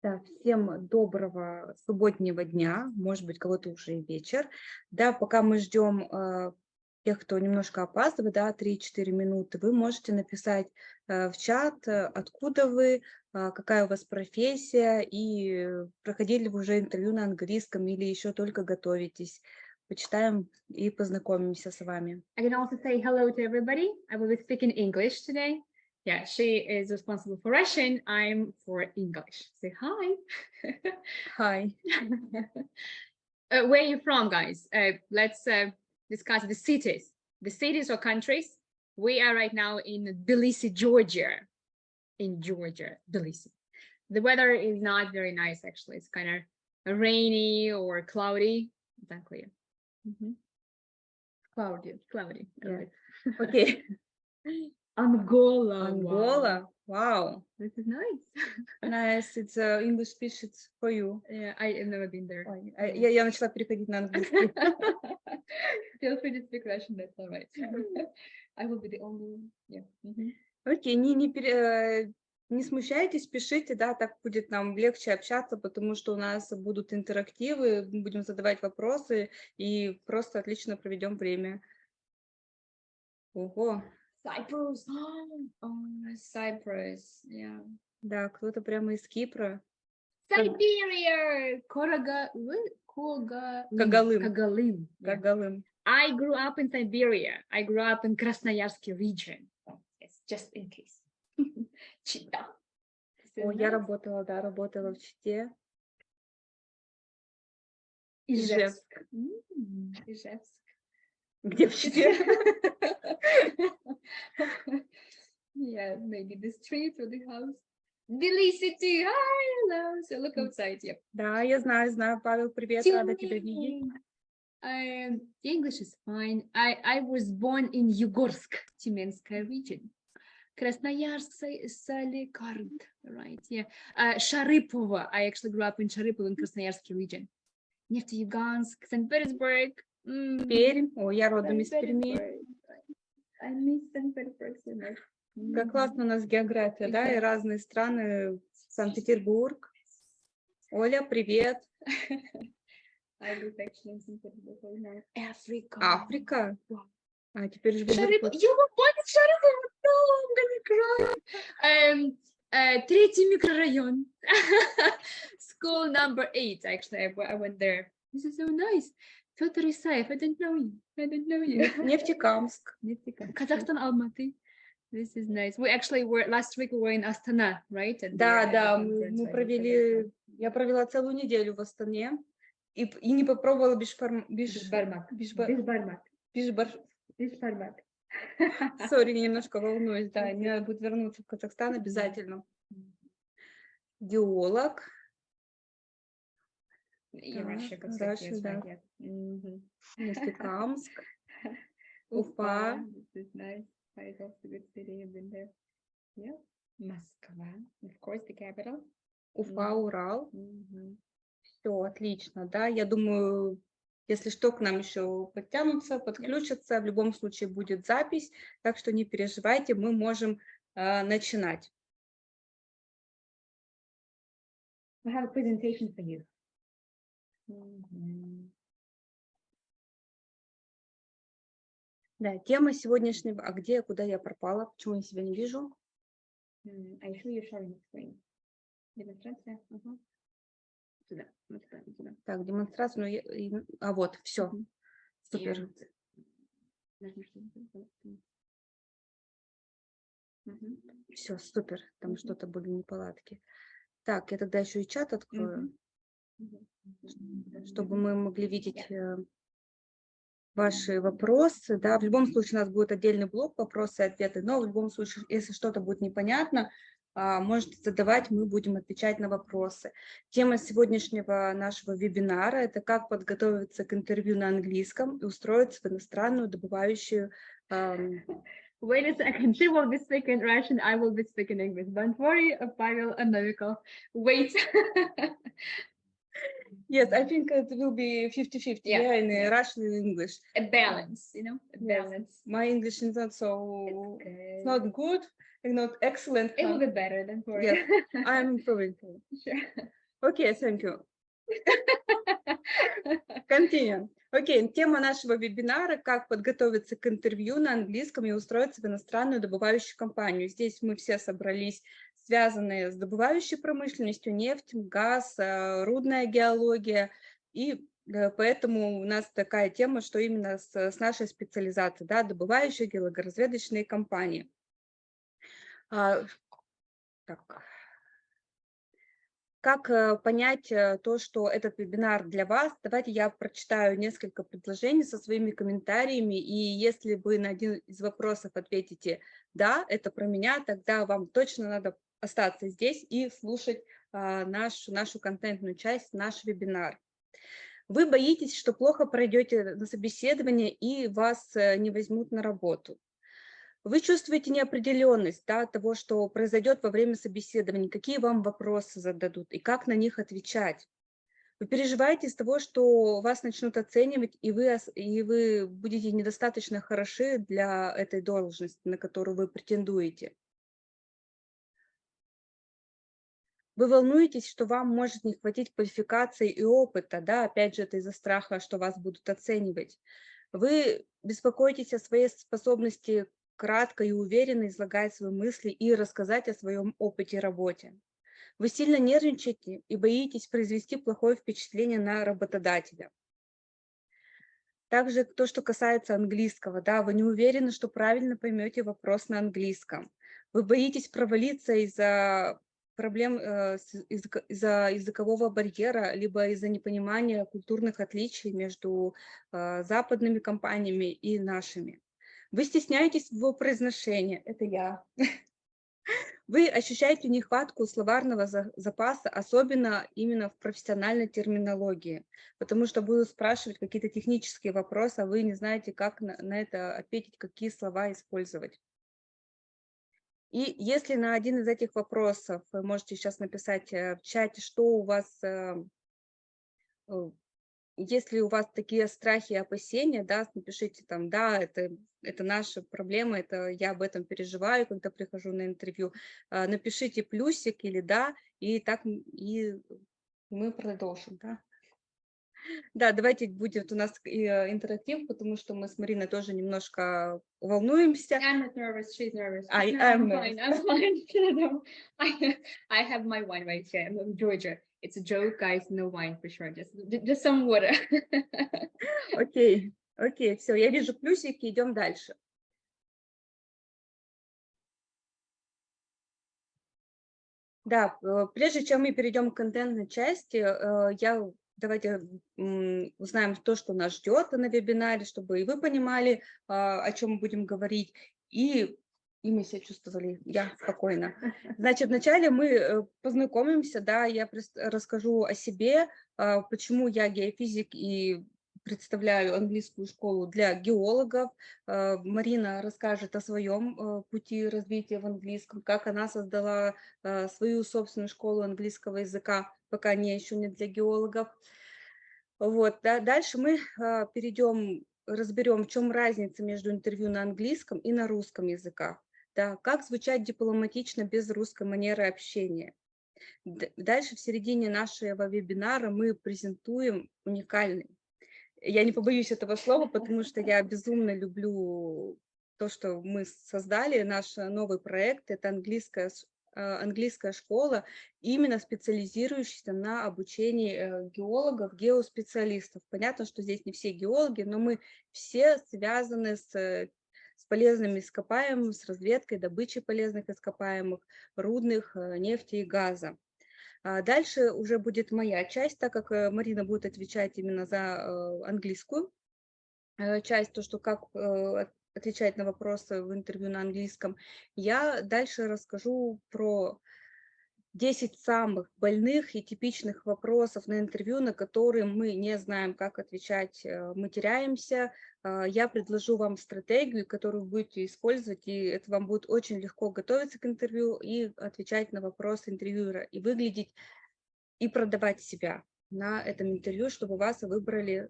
Да, всем доброго субботнего дня, может быть, кого-то уже и вечер. Да, пока мы ждем тех, кто немножко опаздывает, да, 3-4 минуты, вы можете написать в чат, откуда вы, какая у вас профессия, и проходили ли вы уже интервью на английском или еще только готовитесь. Почитаем и познакомимся с вами. I can also say hello to everybody. I will be speaking English today. Yeah, she is responsible for Russian. I'm for English. Say hi. Hi. Where are you from, guys? Let's discuss the cities. The cities or countries. We are right now in Tbilisi, Georgia. In Georgia, Tbilisi. The weather is not very nice, actually. It's kind of rainy or cloudy. It's unclear. Cloudy. Yeah. Okay. Angola. Wow. This is nice. Nice. It's English speech. It's for you. Yeah, I have never been there. Я начала переходить на английский. Feel free to speak Russian. That's all right. I will be the only one. Yeah. Окей, не смущайтесь, пишите, да, так будет нам легче общаться, потому что у нас будут интерактивы, мы будем задавать вопросы и просто отлично проведем время. Ого. Cyprus. Oh, Cyprus. Yeah. Да, кто-то прямо из Кипра. Siberia. Когалым. I grew up in Siberia. I grew up in Krasnoyarsk region. It's just in case. Чита. О, я работала в Чите. Ижевск. Где в Чите? Yeah, maybe the street or the house. Tbilisi too. Hi, hello. So look outside. Yep. Да, я знаю. Павел, привет, рада тебя видеть. English is fine. I was born in Yugorsk, Tyumenskaya region. Krasnoyarsk, Соликард, right? Yeah. Шарыпово. I actually grew up in Шарыпово in Красноярский region. Нефтеюганsk, St-Petersburg. Пермь. О, я родом из Перми. I miss St-Petersburg so much. Как классно у нас география, да, и разные страны. Санкт-Петербург. Оля, привет. Африка. А теперь же Шарыпово. You were born in Шарыпово. No, I'm gonna cry. Третий микрорайон. School number 8. Actually, I went there. This is so nice. Федор Исаев. I don't know you. Нефтекамск. Казахстан, Алматы. This is nice. We actually were last week. We were in Astana, right? Да, я провела целую неделю в Астане и не попробовала бишбармак. Сори, немножко волнуюсь, да, мне надо будет вернуться в Казахстан обязательно. Геолог. Russia, да. Нефтекамск. Уфа. This is nice. It's also a good city. I've been there. Yeah. Москва. Of course, the capital. Уфа, Урал. Все, отлично, да. Я думаю, если что, к нам еще подтянутся, подключатся. В любом случае будет запись, так что не переживайте, мы можем начинать. I have a presentation for you. Да, тема сегодняшнего. А где, куда я пропала? Почему я себя не вижу? I show you sharing screen. Демонстрация. Сюда. Так, демонстрацию. А вот, все. Супер. Все, супер. Там что-то были неполадки. Так, я тогда еще и чат открою, чтобы мы могли видеть ваши вопросы. Да, в любом случае у нас будет отдельный блок вопросы и ответы, но в любом случае, если что-то будет непонятно, можете задавать, мы будем отвечать на вопросы. Тема сегодняшнего нашего вебинара – это как подготовиться к интервью на английском и устроиться в иностранную, добывающую. Wait a second, she will be speaking Russian, I will be speaking English. Don't worry, Pavel and Novikov. Wait. Yes, I think it will be 50-50, yeah, in Russian and English. A balance, you know, a balance. Yes. My English is not so, it's not good, and not excellent. It will be better, don't worry. Yes, I'm improving. Sure. Okay, thank you. Continue. Окей, тема нашего вебинара «Как подготовиться к интервью на английском и устроиться в иностранную добывающую компанию». Здесь мы все собрались, связанные с добывающей промышленностью, нефть, газ, рудная геология. И поэтому у нас такая тема, что именно с нашей специализацией, да, добывающие геологоразведочные компании. Так. Как понять то, что этот вебинар для вас? Давайте я прочитаю несколько предложений со своими комментариями, и если вы на один из вопросов ответите «да, это про меня», тогда вам точно надо остаться здесь и слушать нашу контентную часть, наш вебинар. Вы боитесь, что плохо пройдете на собеседование и вас не возьмут на работу. Вы чувствуете неопределенность, да, того, что произойдет во время собеседования, какие вам вопросы зададут и как на них отвечать. Вы переживаете из того, что вас начнут оценивать, и вы будете недостаточно хороши для этой должности, на которую вы претендуете. Вы волнуетесь, что вам может не хватить квалификации и опыта, да, опять же, это из-за страха, что вас будут оценивать. Вы беспокоитесь о своей способности кратко и уверенно излагать свои мысли и рассказать о своем опыте и работе. Вы сильно нервничаете и боитесь произвести плохое впечатление на работодателя. Также то, что касается английского, да, вы не уверены, что правильно поймете вопрос на английском. Вы боитесь провалиться из-за проблем из-за языкового барьера, либо из-за непонимания культурных отличий между западными компаниями и нашими. Вы стесняетесь в произношении, это я. Вы ощущаете нехватку словарного запаса, особенно именно в профессиональной терминологии, потому что будут спрашивать какие-то технические вопросы, а вы не знаете, как на это ответить, какие слова использовать. И если на один из этих вопросов вы можете сейчас написать в чате, что у вас, если у вас такие страхи и опасения, да, напишите там, да, это наша проблема, это я об этом переживаю, когда прихожу на интервью. Напишите плюсик или да, и так и мы продолжим, да. Да, давайте будет у нас интерактив, потому что мы с Мариной тоже немножко волнуемся. I'm not nervous, she's nervous. I'm fine, I'm fine. I have my wine right here. I'm from Georgia. It's a joke, guys. No wine for sure. Just some water. Окей, все, я вижу плюсики, идем дальше. Да, прежде чем мы перейдем к контентной части, давайте узнаем то, что нас ждет на вебинаре, чтобы и вы понимали, о чем мы будем говорить, и мы себя чувствовали спокойно. Значит, вначале мы познакомимся, да, я расскажу о себе, почему я геофизик и представляю английскую школу для геологов. Марина расскажет о своем пути развития в английском, как она создала свою собственную школу английского языка, пока еще не для геологов. Вот, да. Дальше мы разберем, в чем разница между интервью на английском и на русском языках. Да, как звучать дипломатично без русской манеры общения. Дальше в середине нашего вебинара мы презентуем уникальный. Я не побоюсь этого слова, потому что я безумно люблю то, что мы создали, наш новый проект. Это английская школа, именно специализирующаяся на обучении геологов, геоспециалистов. Понятно, что здесь не все геологи, но мы все связаны с полезными ископаемыми, с разведкой, добычей полезных ископаемых, рудных, нефти и газа. Дальше уже будет моя часть, так как Марина будет отвечать именно за английскую часть, то, что как отвечать на вопросы в интервью на английском. Я дальше расскажу про 10 самых больных и типичных вопросов на интервью, на которые мы не знаем, как отвечать, мы теряемся. Я предложу вам стратегию, которую вы будете использовать, и это вам будет очень легко готовиться к интервью и отвечать на вопросы интервьюера, и выглядеть, и продавать себя на этом интервью, чтобы вас выбрали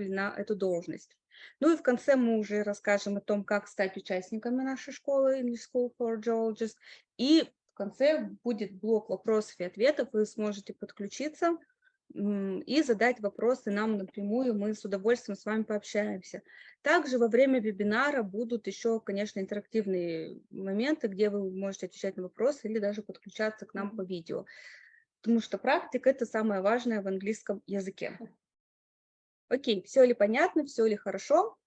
на эту должность. Ну и в конце мы уже расскажем о том, как стать участниками нашей школы English School for Geologists, и в конце будет блок вопросов и ответов, вы сможете подключиться и задать вопросы нам напрямую, мы с удовольствием с вами пообщаемся. Также во время вебинара будут еще, конечно, интерактивные моменты, где вы можете отвечать на вопросы или даже подключаться к нам по видео. Потому что практика – это самое важное в английском языке. Окей, все ли понятно, все ли хорошо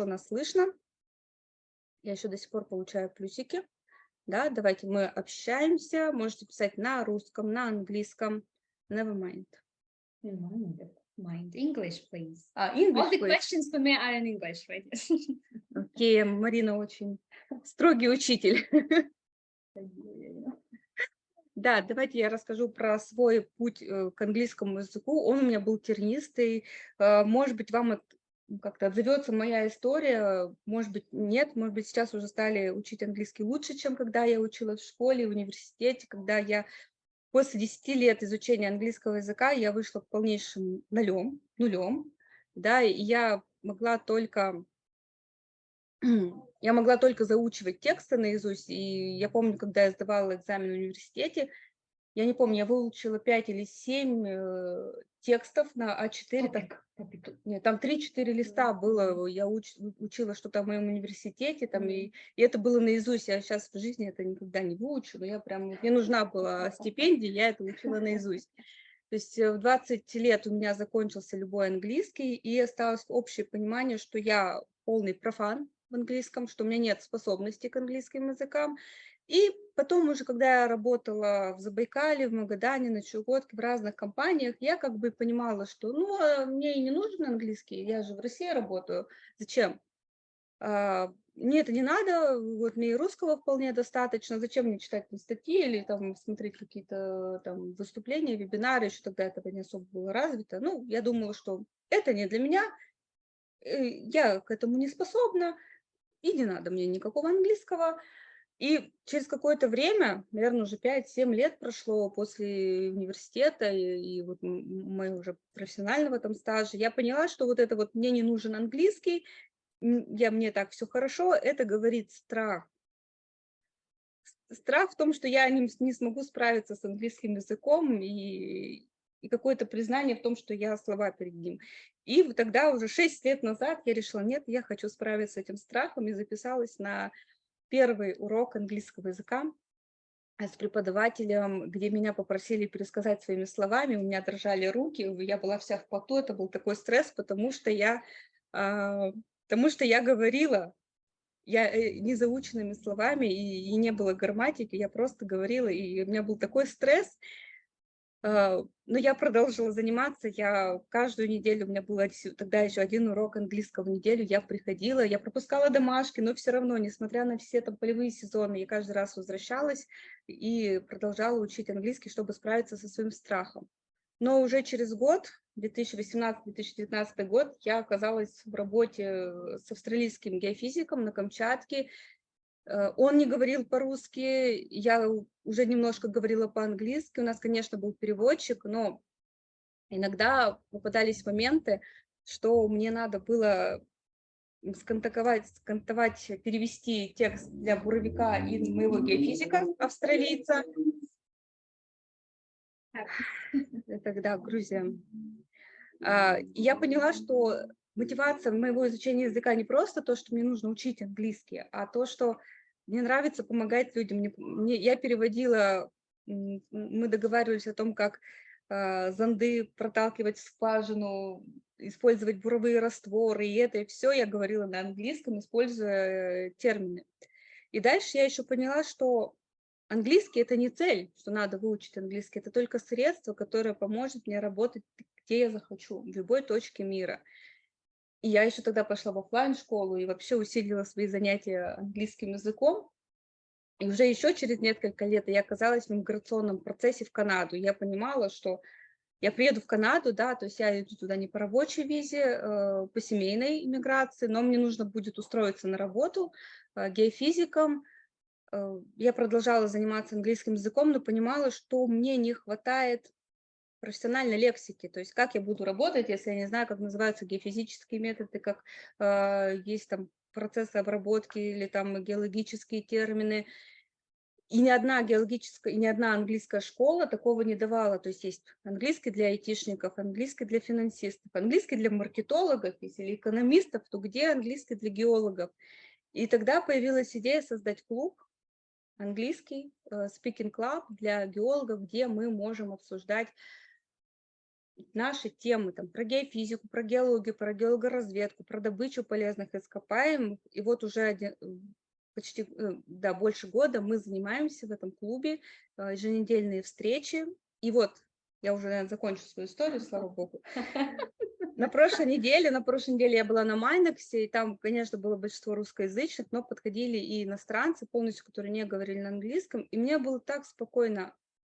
нас слышно? Я еще до сих пор получаю плюсики. Да, давайте мы общаемся. Можете писать на русском, на английском. Never mind. Mind. English, please. English, All the please. questions for me are in English, right? Окей, Марина очень строгий учитель. Да, давайте я расскажу про свой путь к английскому языку. Он у меня был тернистый. Может быть, вам как-то отзовется моя история, может быть, нет, может быть, сейчас уже стали учить английский лучше, чем когда я училась в школе, в университете, когда я после 10 лет изучения английского языка я вышла к полнейшим нулем, да, и я могла только заучивать тексты наизусть, и я помню, когда я сдавала экзамен в университете, я не помню, я выучила 5 или 7 текстов на А4. Нет, там 3-4 листа было, я учила что-то в моем университете, там, и это было наизусть. Я сейчас в жизни это никогда не выучу, но мне нужна была стипендия, я это учила наизусть. То есть в 20 лет у меня закончился любой английский, и осталось общее понимание, что я полный профан в английском, что у меня нет способностей к английским языкам. И потом уже, когда я работала в Забайкале, в Магадане, на Чукотке, в разных компаниях, я как бы понимала, что мне и не нужен английский, я же в России работаю, зачем? Мне это не надо, вот мне и русского вполне достаточно, зачем мне читать статьи или там смотреть какие-то там выступления, вебинары, еще тогда этого не особо было развито. Я думала, что это не для меня, я к этому не способна, и не надо мне никакого английского. И через какое-то время, наверное, уже 5-7 лет прошло после университета и вот моего уже профессионального там стажа, я поняла, что вот это вот мне не нужен английский, мне так все хорошо, это говорит страх. Страх в том, что я не смогу справиться с английским языком и какое-то признание в том, что я слаба перед ним. И вот тогда уже 6 лет назад я решила, нет, я хочу справиться с этим страхом и записалась на первый урок английского языка с преподавателем, где меня попросили пересказать своими словами, у меня дрожали руки, я была вся в поту, это был такой стресс, потому что я говорила незаученными словами, и не было грамматики, я просто говорила, и у меня был такой стресс. Но я продолжила заниматься, я каждую неделю, у меня был тогда еще один урок английского в неделю, я приходила, я пропускала домашки, но все равно, несмотря на все там полевые сезоны, я каждый раз возвращалась и продолжала учить английский, чтобы справиться со своим страхом. Но уже через год, 2018-2019 год, я оказалась в работе с австралийским геофизиком на Камчатке. Он не говорил по-русски, я уже немножко говорила по-английски. У нас, конечно, был переводчик, но иногда попадались моменты, что мне надо было перевести текст для буровика и моего геофизика, австралийца. Тогда Грузия. Я поняла, что мотивация моего изучения языка не просто то, что мне нужно учить английский, а то, что мне нравится помогать людям. Я переводила, мы договаривались о том, как зонды проталкивать в скважину, использовать буровые растворы, и это все я говорила на английском, используя термины. И дальше я еще поняла, что английский – это не цель, что надо выучить английский, это только средство, которое поможет мне работать, где я захочу, в любой точке мира. И я еще тогда пошла в офлайн-школу и вообще усилила свои занятия английским языком. И уже еще через несколько лет я оказалась в миграционном процессе в Канаду. Я понимала, что я приеду в Канаду, да, то есть я иду туда не по рабочей визе, по семейной иммиграции, но мне нужно будет устроиться на работу геофизиком. Я продолжала заниматься английским языком, но понимала, что мне не хватает профессиональной лексики, то есть как я буду работать, если я не знаю, как называются геофизические методы, как есть там процессы обработки или там геологические термины. И ни одна геологическая, и ни одна английская школа такого не давала. То есть есть английский для айтишников, английский для финансистов, английский для маркетологов или экономистов, то где английский для геологов? И тогда появилась идея создать клуб английский, speaking club для геологов, где мы можем обсуждать наши темы там, про геофизику, про геологию, про геологоразведку, про добычу полезных ископаемых. И вот уже почти да, больше года мы занимаемся в этом клубе, еженедельные встречи. И вот я уже, наверное, закончу свою историю, слава богу. На прошлой неделе я была на Майнексе, и там, конечно, было большинство русскоязычных, но подходили и иностранцы полностью, которые не говорили на английском, и мне было так спокойно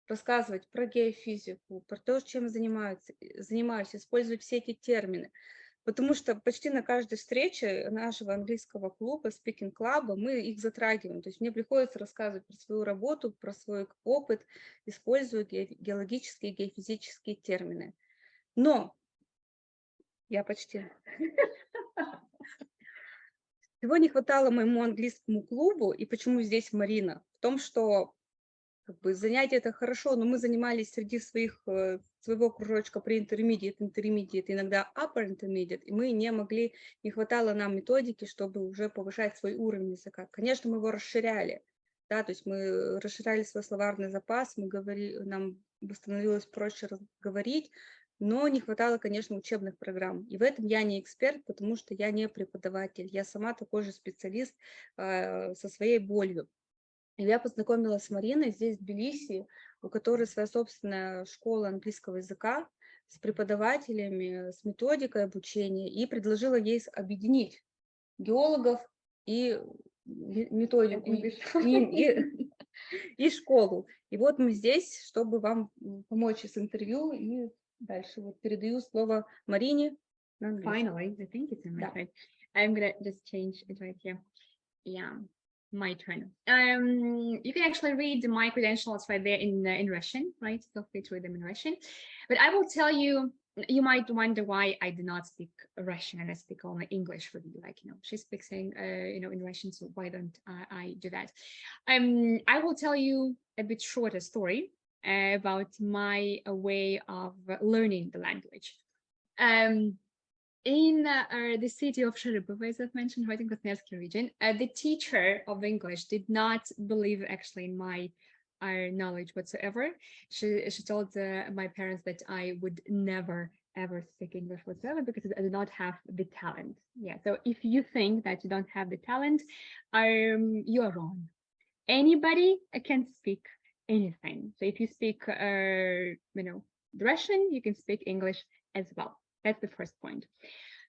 рассказывать про геофизику, про то, чем занимаюсь, использовать все эти термины. Потому что почти на каждой встрече нашего английского клуба, speaking клуба, мы их затрагиваем. То есть мне приходится рассказывать про свою работу, про свой опыт, используя геологические и геофизические термины. Но я почти... Чего не хватало моему английскому клубу, и почему здесь Марина? В том, что как бы, занятия это хорошо, но мы занимались среди своего кружочка pre-intermediate, intermediate, иногда upper intermediate, и мы не хватало нам методики, чтобы уже повышать свой уровень языка. Конечно, мы его расширяли, да, то есть мы расширяли свой словарный запас, нам становилось проще говорить, но не хватало, конечно, учебных программ. И в этом я не эксперт, потому что я не преподаватель, я сама такой же специалист со своей болью. И я познакомилась с Мариной здесь, в Тбилиси, у которой своя собственная школа английского языка с преподавателями, с методикой обучения, и предложила ей объединить геологов и методику, и школу. И вот мы здесь, чтобы вам помочь с интервью, и дальше вот передаю слово Марине на английском. Finally, thank you so much. Right. I'm gonna just change it right here. Yeah. My turn. You can actually read my credentials right there in Russian, right? Feel free to read them in Russian. But I will tell you, you might wonder why I do not speak Russian and I speak only English with you. Like, she speaks in Russian, so why don't I do that? I will tell you a bit shorter story about my way of learning the language. In the city of Sharipovo, as I've mentioned, right in Krasnoyarsk region, the teacher of English did not believe actually in my knowledge whatsoever. She told my parents that I would never ever speak English whatsoever because I do not have the talent. Yeah, so if you think that you don't have the talent, you are wrong. Anybody can speak anything. So if you speak, Russian, you can speak English as well. That's the first point.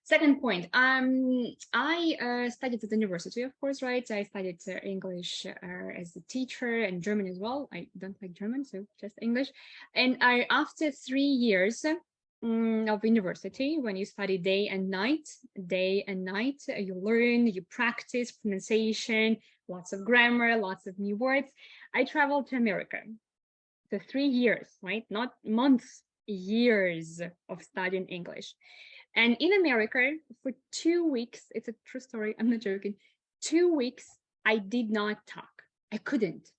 Second point, I studied at the university, of course, right? I studied English as a teacher and German as well. I don't like German, so just English. And after 3 years of university, when you study day and night, you learn, you practice pronunciation, lots of grammar, lots of new words. I traveled to America. So 3 years, right? Not months. Years of studying English. And in America, for 2 weeks, it's a true story, I'm not joking, 2 weeks, I did not talk. I couldn't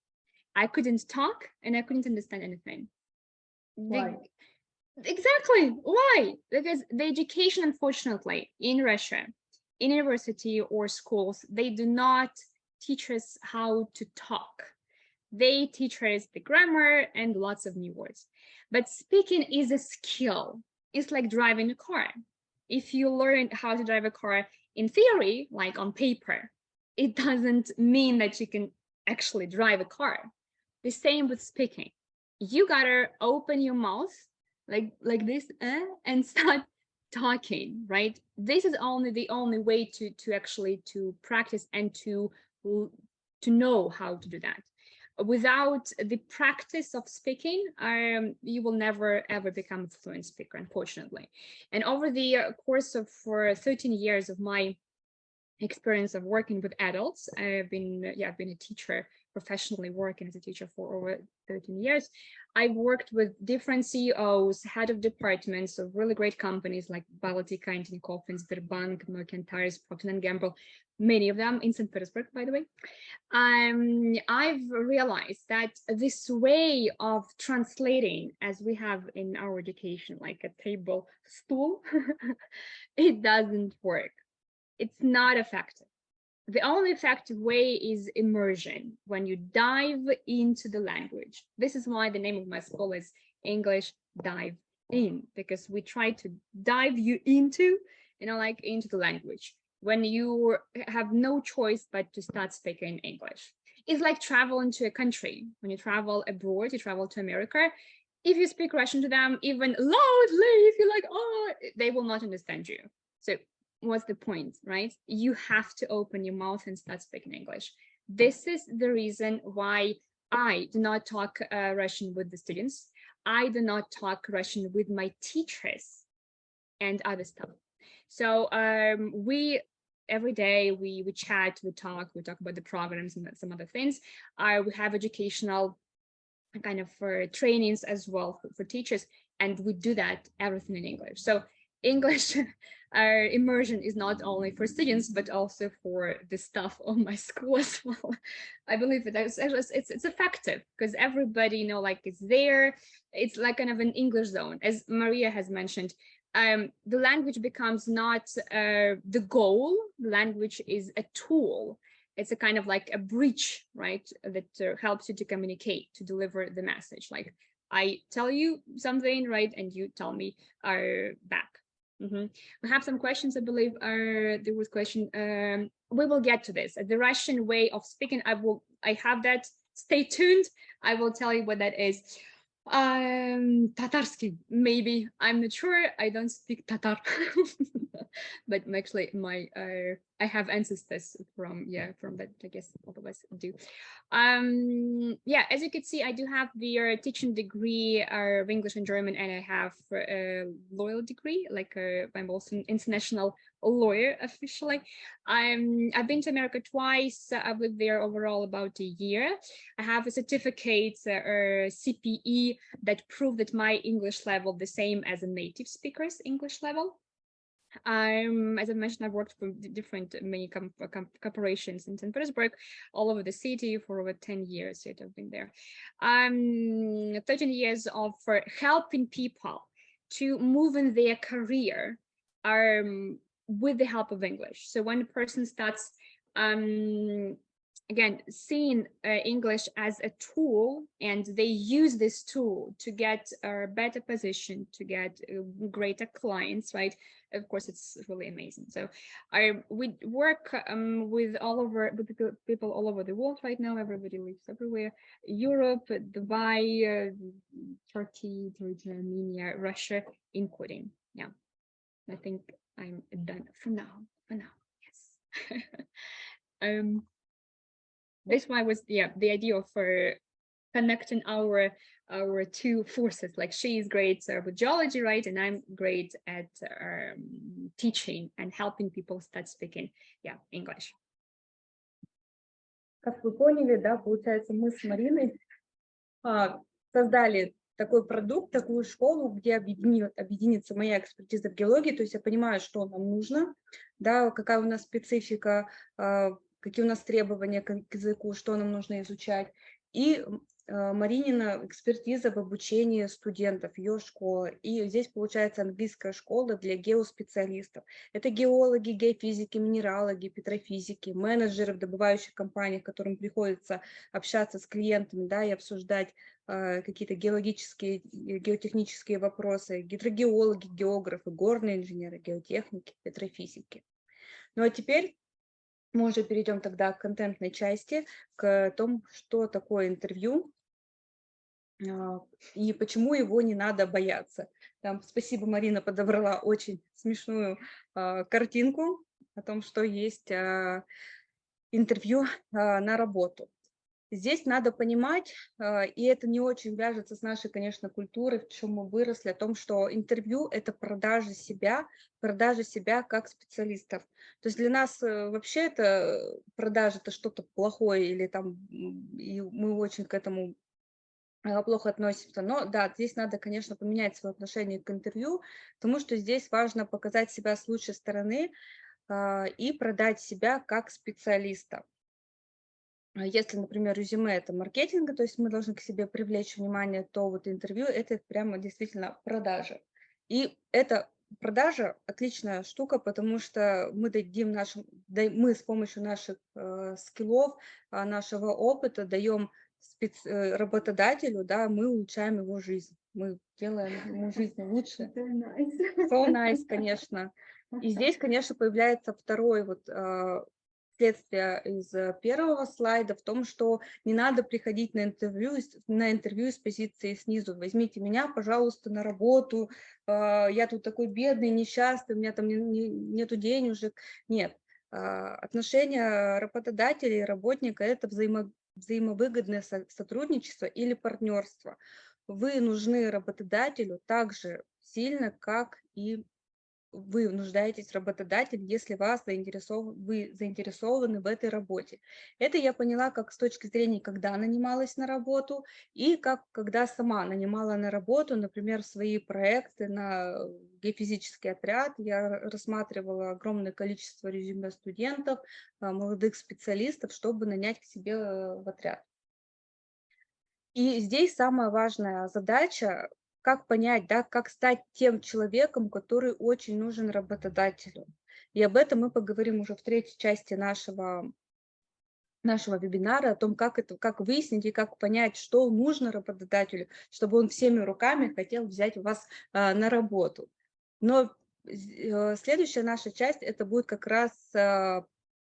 talk and I couldn't understand anything. Why? Exactly. Why? Because the education, unfortunately, in Russia, in university or schools, they do not teach us how to talk. They teach us the grammar and lots of new words. But speaking is a skill. It's like driving a car. If you learn how to drive a car in theory, like on paper, it doesn't mean that you can actually drive a car. The same with speaking. You gotta open your mouth like this and start talking, right? This is the only way to actually practice and to know how to do that. Without the practice of speaking, you will never ever become a fluent speaker, unfortunately. And over the course of 13 years of my experience of working with adults. I've been a teacher, professionally working as a teacher for over 13 years. I've worked with different CEOs, head of departments of really great companies like Baltic, Tinkoff, Sberbank, Nokian Tires, Procter & Gamble, many of them in St. Petersburg, by the way. I've realized that this way of translating, as we have in our education, like a table stool, it doesn't work. It's not effective. The only effective way is immersion, when you dive into the language. This is why the name of my school is English Dive In, because we try to dive you into, like into the language, when you have no choice but to start speaking English. It's like traveling to a country. When you travel abroad, you travel to America, if you speak Russian to them, even loudly, if you're like, oh, they will not understand you. So what's the point, right? You have to open your mouth and start speaking English. This is the reason why I do not talk Russian with the students. I do not talk Russian with my teachers and other stuff. So we every day we chat, we talk about the programs and some other things. We have educational kind of trainings as well for teachers, and we do that everything in English. So English immersion is not only for students, but also for the staff of my school as well. I believe it's effective because everybody, like, is there. It's like kind of an English zone, as Maria has mentioned. The language becomes not the goal. The language is a tool. It's a kind of like a bridge, right, that helps you to communicate, to deliver the message. Like, I tell you something, right, and you tell me back. We have some questions, I believe. There was a question. We will get to this. The Russian way of speaking, I have that. Stay tuned. I will tell you what that is. Tatarsky, maybe. I'm not sure. I don't speak Tatar. But actually I have ancestors from that. I guess all of us do. As you can see, I do have the teaching degree of English and German, and I have a lawyer degree. Like I'm also an international lawyer officially. I've been to America twice. I've lived there overall about a year. I have a certificate CPE that prove that my English level the same as a native speaker's English level. As I mentioned, I've worked for many corporations in St. Petersburg, all over the city for over 10 years that I've been there. 13 years of helping people to move in their career with the help of English. So when a person starts again, seeing English as a tool, and they use this tool to get a better position, to get greater clients, right? Of course, it's really amazing. So we work with people all over the world right now. Everybody lives everywhere. Europe, Dubai, Turkey, Georgia, Armenia, Russia, including. Yeah, I think I'm done for now. Yes. This one was the idea of connecting our two forces. Like, she is great with geology, right, and I'm great at teaching and helping people start speaking English. Как вы поняли, да, получается, мы с Мариной создали такой продукт, такую школу, где объединится моя экспертиза в геологии. То есть я понимаю, что нам нужно, да, какая у нас специфика, какие у нас требования к языку, что нам нужно изучать. И Маринина экспертиза в обучении студентов, ее школа. И здесь получается английская школа для геоспециалистов. Это геологи, геофизики, минералоги, петрофизики, менеджеры в добывающих компаниях, которым приходится общаться с клиентами, да, и обсуждать какие-то геологические, геотехнические вопросы, гидрогеологи, географы, горные инженеры, геотехники, петрофизики. Ну а теперь мы уже перейдем тогда к контентной части, к тому, что такое интервью и почему его не надо бояться. Там, спасибо, Марина подобрала очень смешную картинку о том, что есть интервью на работу. Здесь надо понимать, и это не очень вяжется с нашей, конечно, культурой, в чем мы выросли, о том, что интервью – это продажа себя как специалистов. То есть для нас вообще это продажа – это что-то плохое, или там, и мы очень к этому плохо относимся. Но да, здесь надо, конечно, поменять свое отношение к интервью, потому что здесь важно показать себя с лучшей стороны и продать себя как специалиста. Если, например, резюме – это маркетинг, то есть мы должны к себе привлечь внимание, то вот интервью – это прямо действительно продажа. И эта продажа – отличная штука, потому что мы мы с помощью наших скиллов, нашего опыта даем работодателю, да, мы улучшаем его жизнь, мы делаем ему жизнь лучше. So nice, конечно. И здесь, конечно, появляется второй вот следствие из первого слайда в том, что не надо приходить на интервью с позиции снизу. Возьмите меня, пожалуйста, на работу. Я тут такой бедный, несчастный, у меня там нету денежек. Нет. Отношения работодателя и работника – это взаимовыгодное сотрудничество или партнерство. Вы нужны работодателю так же сильно, как и вы нуждаетесь в работодателе, если вы заинтересованы в этой работе. Это я поняла как с точки зрения, когда нанималась на работу, и когда сама нанимала на работу, например, свои проекты на геофизический отряд. Я рассматривала огромное количество резюме студентов, молодых специалистов, чтобы нанять к себе в отряд. И здесь самая важная задача – как понять, да, как стать тем человеком, который очень нужен работодателю. И об этом мы поговорим уже в третьей части нашего вебинара, о том, как выяснить и как понять, что нужно работодателю, чтобы он всеми руками хотел взять вас на работу. Но следующая наша часть – это будет как раз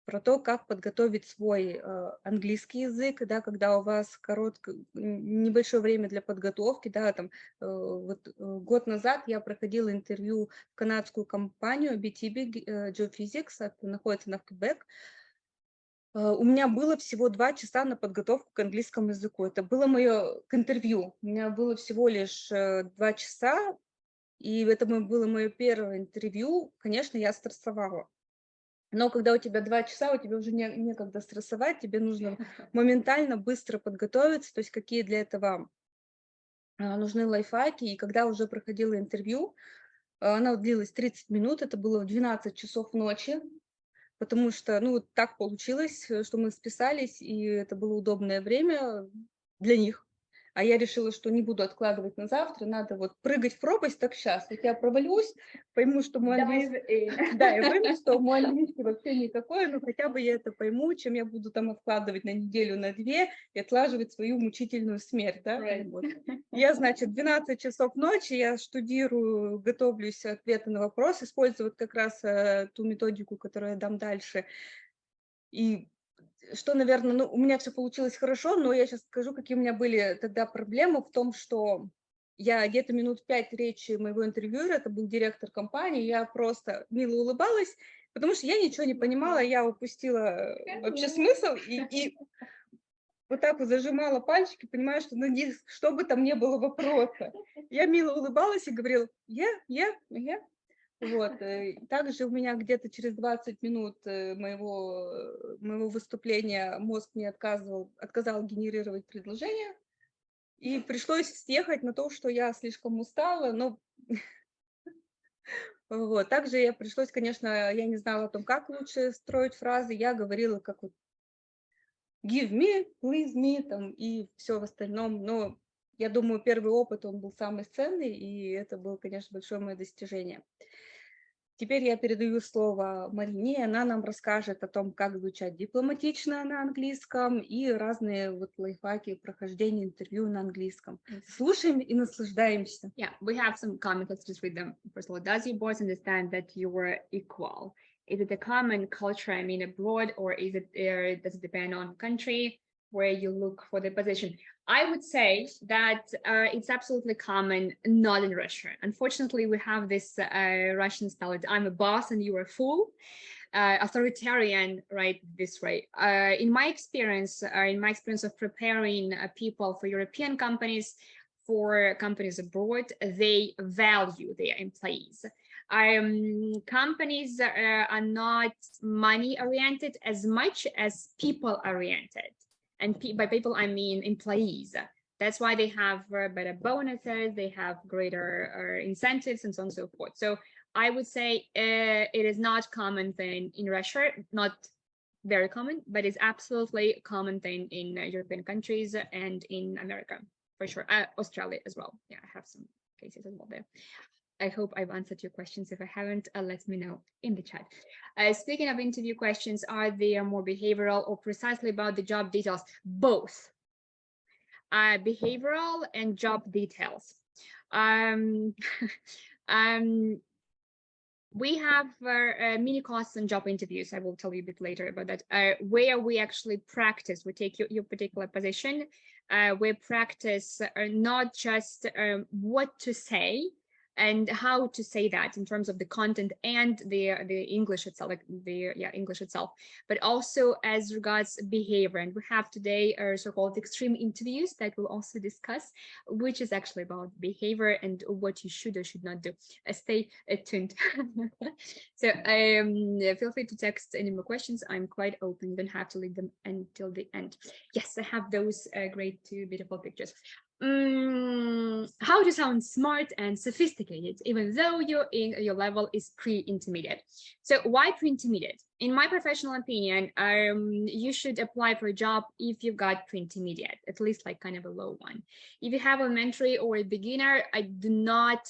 про то, как подготовить свой английский язык, да, когда у вас небольшое время для подготовки. Да, там, год назад я проходила интервью в канадскую компанию BTB Geophysics, находится на Квебек. У меня было всего 2 часа на подготовку к английскому языку. Это было мое к интервью. У меня было всего лишь 2 часа, и это было мое первое интервью. Конечно, я стрессовала. Но когда у тебя 2 часа, у тебя уже некогда стрессовать, тебе нужно моментально, быстро подготовиться. То есть какие для этого нужны лайфхаки. И когда уже проходила интервью, она длилась 30 минут, это было в 12 часов ночи. Потому что, ну, так получилось, что мы списались, и это было удобное время для них. А я решила, что не буду откладывать на завтра, надо вот прыгать в пропасть, так сейчас. Вот я провалюсь, пойму, что мой английский... Да, я пойму, что мой английский вообще никакой, но хотя бы я это пойму, чем я буду там откладывать на неделю, на 2 и отлаживать свою мучительную смерть, да? Right. Вот. Я, значит, 12 часов ночи, я штудирую, готовлюсь ответы на вопрос, использую вот как раз ту методику, которую я дам дальше. И что, наверное, ну, у меня все получилось хорошо, но я сейчас скажу, какие у меня были тогда проблемы в том, что я где-то минут 5 речи моего интервьюера, это был директор компании, я просто мило улыбалась, потому что я ничего не понимала, я упустила вообще смысл и вот так вот зажимала пальчики, понимая, что что бы там ни было вопроса. Я мило улыбалась и говорила yeah. Вот. Также у меня где-то через 20 минут моего выступления мозг мне отказал генерировать предложение, и пришлось съехать на то, что я слишком устала, но вот. Также пришлось, конечно, я не знала о том, как лучше строить фразы, я говорила как вот give me, please me, там, и все в остальном, но я думаю, первый опыт, он был самый ценный, и это было, конечно, большое мое достижение. Теперь я передаю слово Марине, она нам расскажет о том, как звучать дипломатично на английском и разные вот лайфхаки прохождения интервью на английском. Слушаем и наслаждаемся. Yeah, we have some comments. Let's just read them. First of all, does your boss understand that you were equal? Is it a common culture, I mean, abroad, or does it depend on country where you look for the position? I would say that it's absolutely common, not in Russia. Unfortunately, we have this Russian style. I'm a boss and you're a fool. authoritarian, right, this way. In my experience of preparing people for European companies, for companies abroad, they value their employees. Companies are not money oriented as much as people oriented, and by people I mean employees. That's why they have better bonuses, they have greater incentives, and so on and so forth. So I would say it is not common thing in Russia, not very common, but it's absolutely a common thing in European countries and in America, for sure. Australia as well. Yeah, I have some cases as well there. I hope I've answered your questions. If I haven't, let me know in the chat. Speaking of interview questions, are they more behavioral or precisely about the job details? Both. Behavioral and job details. We have mini classes on job interviews. I will tell you a bit later about that, where we actually practice. We take your particular position. We practice not just what to say and how to say that in terms of the content and the English itself, like the English itself, but also as regards behavior. And we have today so-called extreme interviews that we'll also discuss, which is actually about behavior and what you should or should not do. Stay tuned. So feel free to text any more questions. I'm quite open. You don't have to leave them until the end. Yes, I have those great two beautiful pictures. How to sound smart and sophisticated, even though your level is pre-intermediate. So why pre-intermediate? In my professional opinion, you should apply for a job if you've got pre-intermediate, at least like kind of a low one. If you have elementary or a beginner, I do not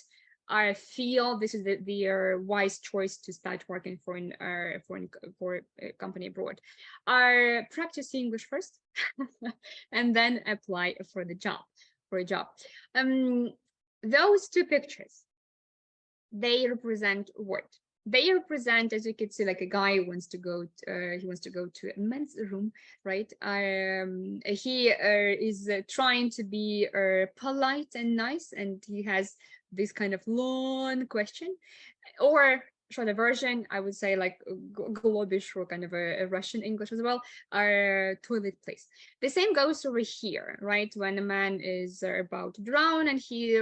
feel this is the wise choice to start working for a company abroad. Practice English first and then apply for the job. Those two pictures, they represent what? They represent, as you can see, like a guy who wants to go to a men's room, right? He is trying to be polite and nice, and he has this kind of long question, or shorter version, I would say like Globish or kind of a Russian English as well, toilet please. The same goes over here, right? When a man is about to drown and he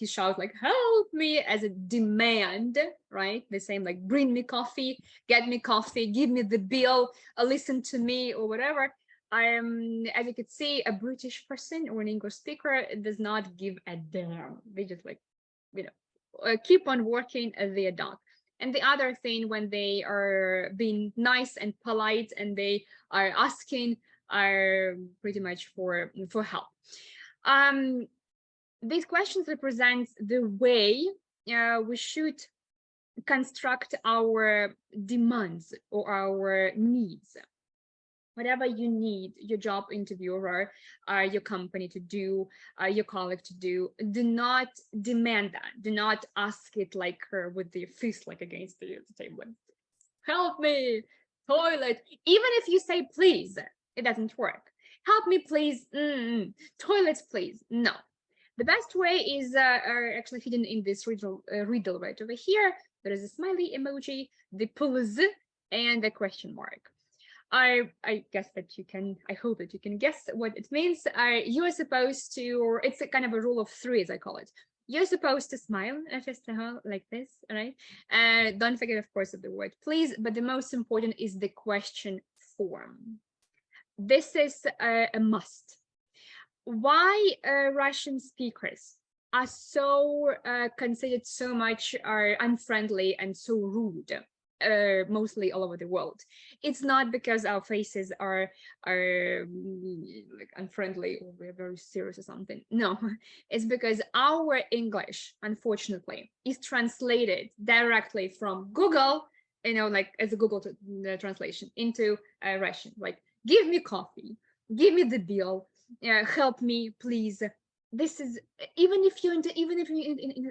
shouts like, help me, as a demand, right? The same like, bring me coffee, get me coffee, give me the bill, listen to me, or whatever. As you could see, a British person or an English speaker does not give a damn. They just like, keep on working as their dog. And the other thing, when they are being nice and polite and they are asking pretty much for help. These questions represent the way we should construct our demands or our needs. Whatever you need your job interviewer, your company to do, your colleague to do not demand that. Do not ask it like her with the fist like against the table. Help me, toilet. Even if you say please, it doesn't work. Help me, please. Toilets, please. No. The best way is actually hidden in this riddle right over here. There is a smiley emoji, the please, and the question mark. I guess that you can, I hope that you can guess what it means. You are supposed to, or it's a kind of a rule of three, as I call it. You're supposed to smile just like this, right? Don't forget, of course, of the word please, but the most important is the question form. This is a must. Why Russian speakers are so considered so much unfriendly and so rude? Mostly all over the world. It's not because our faces are like unfriendly or we're very serious or something. No, it's because our English, unfortunately, is translated directly from Google, like as a Google translation into Russian. Like, give me coffee, give me the bill, help me, please. This is even if you're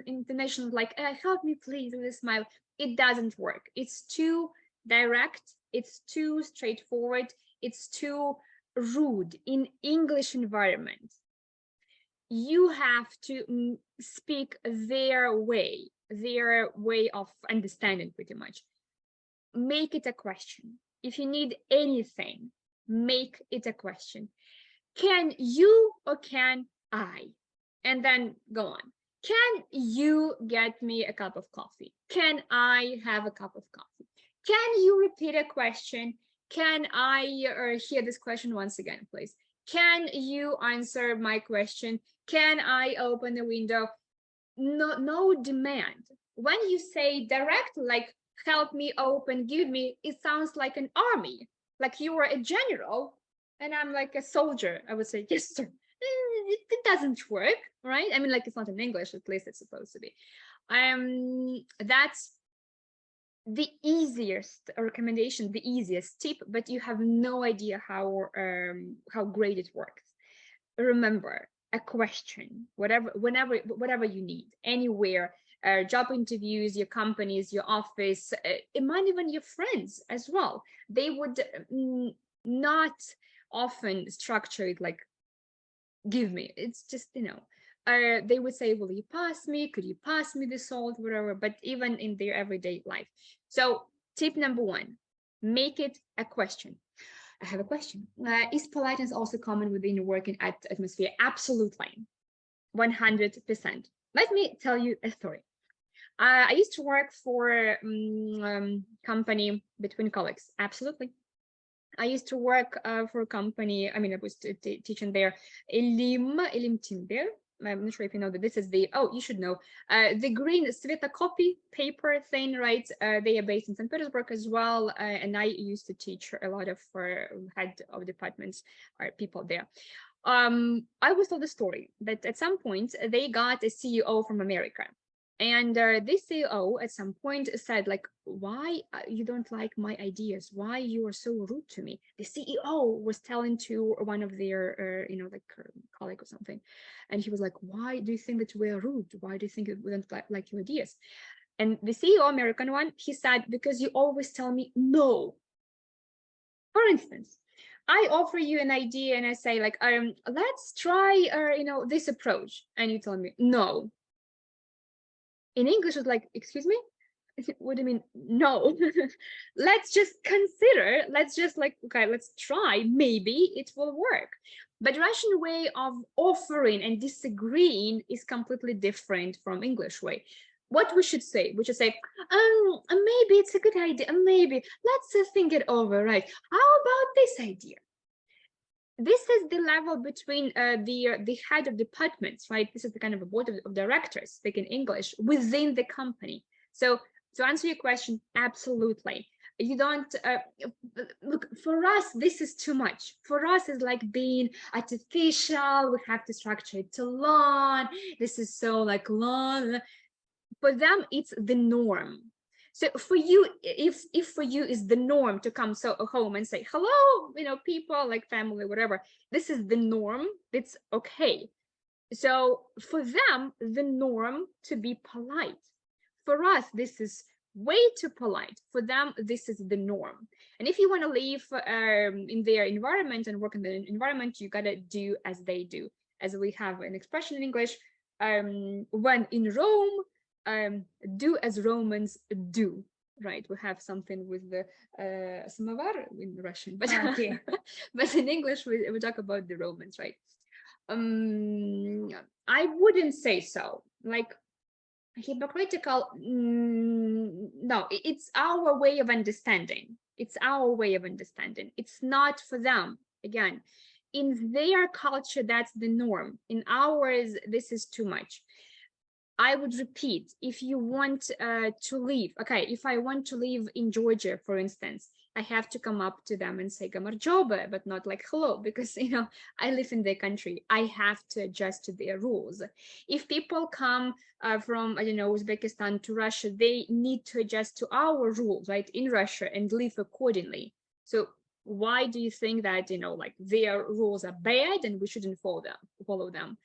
international, like help me, please, with a smile. It doesn't work. It's too direct. It's too straightforward. It's too rude in English environment. You have to speak their way of understanding pretty much. make it a question. If you need anything, make it a question. Can you or can I? And then go on. Can you get me a cup of coffee? Can I have a cup of coffee? Can you repeat a question? Can I hear this question once again, please? Can you answer my question? Can I open the window? No demand. When you say direct, like help me open, give me, it sounds like an army, like you are a general and I'm like a soldier. I would say, yes, sir. It doesn't work, right? I mean, like it's not in English, at least it's supposed to be. That's the easiest recommendation, the easiest tip, but you have no idea how great it works. Remember, a question, whatever you need, anywhere, job interviews, your companies, your office, it might even your friends as well. They would not often structure it like, give me. It's just, they would say, will you pass me? Could you pass me the salt, whatever, but even in their everyday life. So tip number 1, make it a question. I have a question. Is politeness also common within working atmosphere? Absolutely, 100%. Let me tell you a story. I used to work for a company between colleagues. Absolutely. I used to work for a company. I mean, I was teaching there. Elim Timber. I'm not sure if you know that this is the, you should know, the green Svetocopy paper thing, right? They are based in St. Petersburg as well. And I used to teach a lot of head of departments or people there. I was told the story that at some point they got a CEO from America. And this CEO at some point said, like, why you don't like my ideas? Why you are so rude to me? The CEO was telling to one of their, colleague or something. And he was like, why do you think that we're rude? Why do you think we don't like your ideas? And the CEO, American one, he said, because you always tell me no. For instance, I offer you an idea and I say, like, let's try, this approach. And you tell me no. In English, it's like, excuse me? What do you mean? No. Let's just consider, let's just like, okay, let's try, maybe it will work. But Russian way of offering and disagreeing is completely different from English way. What we should say? We should say, maybe it's a good idea, maybe, let's think it over, right? How about this idea? This is the level between the head of departments, right? This is the kind of a board of directors speaking English within the company. So to answer your question, absolutely. You don't look, for us, this is too much. For us, it's like being artificial. We have to structure it too long. This is so like long. For them, it's the norm. So for you, if for you is the norm to come home and say hello, people like family, whatever, this is the norm. It's okay. So for them, the norm to be polite. For us, this is way too polite. For them, this is the norm. And if you want to live in their environment and work in the environment, you gotta do as they do. As we have an expression in English, when in Rome, do as Romans do, right? We have something with the samovar in Russian, but okay. but in English we talk about the Romans, right? I wouldn't say so. Like hypocritical, no, it's our way of understanding. It's our way of understanding. It's not for them. Again, in their culture, that's the norm. In ours, this is too much. I would repeat, if you want to live, okay, if I want to live in Georgia, for instance, I have to come up to them and say gamarjoba, but not like hello, because, I live in their country. I have to adjust to their rules. If people come from, I don't know, Uzbekistan to Russia, they need to adjust to our rules, right, in Russia and live accordingly. So why do you think that, like their rules are bad and we shouldn't follow them?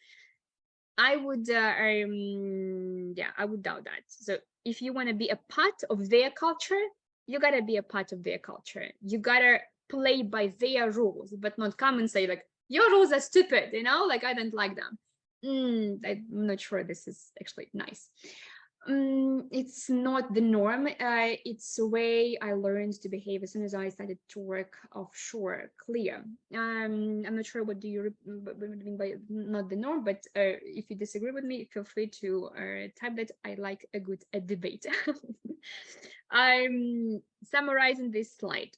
I would, I would doubt that. So if you want to be a part of their culture, you gotta be a part of their culture. You gotta play by their rules, but not come and say like, your rules are stupid, like I don't like them. I'm not sure this is actually nice. It's not the norm. It's a way I learned to behave as soon as I started to work offshore. Clear. I'm not sure what do you mean by not the norm, but if you disagree with me, feel free to type that. I like a good debate. I'm summarizing this slide.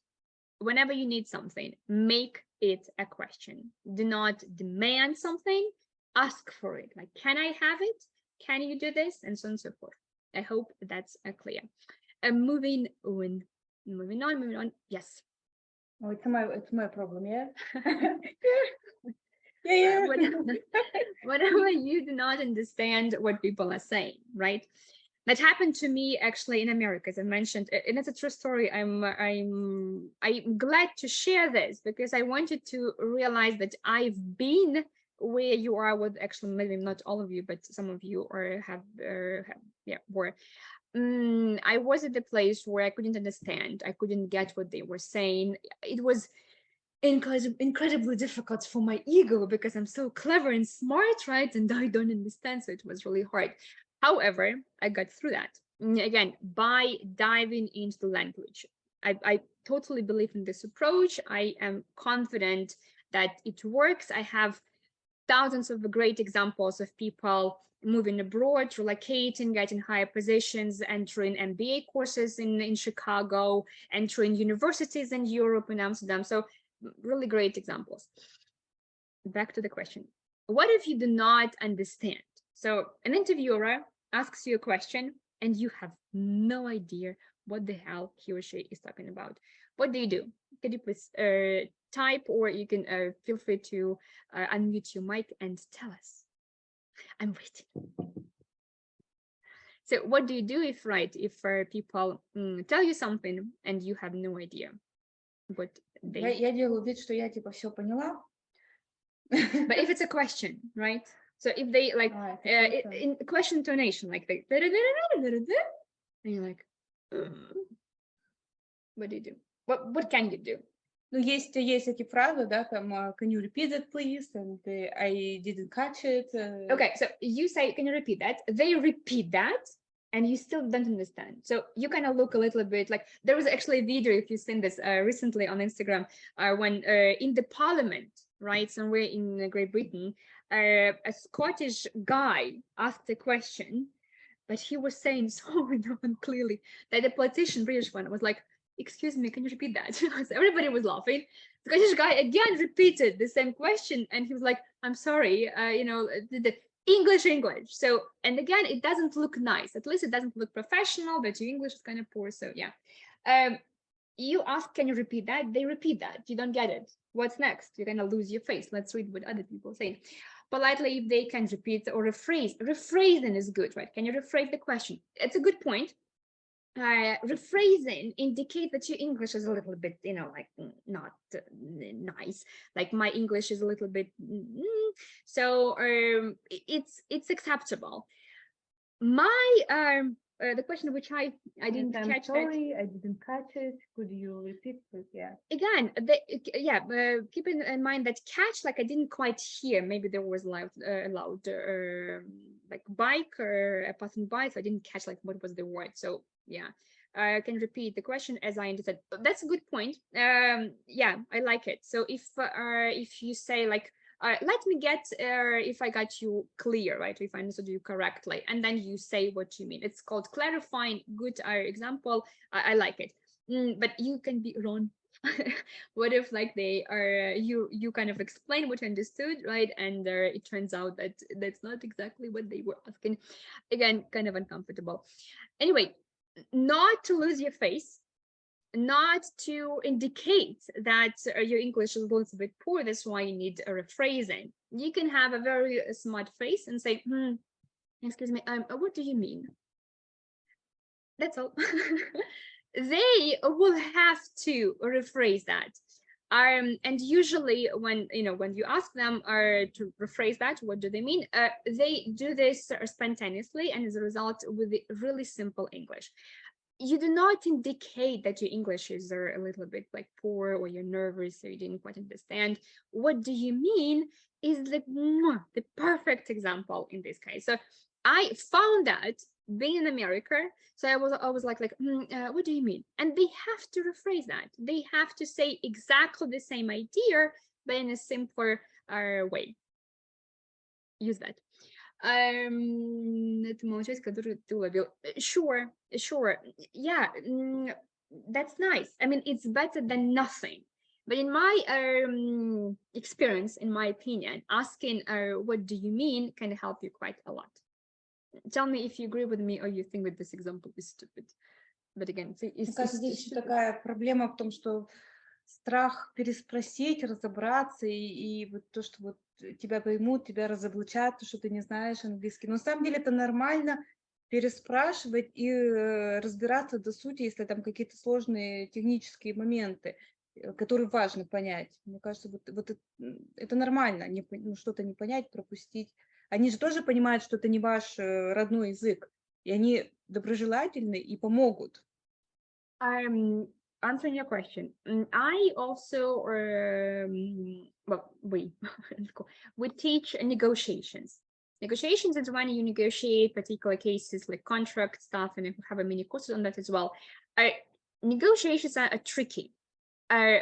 Whenever you need something, make it a question. Do not demand something. Ask for it. Like, can I have it? Can you do this? And so on and so forth. I hope that's clear. Moving on. Moving on. Yes. Oh, it's my problem, yeah? Yeah. Whenever you do not understand what people are saying, right? That happened to me actually in America, as I mentioned, and it's a true story. I'm glad to share this because I wanted to realize that I've been where you are with, actually maybe not all of you, but some of you were. I was at the place where I couldn't understand. I couldn't get what they were saying. It was incredibly difficult for my ego because I'm so clever and smart, right? And I don't understand, so it was really hard. However, I got through that, again, by diving into the language. I totally believe in this approach. I am confident that it works. I have thousands of great examples of people moving abroad, relocating, getting higher positions, entering MBA courses in Chicago, entering universities in Europe, in Amsterdam. So really great examples. Back to the question. What if you do not understand? So an interviewer asks you a question and you have no idea what the hell he or she is talking about. What do you do? Could you please type, or you can feel free to unmute your mic and tell us. I'm waiting. So what do you do if people tell you something and you have no idea what they... Я делаю вид, что я типа все поняла. But if it's a question, right? So if they like in question intonation, like they and you're like, what do you do? What can you do? Ну, есть эти фразы, да, там, can you repeat it, please? And I didn't catch it. Okay, so you say, can you repeat that? They repeat that, and you still don't understand. So you kind of look a little bit like, there was actually a video, if you've seen this recently on Instagram, when in the parliament, right, somewhere in Great Britain, a Scottish guy asked a question, but he was saying so unclearly that the politician, British one, was like, excuse me, can you repeat that? So everybody was laughing. The Scottish guy again repeated the same question, and he was like, I'm sorry, the English. So, and again, it doesn't look nice. At least it doesn't look professional, but your English is kind of poor. So yeah. You ask, can you repeat that? They repeat that. You don't get it. What's next? You're going to lose your face. Let's read what other people say. Politely, if they can repeat or rephrase. Rephrasing is good, right? Can you rephrase the question? It's a good point. Rephrasing indicate that your English is a little bit, like not nice. Like my English is a little bit, so it's acceptable. My the question which I didn't catch. Sorry, I didn't catch it. Could you repeat, please? Yeah. Again, keep in mind that catch, like I didn't quite hear. Maybe there was loud like bike or a passing by, so I didn't catch like what was the word. So yeah, I can repeat the question as I understood. That's a good point. Yeah, I like it. So if you say like, let me get if I got you clear, right? If I understood you correctly, and then you say what you mean. It's called clarifying. Good example. I like it. But you can be wrong. What if like they are you kind of explain what you understood, right? And it turns out that that's not exactly what they were asking. Again, kind of uncomfortable. Anyway, not to lose your face, not to indicate that your English is a little bit poor. That's why you need a rephrasing. You can have a very smart face and say, excuse me, what do you mean? That's all. They will have to rephrase that. And usually when you ask them to rephrase that, what do they mean? They do this spontaneously, and as a result with really simple English. You do not indicate that your English is a little bit like poor, or you're nervous, or you didn't quite understand. What do you mean is the perfect example in this case. So I found that being in America, so I was like, what do you mean? And they have to rephrase that. They have to say exactly the same idea, but in a simpler way. Use that. Это молчать, которую ты уловил. Sure. Yeah, that's nice. I mean, it's better than nothing. But in my experience, in my opinion, asking what do you mean can help you quite a lot. Tell me if you agree with me or you think that this example is stupid. But again, Мне кажется, здесь еще такая проблема в том, что страх переспросить, разобраться, и вот то, что вот тебя поймут, тебя разоблачат, то, что ты не знаешь английский. Но на самом деле это нормально переспрашивать и разбираться до сути, если там какие-то сложные технические моменты, которые важно понять. Мне кажется, вот это нормально, что-то не понять, пропустить. Они же тоже понимают, что это не ваш родной язык, и они доброжелательны и помогут. Answering your question, I also, we teach negotiations. Negotiations is when you negotiate particular cases like contract stuff, and we have a mini courses on that as well. Negotiations are tricky.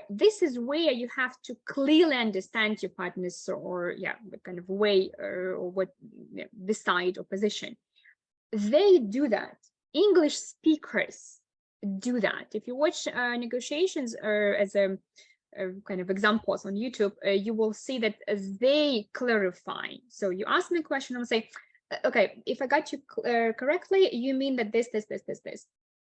This is where you have to clearly understand your partner's or the kind of way or what the side or position. They do that. English speakers do that. If you watch negotiations as a kind of examples on YouTube, you will see that they clarify. So you ask me a question, I'll say, okay, if I got you correctly, you mean that this.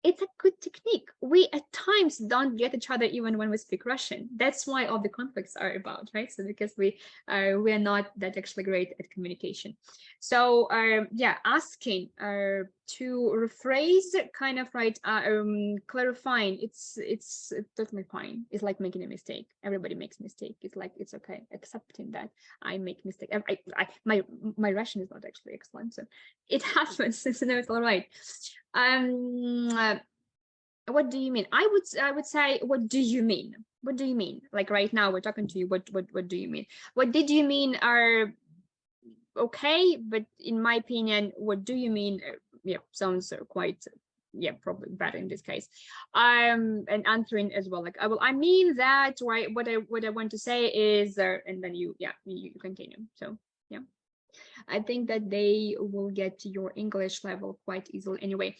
It's a good technique. We at times don't get each other even when we speak Russian. That's why all the conflicts are about, right? So because we are not that actually great at communication. So asking to rephrase, kind of clarifying. It's totally fine. It's like making a mistake. Everybody makes mistake. It's like it's okay, accepting that I make mistake. My Russian is not actually excellent, so it happens. So it's all right. What do you mean? I would say, what do you mean? What do you mean? Like right now we're talking to you. What do you mean? What did you mean are okay, but in my opinion, what do you mean? Sounds quite probably better in this case. And answering as well, like I mean that, right? What I want to say is, and then you continue. So I think that they will get to your English level quite easily anyway.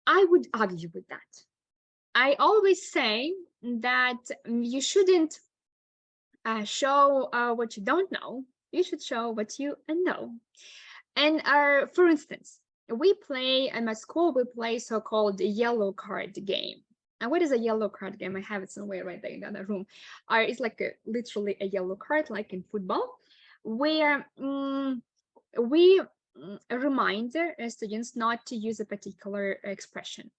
I would argue with that. I always say that you shouldn't show what you don't know. You should show what you know. And for instance, we play at my school, we play so-called yellow card game. And what is a yellow card game? I have it somewhere right there in the other room. It's like literally a yellow card, like in football, where we remind students not to use a particular expression.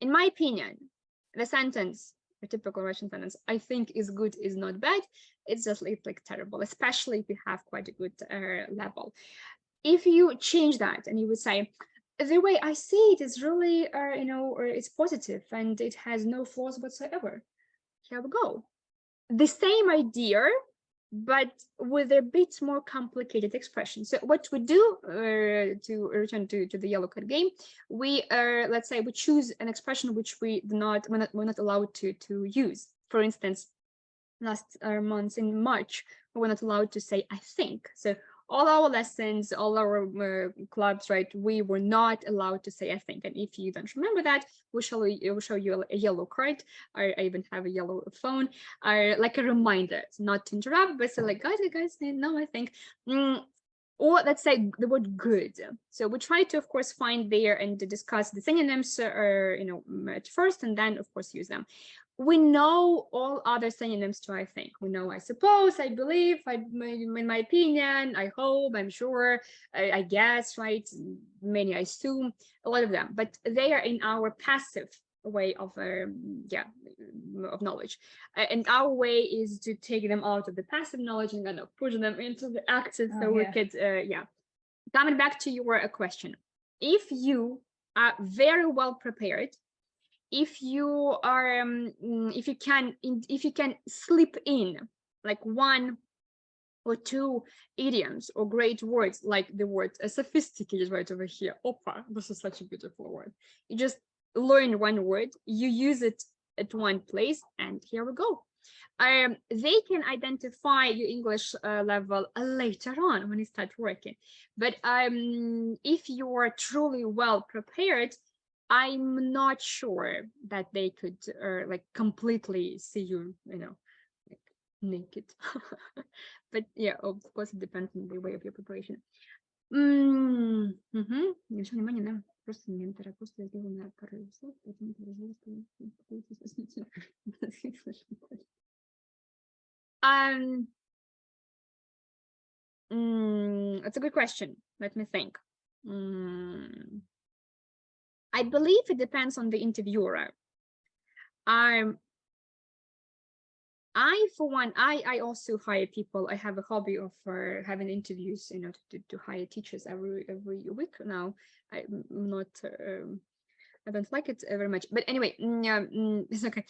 In my opinion, the sentence, a typical Russian sentence, I think is good, is not bad. It's just like terrible, especially if you have quite a good level. If you change that and you would say, the way I see it is really, or it's positive and it has no flaws whatsoever. Here we go. The same idea, but with a bit more complicated expression. So what we do to return to the yellow card game, we let's say we choose an expression which we're not allowed to use. For instance, last month in March, we were not allowed to say I think. So all our lessons, all our clubs, right, we were not allowed to say I think. And if you don't remember that, we'll show you a yellow card. I even have a yellow phone, like a reminder, not to interrupt, but so like, guys, no, I think. Or let's say the word good. So we try to, of course, find there and to discuss the synonyms, at first, and then, of course, use them. We know all other synonyms to I think. We know I suppose, I believe, in my opinion, I hope, I'm sure, I guess, right? Many I assume, a lot of them, but they are in our passive way of knowledge. And our way is to take them out of the passive knowledge and kind of push them into the active. So we could, Coming back to your question, if you are very well prepared, if you are if you can slip in like one or two idioms or great words, like the word sophisticated right over here. Opa, this is such a beautiful word. You just learn one word, you use it at one place, and here we go. They can identify your English level later on when you start working. But if you are truly well prepared, I'm not sure that they could like completely see you, you know, like naked. But yeah, of course, it depends on the way of your preparation. Не обращай внимания на просто ментора, просто я сделала на пару слов, поэтому it's a good question. Let me think. I believe it depends on the interviewer. I, for one, I also hire people. I have a hobby of having interviews, you know, to hire teachers every week now. I'm not, I don't like it very much, but anyway, it's okay.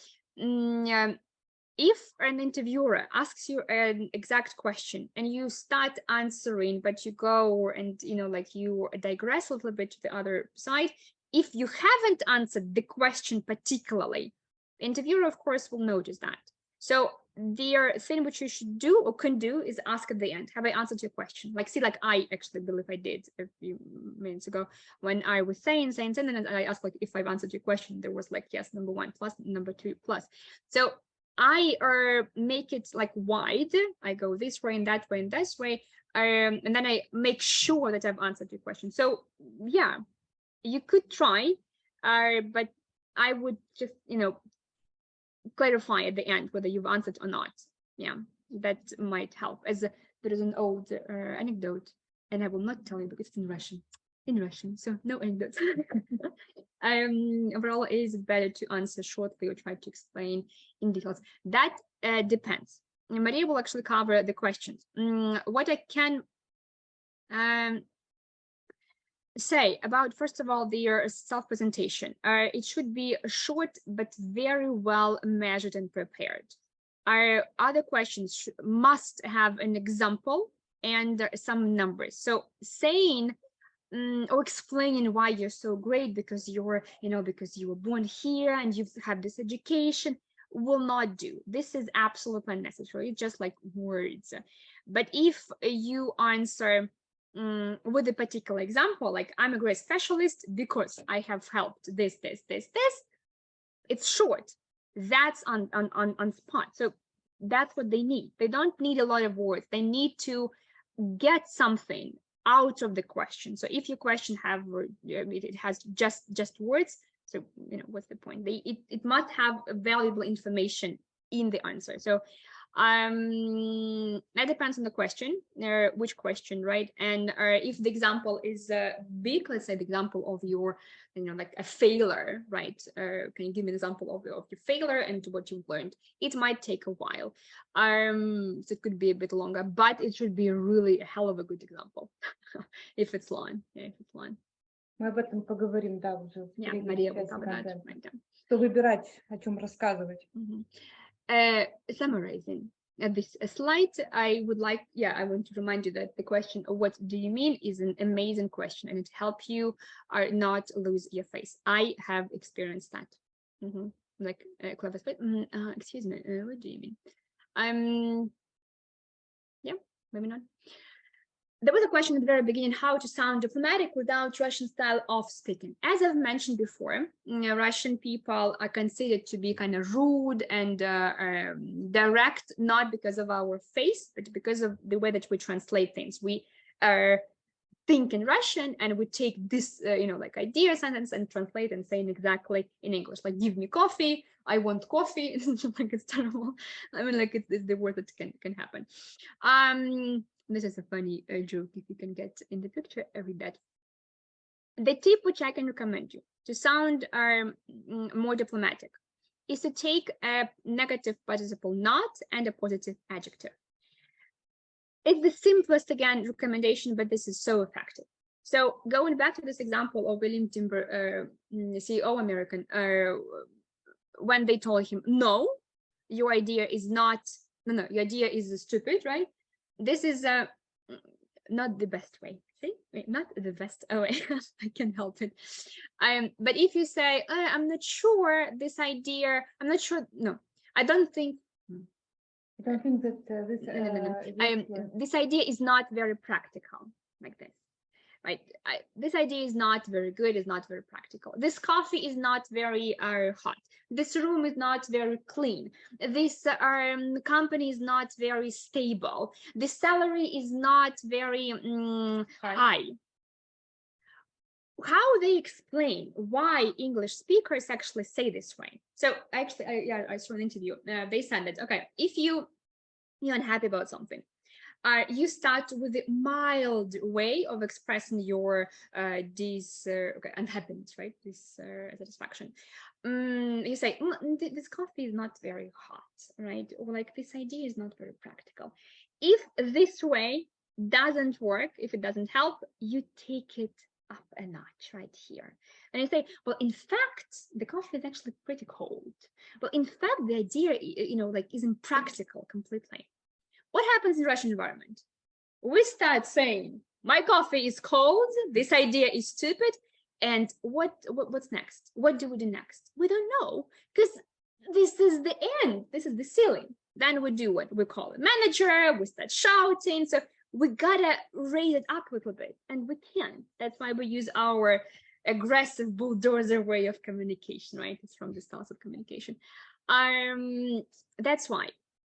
If an interviewer asks you an exact question and you start answering, but you go and, you know, like you digress a little bit to the other side, if you haven't answered the question particularly, the interviewer, of course, will notice that. So the thing which you should do or can do is ask at the end, have I answered your question? Like, see, like I actually believe I did a few minutes ago when I was saying, and I asked like if I've answered your question, there was like, yes, number 1 plus, number 2 plus. So I make it like wide. I go this way and that way and this way. And then I make sure that I've answered your question. So yeah, you could try, but I would just, you know, clarify at the end whether you've answered or not. Yeah, that might help. As there is an old anecdote, and I will not tell you because it's in Russian, so no anecdotes. Overall, it is better to answer shortly or try to explain in details. That depends. Maria will actually cover the questions. What I can say about, first of all, their self-presentation. It should be short, but very well measured and prepared. Our other questions must have an example and some numbers. So saying or explaining why you're so great because you're, you know, because you were born here and you've had this education will not do. This is absolutely unnecessary, just like words. But if you answer with a particular example, like I'm a great specialist because I have helped this, it's short. That's on spot. So that's what they need. They don't need a lot of words. They need to get something out of the question. So if your question it has just words, so you know what's the point? It must have valuable information in the answer. So that depends on the question, which question, right? And if the example is big, let's say the example of your, you know, like a failure, right? Can you give me an example of your failure and what you've learned? It might take a while, so it could be a bit longer, but it should be really a hell of a good example if it's long. Yeah, if it's long. Мы об этом поговорим, да, уже. Yeah, Мария will cover that. Right, yeah. Что выбирать, о чем рассказывать. Summarizing this slide, I want to remind you that the question of what do you mean is an amazing question, and it helps you not lose your face. I have experienced that. Like clever split. Excuse me, what do you mean? Yeah, maybe not. There was a question at the very beginning, how to sound diplomatic without Russian style of speaking. As I've mentioned before, Russian people are considered to be kind of rude and direct, not because of our face, but because of the way that we translate things. We think in Russian and we take this, you know, like idea sentence and translate and say it exactly in English, like give me coffee, I want coffee. Like it's terrible. I mean, like it's the word that can happen. This is a funny joke. If you can get in the picture, I read that. The tip which I can recommend you to sound more diplomatic is to take a negative participle not and a positive adjective. It's the simplest, again, recommendation, but this is so effective. So going back to this example of William Timber, CEO American, when they told him, no, your idea is not, your idea is stupid, right? this is not the best way. See, not the best way. I can help it. But if you say, I'm not sure this idea, I'm not sure. No, I don't think. I don't think that this. No. This idea is not very practical, like this. Right, this idea is not very good, is not very practical. This coffee is not very hot. This room is not very clean. This company is not very stable. The salary is not very high. How they explain why English speakers actually say this way? So actually, I saw an interview. They said that, okay, if you're unhappy about something, you start with the mild way of expressing your unhappiness, right? This satisfaction. You say, this coffee is not very hot, right? Or like, this idea is not very practical. If this way doesn't work, if it doesn't help, you take it up a notch right here. And you say, well, in fact, the coffee is actually pretty cold. Well, in fact, the idea, isn't practical completely. What happens in Russian environment? We start saying, my coffee is cold, this idea is stupid, and what's next? What do we do next? We don't know, because this is the end, this is the ceiling. Then we do what? We call a manager, we start shouting, so we gotta raise it up a little bit, and we can't. That's why we use our aggressive bulldozer way of communication, right? It's from the styles of communication. That's why,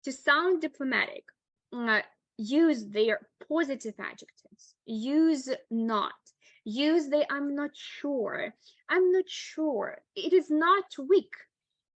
to sound diplomatic, use their positive adjectives, use not, use the I'm not sure, it is not weak.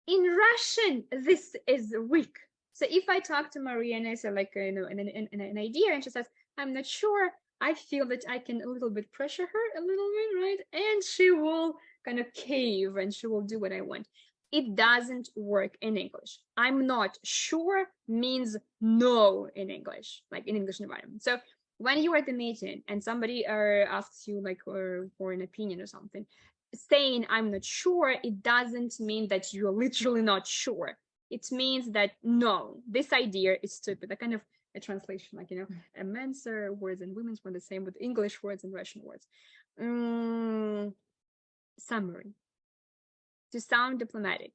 In Russian, this is weak. So if I talk to Maria and I say an idea, and she says, I'm not sure, I feel that I can a little bit pressure her a little bit, right? And she will kind of cave and she will do what I want. It doesn't work in English. I'm not sure means no in English, like in English environment. So when you are at the meeting and somebody asks you for an opinion or something, saying I'm not sure, it doesn't mean that you're literally not sure. It means that no, this idea is stupid. A kind of a translation, men's words and women's were the same with English words and Russian words. Summary. To sound diplomatic,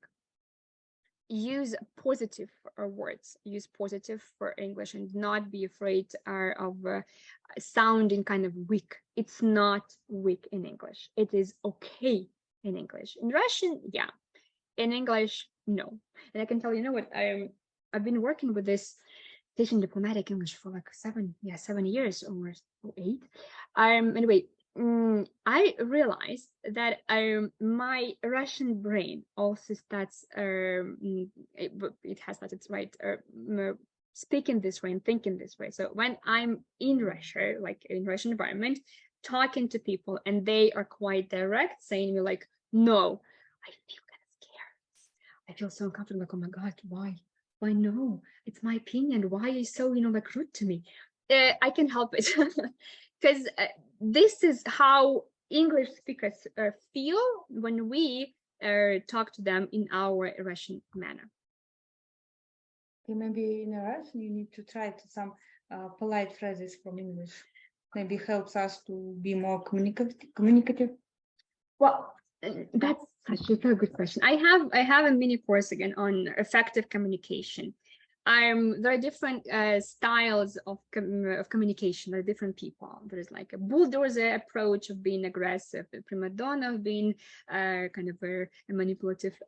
use positive words, use positive for English, and not be afraid of sounding kind of weak. It's not weak in English. It is okay in English. In Russian, yeah. In English, no. And I can tell you, what, I've been working with this, teaching diplomatic English for like 7 years or 8. Anyway, I realized that my Russian brain also starts, it has started speaking this way and thinking this way. So when I'm in Russia, like in Russian environment, talking to people and they are quite direct, saying me like, no, I feel kind of scared. I feel so uncomfortable, like, oh my God, why? Why no? It's my opinion. Why are you so, like rude to me? I can help it. Because this is how English speakers feel when we talk to them in our Russian manner. Okay, maybe in Russian you need to try some polite phrases from English. Maybe helps us to be more communicative. Well, that's such a very good question. I have a mini course again on effective communication. There are different styles of communication. There are different people. There's like a bulldozer approach of being aggressive, a prima donna of being kind of a manipulative,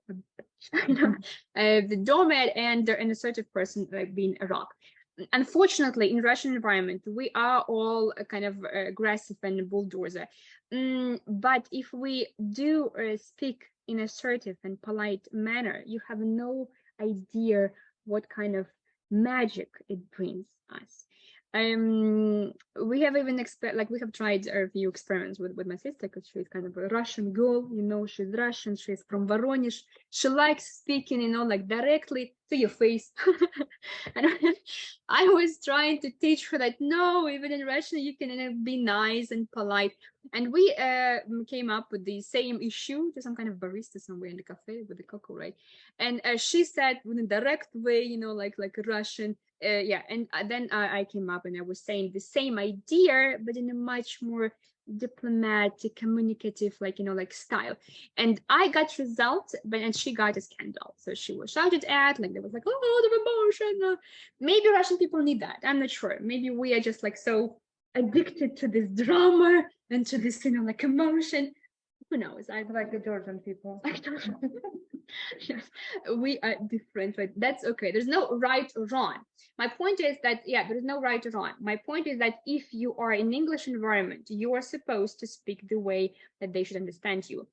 the doormat, and an assertive person like being a rock. Unfortunately, in Russian environment, we are all kind of aggressive and bulldozer. But if we do speak in assertive and polite manner, you have no idea what kind of magic it brings us. We have even we have tried a few experiments with my sister, because she's kind of a Russian girl, she's Russian, she's from Voronezh. She likes speaking, like directly to your face. And I was trying to teach her that no, even in Russian you can be nice and polite. And we came up with the same issue to some kind of barista somewhere in the cafe with the cocoa, right? And she said in a direct way, you know, like Russian. Yeah, and then I came up and I was saying the same idea, but in a much more diplomatic, communicative, like, you know, like style. And I got results, and she got a scandal. So she was shouted at, like there was like, oh, the emotion. Maybe Russian people need that. I'm not sure. Maybe we are just like so addicted to this drama and to this, you know, like emotion. Who knows? I like the Georgian people. Yes, we are different, right? That's okay. There's no right or wrong. My point is that, yeah, there is no right or wrong. My point is that if you are in English environment, you are supposed to speak the way that they should understand you.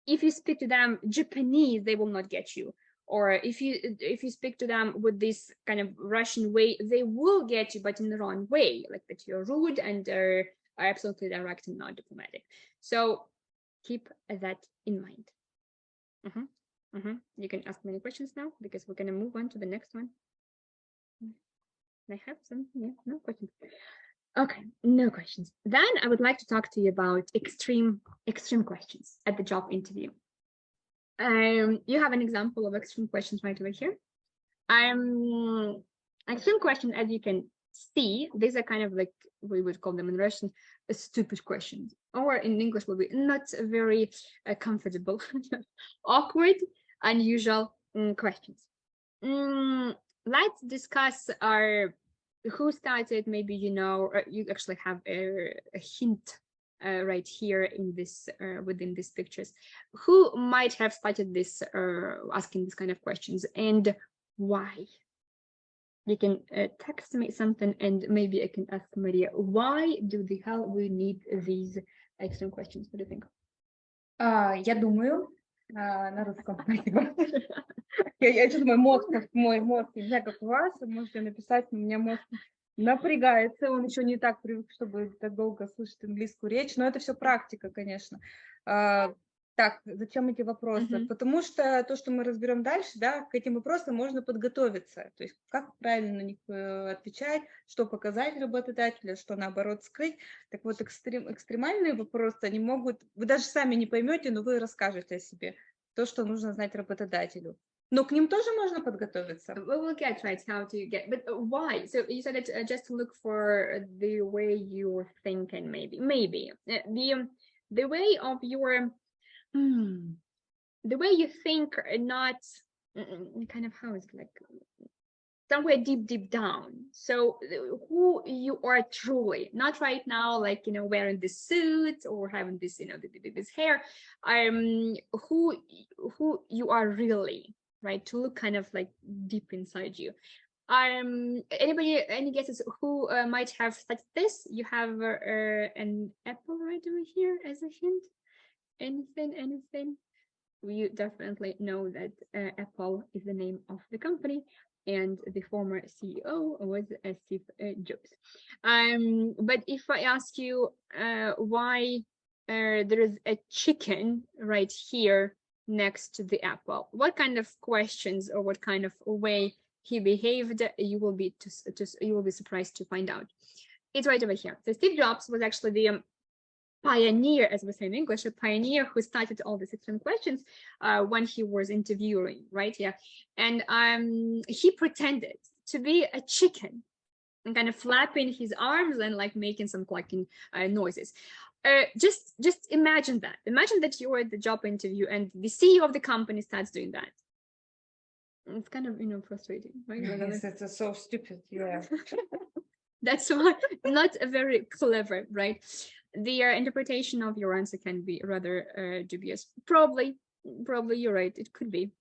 If you speak to them Japanese, they will not get you. Or if you speak to them with this kind of Russian way, they will get you, but in the wrong way, like that you're rude and are absolutely direct and not diplomatic. So keep that in mind. You can ask many questions now because we're going to move on to the next one. I have some, yeah, no questions. Okay, no questions. Then I would like to talk to you about extreme questions at the job interview. You have an example of extreme questions right over here. Extreme questions, as you can see, these are kind of like, we would call them in Russian, stupid questions, or in English will be not very comfortable, awkward, unusual questions. Let's discuss who started. Maybe you know, or you actually have a hint right here in this within these pictures. Who might have started this asking this kind of questions, and why? You can text me something, and maybe I can ask Maria, why do the hell we need these extreme questions? What do you think? Я думаю, на русском, спасибо. Я думаю, мой мозг, не знаю, как у вас, можете написать, у меня мозг напрягается, он еще не так привык, чтобы так долго слышать английскую речь, но это все практика, конечно. Так, зачем эти вопросы? Потому что то, что мы разберем дальше, да, к этим вопросам можно подготовиться. То есть как правильно на них отвечать, что показать работодателю, что наоборот скрыть. Так вот, экстремальные вопросы, они могут, вы даже сами не поймете, но вы расскажете о себе. То, что нужно знать работодателю. Но к ним тоже можно подготовиться. We will get right how to get, but why? So you said that just to look for the way you're thinking, maybe the way of your the way you think, not kind of, how is it, like somewhere deep down. So who you are truly, not right now, like, you know, wearing this suit or having this, you know, this hair. Who you are really, right? To look kind of like deep inside you. Anybody, any guesses who might have started this? You have an apple right over here as a hint. Anything? You definitely know that Apple is the name of the company, and the former CEO was Steve Jobs. But if I ask you why there is a chicken right here next to the apple, what kind of questions or what kind of way he behaved, you will be surprised to find out. It's right over here. So Steve Jobs was actually the pioneer, as we say in English, a pioneer who started all these extreme questions when he was interviewing, right? Yeah. And he pretended to be a chicken and kind of flapping his arms and like making some clucking noises. Just imagine that. Imagine that you are at the job interview and the CEO of the company starts doing that. It's kind of, you know, frustrating, right? Yes, it's so stupid. Yeah. That's why not very clever, right? The interpretation of your answer can be rather dubious. Probably you're right. It could be.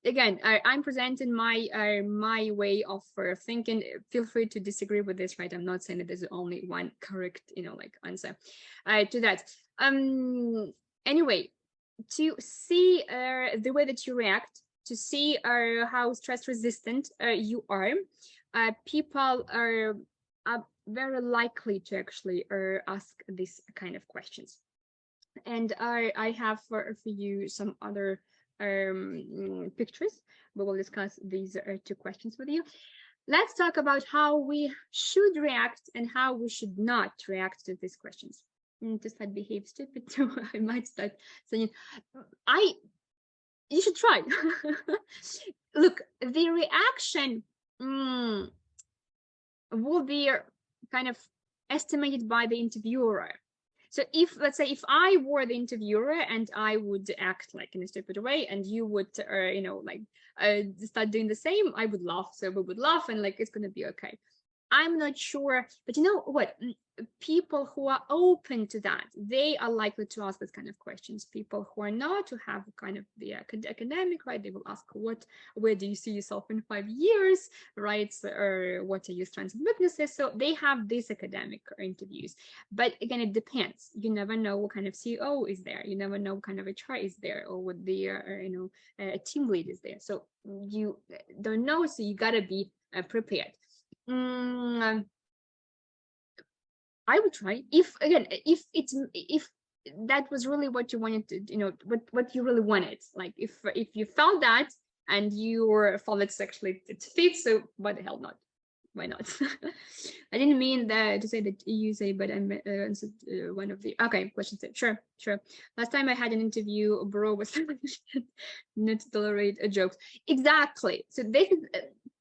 Again, I'm presenting my way of thinking. Feel free to disagree with this, right? I'm not saying that there's only one correct, you know, like answer to that. Anyway, to see the way that you react, to see how stress resistant you are, people are very likely to actually ask these kind of questions. And I have for you some other pictures. We will discuss these two questions with you. Let's talk about how we should react and how we should not react to these questions. To start behave stupid too, I might start saying, you should try. Look, the reaction will be kind of estimated by the interviewer. So if, let's say, if I were the interviewer and I would act like in a stupid way and you would, start doing the same, I would laugh. So we would laugh and like, it's going to be okay. I'm not sure, but you know what? People who are open to that, they are likely to ask this kind of questions. People who are not, who have kind of the academic, right? They will ask, where do you see yourself in 5 years, right? Or what are your strengths and weaknesses? So they have these academic interviews. But again, it depends. You never know what kind of CEO is there. You never know what kind of HR is there, or what the a team lead is there. So you don't know. So you gotta be prepared. I would try if that was really what you wanted to, what you really wanted. Like if you felt that and you felt it's actually it fits, so why the hell not? Why not? I didn't mean that to say that you say, but I meant one of the questions. Sure. Last time I had an interview, bro was not to tolerate jokes. Exactly. So this is,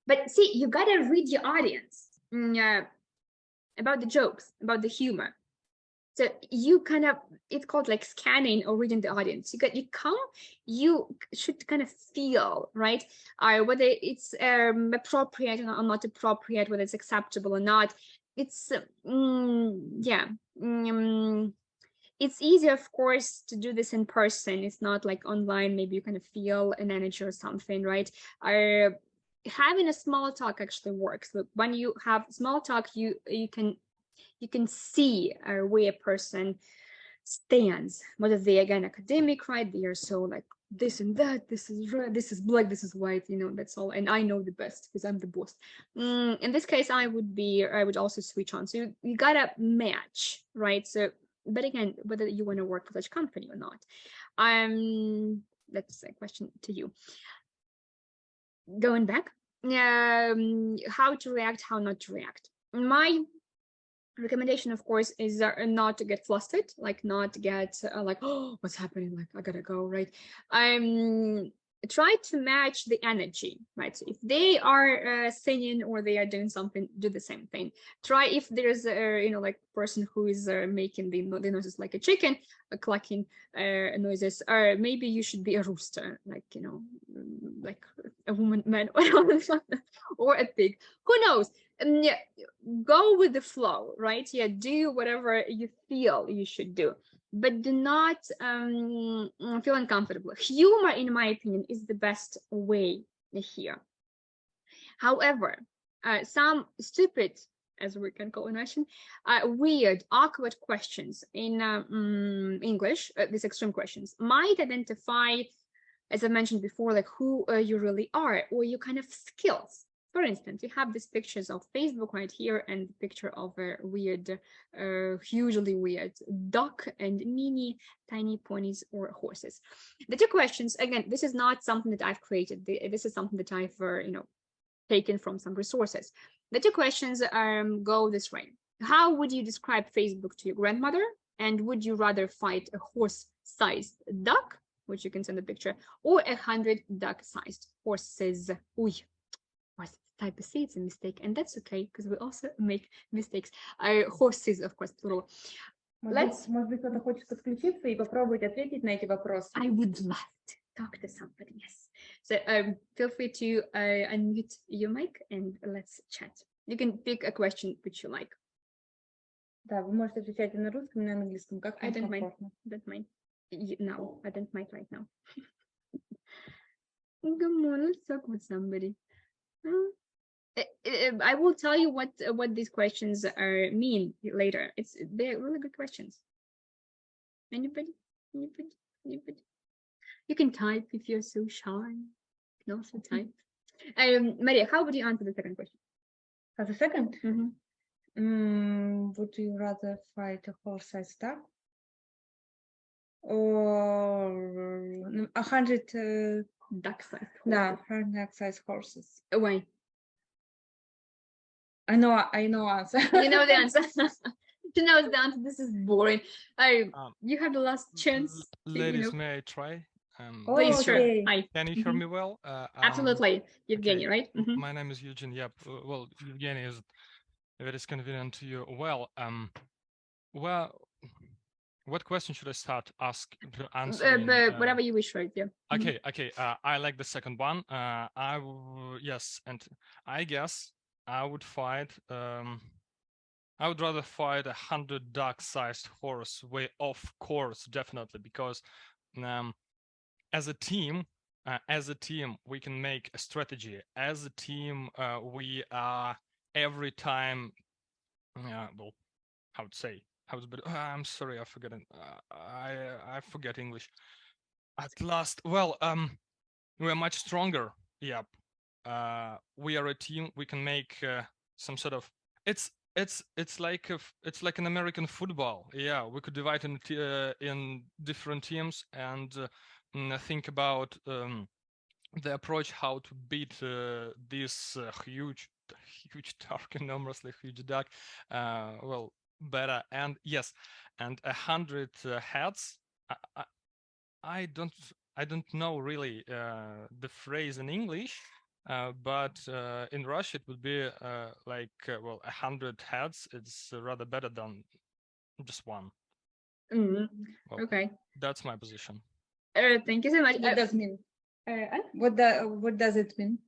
but see, you gotta read your audience. About the jokes, about the humor. So you kind of, it's called like scanning or reading the audience. You should kind of feel, right? Whether it's appropriate or not appropriate, whether it's acceptable or not. It's, it's easier, of course, to do this in person. It's not like online, maybe you kind of feel an energy or something, right? Having a small talk actually works. Look, when you have small talk, you can see where a person stands. Whether they again academic, right? They are so like this and that. This is red. This is black. This is white. That's all. And I know the best because I'm the boss. In this case, I would also switch on. So you gotta match, right? So, but again, whether you want to work for such company or not, that's a question to you. Going back, how to react, how not to react. My recommendation, of course, is not to get flustered, like not to get like, oh, what's happening? Like, I gotta go, right? Try to match the energy, right? So if they are singing or they are doing something, do the same thing. Try if there's a like person who is making the noises like a chicken, clucking noises, or maybe you should be a rooster, like like a woman, man, or a pig. Who knows? Go with the flow, right? Do whatever you feel you should do, but do not feel uncomfortable. Humor, in my opinion, is the best way here. However, some stupid, as we can call it, weird, awkward questions in English, these extreme questions, might identify, as I mentioned before, like who you really are, or your kind of skills. For instance, you have these pictures of Facebook right here and the picture of a weird, hugely weird duck and mini tiny ponies or horses. The two questions, again, this is not something that I've created. This is something that I've, taken from some resources. The two questions go this way. How would you describe Facebook to your grandmother? And would you rather fight a horse-sized duck, which you can send a picture, or 100 duck-sized horses? Type of C, it's a mistake, and that's okay because we also make mistakes. Horses, of course, plural. Может быть, кто-то хочет подключиться и попробовать ответить на эти вопросы. I would love to talk to somebody, yes. So feel free to unmute your mic and let's chat. You can pick a question which you like. Да, вы можете отвечать и на русском, и на английском, как вам комфортно. I don't mind. No, I don't mind right now. Come on, let's talk with somebody. I will tell you what these questions mean later. They're really good questions. Anybody? You can type if you're so shy. You can also type. Maria, how would you answer the second question? The second? Would you rather fight a horse-sized duck or 100 duck-sized. no, 100 duck-sized horses. Why? I know answer. You know the answer. She knows the answer. This is boring. You have the last chance. Ladies, may I try? Please, sure. Okay. Hi. Can you hear me well? Absolutely. Evgeny, right? My name is Eugene. Yep. Well, Evgeny is if it is convenient to you. Well, what question should I start answering? Whatever you wish, right? Yeah. Okay. I like the second one. Yes, and I guess I would fight. I would rather fight 100 duck-sized horse way off course, definitely, because as a team, we can make a strategy. As a team, we are every time. Well, how to say? I'm sorry, I forgot. I forget English. At last, well, we are much stronger. Yep. We are a team. We can make some sort of. It's like an American football. Yeah, we could divide in different teams and think about the approach how to beat this huge duck, enormously huge duck. Well, better. And yes, and 100 heads. I don't know really the phrase in English. But in Russia, it would be like, well, 100 heads. It's rather better than just one. Well, Okay. That's my position. Thank you so much. What does it mean? What does it mean?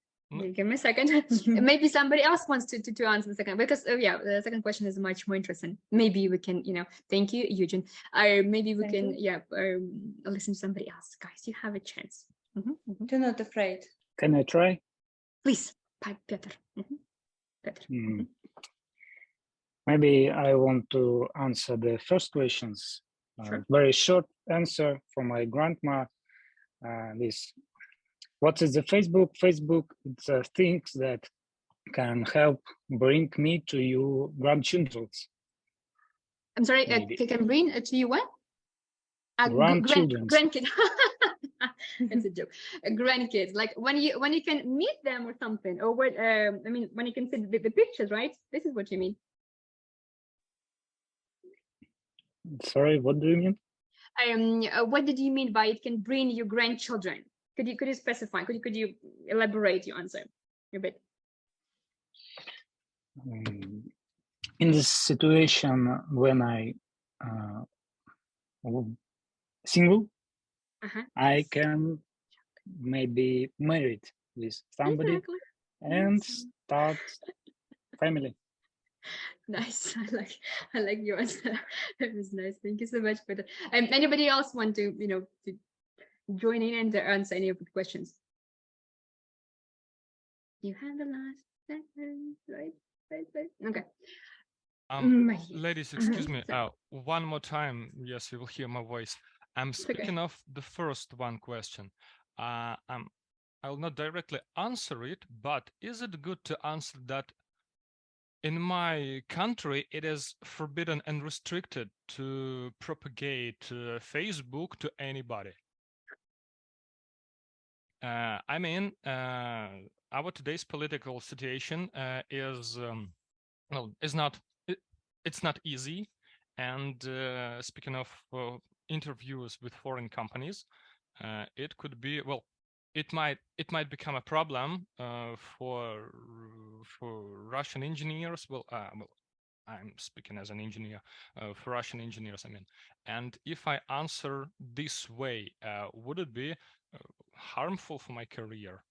Give me a second. Maybe somebody else wants to answer the second, because yeah, the second question is much more interesting. Maybe we can, thank you, Eugene. Maybe we can, listen to somebody else. Guys, you have a chance. Do not afraid. Can I try? Please, Peter. Peter. Maybe I want to answer the first questions. Sure. Very short answer from my grandma. What is the Facebook? Facebook, it's things that can help bring me to your grandchildren. I'm sorry, can bring to you what? Grandchildren. Grandkids. It's a joke. Grandkids, like when you can meet them or something, or what? I mean, when you can see the pictures, right? This is what you mean. Sorry, what do you mean? What did you mean by it can bring your grandchildren? Could you specify? Could you elaborate your answer a bit? In this situation when I single, I can maybe married with somebody and start family. Nice. I like your answer. That was nice. Thank you so much for that. Anybody else want to to join in and answer any of the questions? You have the last sentence, right? Okay. Ladies, excuse me. One more time. Yes, you will hear my voice. I'm speaking of the first one question. I will not directly answer it, but is it good to answer that in my country, it is forbidden and restricted to propagate Facebook to anybody? I mean, our today's political situation is it's not easy. And speaking of interviews with foreign companies, it could be, well, it might become a problem for Russian engineers. Well, I'm speaking as an engineer for Russian engineers. I mean, and if I answer this way, would it be harmful for my career?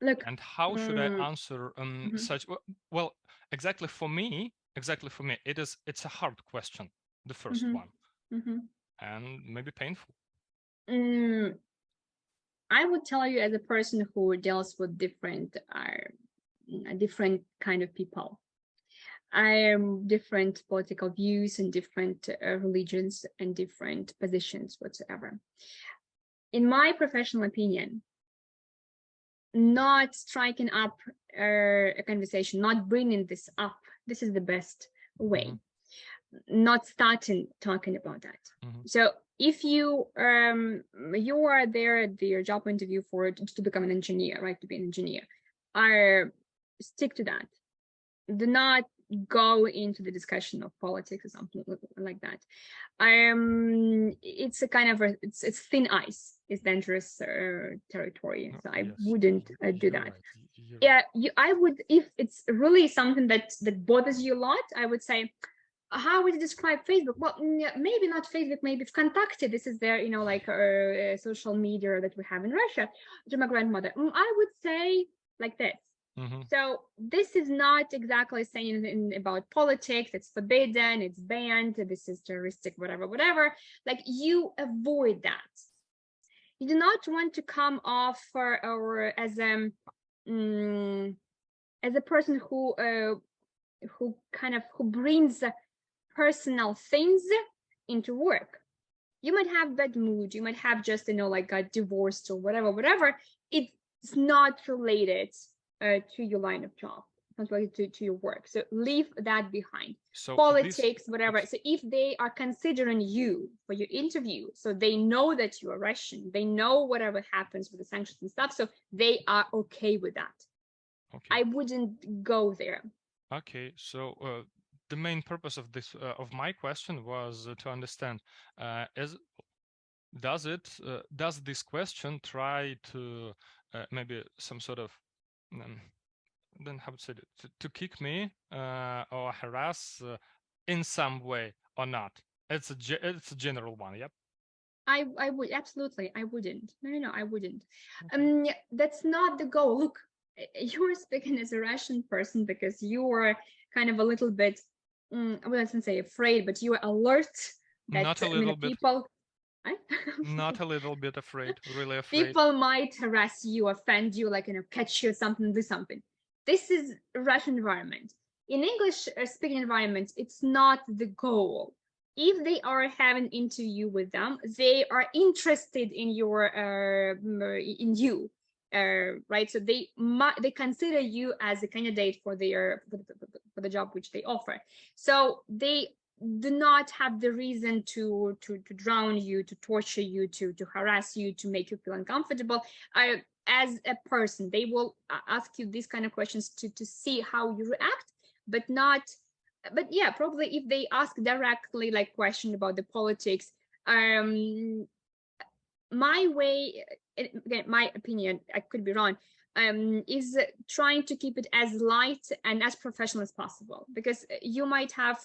Look, and how should I answer such? Well, exactly for me, it's a hard question, the first one, and maybe painful. I would tell you, as a person who deals with different kind of people, different political views and different religions and different positions whatsoever. In my professional opinion, not striking up a conversation, not bringing this up, this is the best way. Not starting talking about that. So if you you are there at your job interview to become an engineer, right? To be an engineer, stick to that. Do not go into the discussion of politics or something like that. It's a kind of it's thin ice. It's dangerous territory. So I wouldn't do that. Right. I would, if it's really something that bothers you a lot, I would say, how would you describe Facebook? Well, maybe not Facebook, maybe Vkontakte. This is their, like social media that we have in Russia. To my grandmother, I would say like this. So this is not exactly saying anything about politics. It's forbidden, it's banned, this is terroristic, whatever. Like, you avoid that. You do not want to come off or as a person who brings personal things into work. You might have bad mood, you might have just like got divorced or whatever. It's not related to your line of job, not related to your work. So leave that behind. So politics, whatever. So if they are considering you for your interview, so they know that you are Russian, they know whatever happens with the sanctions and stuff, so they are okay with that. Okay. I wouldn't go there. Okay, so the main purpose of this of my question was to understand does this question try to maybe some sort of then how to say it, to kick me or harass in some way or not? It's a general one. Yep. I would absolutely. I wouldn't. No, I wouldn't. Okay. That's not the goal. Look, you're speaking as a Russian person because you are kind of a little bit, well, I shouldn't say afraid, but you are alert that not a little bit. People. Not a little bit afraid, really afraid. People might harass you, offend you, like, catch you or something, do something. This is a Russian environment. In English speaking environment, it's not the goal. If they are having an interview with them, they are interested in your in you, right? So they consider you as a candidate for the job which they offer. So they do not have the reason to drown you, to torture you, to harass you, to make you feel uncomfortable. As a person, they will ask you these kind of questions to see how you react, but yeah, probably if they ask directly, like, question about the politics, my way, again, my opinion, I could be wrong, is trying to keep it as light and as professional as possible, because you might have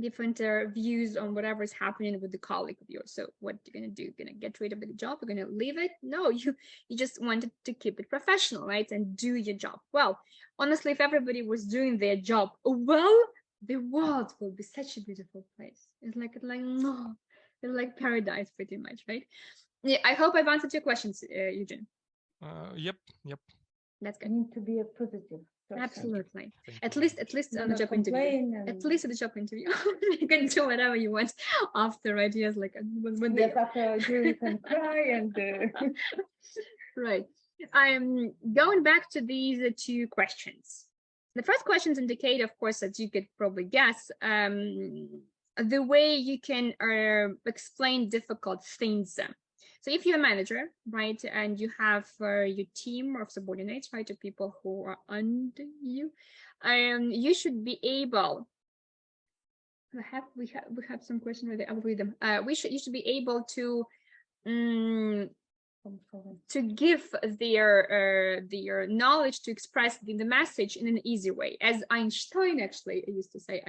different views on whatever is happening with the colleague of yours. So what you're gonna do? You're gonna get rid of the job? You're gonna leave it? No, you just wanted to keep it professional, right? And do your job well. Honestly, if everybody was doing their job well, the world will be such a beautiful place. It's like paradise, pretty much, right? Yeah, I hope I've answered your questions, Eugene. Yep. That's good. I need to be a positive person. Absolutely. At least on the job interview. At least at the job interview. You can do whatever you want after, right? Yes, like when yes, after you can cry and right. I'm going back to these two questions. The first questions indicate, of course, as you could probably guess, the way you can explain difficult things. So if you're a manager, right, and you have your team of subordinates, right, of people who are under you, you should be able. We have some questions right there. I'll read them. You should be able to give their knowledge, to express the message in an easy way. As Einstein actually used to say,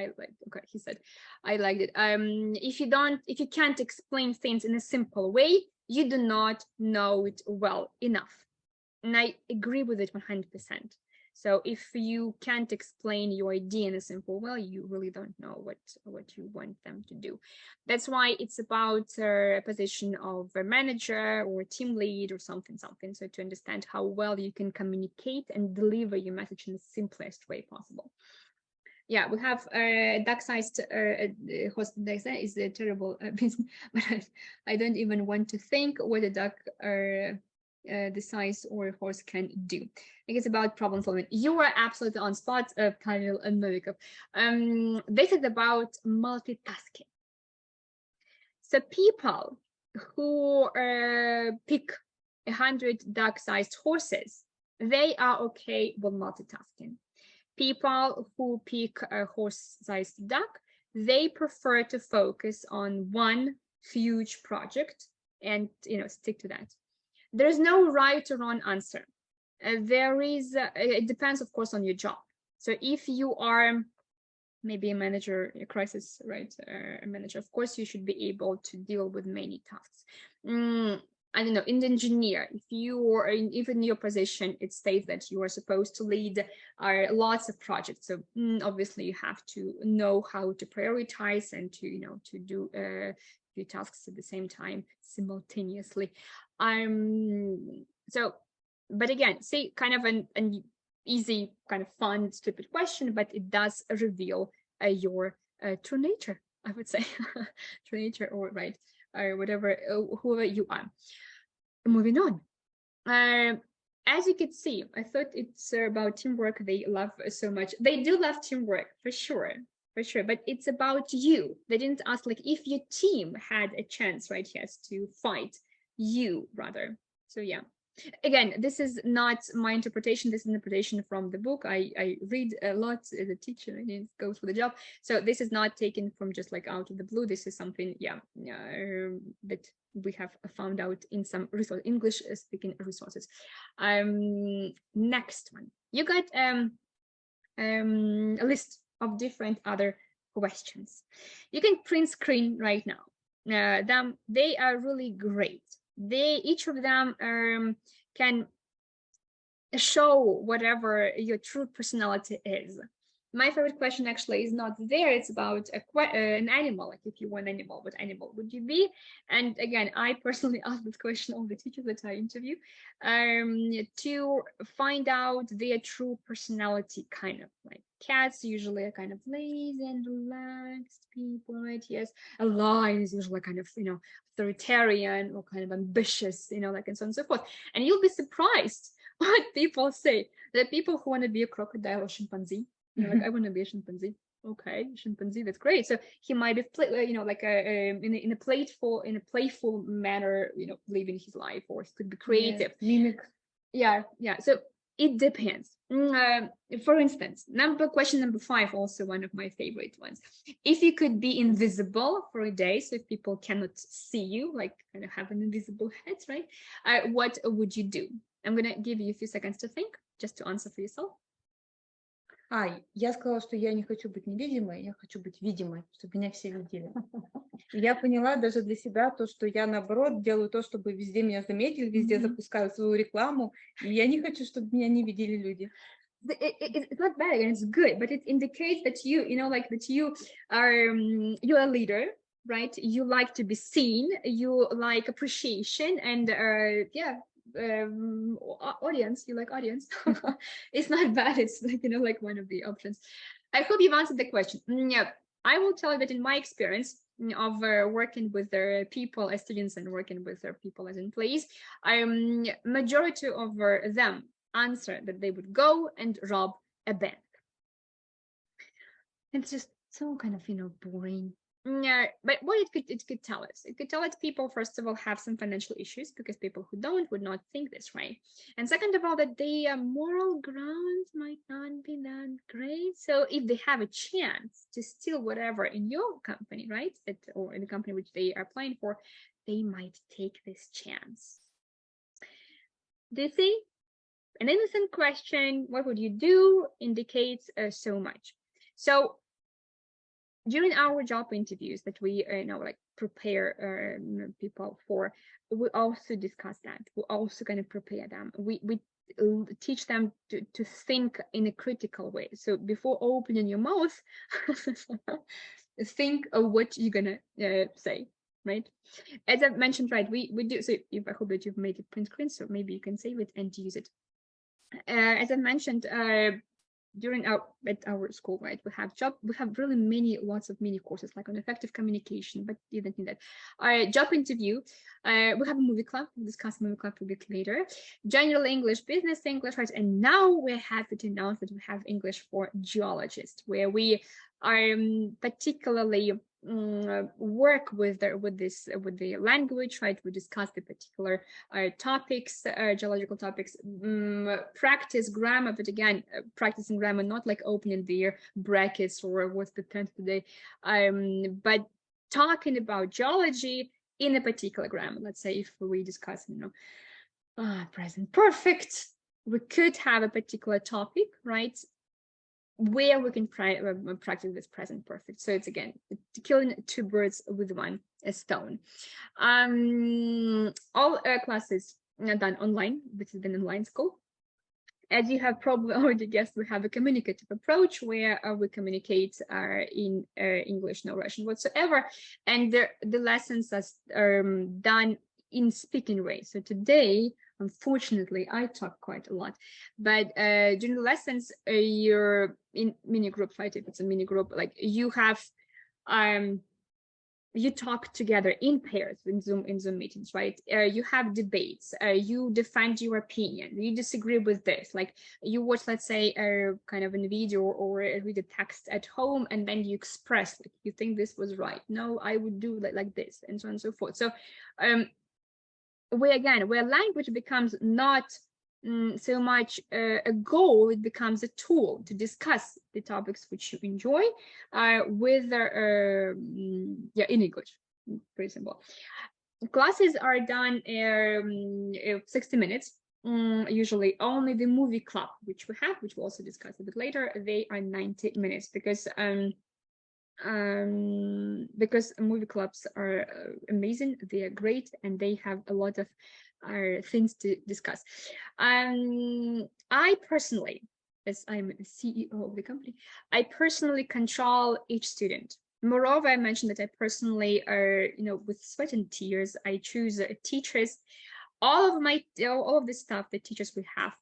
he said, I liked it. If you can't explain things in a simple way, you do not know it well enough. And I agree with it 100%. So if you can't explain your idea in a simple way, you really don't know what you want them to do. That's why it's about a position of a manager or team lead or something. So to understand how well you can communicate and deliver your message in the simplest way possible. Yeah, we have duck-sized host is a terrible business, but I don't even want to think what a duck the size or a horse can do. I think it's about problem solving. You are absolutely on spot, Pavel and Novikov. This is about multitasking. So people who pick 100 duck-sized horses, they are okay with multitasking. People who pick a horse-sized duck, they prefer to focus on one huge project and stick to that. There's no right or wrong answer. It depends, of course, on your job. So if you are maybe a manager, a crisis a manager, of course you should be able to deal with many tasks. I don't know, in the engineer, if you are even in your position, it states that you are supposed to lead lots of projects. So obviously you have to know how to prioritize and to do a few tasks at the same time simultaneously. But again, see, kind of an easy, kind of fun, stupid question, but it does reveal your true nature, I would say. True nature, or whatever, whoever you are. Moving on. As you can see, I thought it's about teamwork. They love so much. They do love teamwork, for sure, but it's about you. They didn't ask like if your team had a chance, yes, to fight you rather. So yeah. Again, this is not my interpretation. This is an interpretation from the book. I read a lot as a teacher. I didn't go through the job. So this is not taken from just like out of the blue. This is something, that we have found out in some English speaking resources. Next one. You got a list of different other questions. You can print screen right now. They are really great. Each of them can show whatever your true personality is. My favorite question actually is not there. It's about an animal. Like if you were an animal, what animal would you be? And again, I personally ask this question all the teachers that I interview to find out their true personality, kind of like cats usually are kind of lazy and relaxed people, right? Yes, a lion is usually kind of authoritarian or kind of ambitious, like and so on and so forth. And you'll be surprised what people say. There are people who want to be a crocodile or chimpanzee. Like I want to be a chimpanzee. Okay, chimpanzee, that's great. So he might be, like in a playful manner, living his life, or he could be creative. Yes, mimic. Yeah. So it depends. For instance, question number 5, also one of my favorite ones. If you could be invisible for a day, so if people cannot see you, like kind of have an invisible head, right? What would you do? I'm gonna give you a few seconds to think, just to answer for yourself. Я сказала, что я не хочу быть невидимой, я хочу быть видимой, чтобы меня все видели. Я поняла даже для себя то, что я, наоборот, делаю то, чтобы везде меня заметили, везде запускаю свою рекламу, и я не хочу, чтобы меня не видели люди. It's not bad, and it's good, but it indicates that you are a leader, right? You like to be seen, you like appreciation, and audience, you like audience. It's not bad. It's like one of the options. I hope you've answered the question. I will tell you that in my experience of working with their people as students and working with their people as employees, majority of them answer that they would go and rob a bank. It's just so kind of boring. But what it could tell us, people, first of all, have some financial issues, because people who don't would not think this, right? And second of all, that their moral grounds might not be that great. So if they have a chance to steal whatever in your company, right, or in the company which they are applying for, they might take this chance. Do you see? An innocent question, what would you do, indicates so much. So during our job interviews that we prepare people for, we also discuss that. We also kind of prepare them. We teach them to think in a critical way. So before opening your mouth, think of what you're gonna say, right? As I mentioned, right, we do. So I hope that you've made a print screen, so maybe you can save it and use it. As I mentioned, during our school, right, we have really lots of mini courses, like on effective communication, but you don't need that. Our job interview, we have a movie club. We'll discuss movie club a bit later. General English, business English, right? And now we're happy to announce that we have English for geologists, where we are particularly work with the language, right? We discuss the particular topics, geological topics, practice grammar, but again, practicing grammar, not like opening the brackets or what's the tense today, but talking about geology in a particular grammar. Let's say if we discuss, present perfect, we could have a particular topic, right, where we can practice this present perfect. So it's again killing two birds with one stone. All classes are done online. This is an online school. As you have probably already guessed, we have a communicative approach where we communicate in English, no Russian whatsoever, and the lessons are done in speaking way. So today, unfortunately, I talk quite a lot, but during the lessons, you're in mini groups, right? If it's a mini group, like you have, you talk together in pairs in Zoom meetings, right? You have debates, you defend your opinion, you disagree with this, like you watch, let's say, kind of a video or read a text at home, and then you express, like, you think this was right, no, I would do like this, and so on and so forth. So where language becomes not so much a goal, it becomes a tool to discuss the topics which you enjoy with in English. Pretty simple. Classes are done 60 minutes. Usually only the movie club, which we have, which we'll also discuss a bit later, they are 90 minutes because movie clubs are amazing, they are great, and they have a lot of things to discuss. I personally, as I'm the CEO of the company, I personally control each student. Moreover, I mentioned that I personally with sweat and tears, I choose teachers. All of the staff, the teachers we have,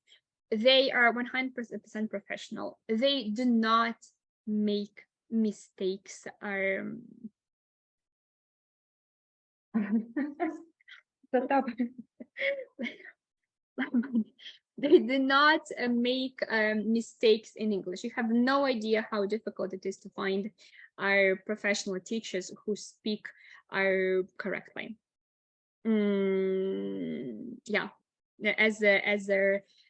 they are 100% professional. They do not make mistakes. They do not make mistakes in English. You have no idea how difficult it is to find our professional teachers who speak correctly. Yeah, as a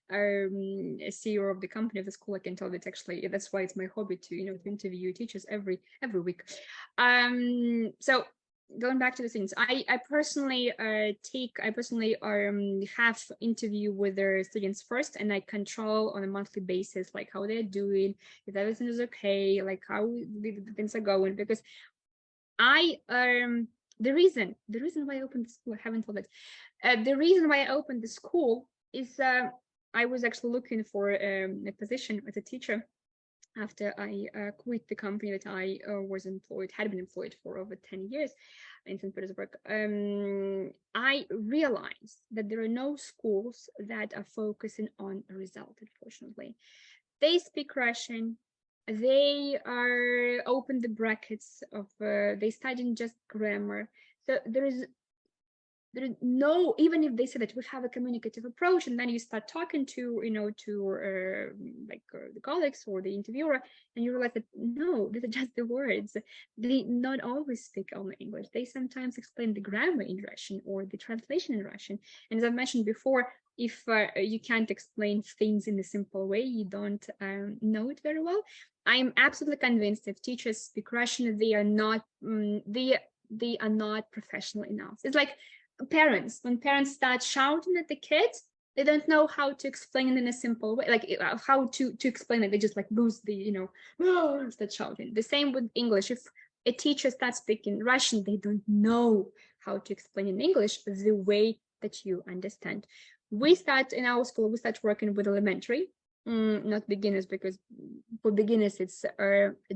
CEO of the company, of the school, I can tell that actually that's why it's my hobby to interview teachers every week. So going back to the things, I personally have interview with their students first, and I control on a monthly basis like how they're doing, if everything is okay, like how the things are going, because the reason why I opened the school, I haven't told it. The reason why I opened the school is I was actually looking for a position as a teacher after I quit the company that I had been employed for over 10 years in St. Petersburg. I realized that there are no schools that are focusing on a result, unfortunately. They speak Russian, they are open the brackets of, they studying just grammar. So there is no, even if they say that we have a communicative approach, and then you start talking to the colleagues or the interviewer, and you realize that no, these are just the words. They not always speak only English. They sometimes explain the grammar in Russian or the translation in Russian. And as I mentioned before, if you can't explain things in a simple way, you don't know it very well. I'm absolutely convinced if teachers speak Russian, they are not professional enough. It's like parents, when parents start shouting at the kids, they don't know how to explain it in a simple way, like how to explain it. They just like lose the start shouting. The same with English. If a teacher starts speaking Russian, they don't know how to explain in English the way that you understand. We start in our school, we start working with elementary, not beginners, because for beginners it's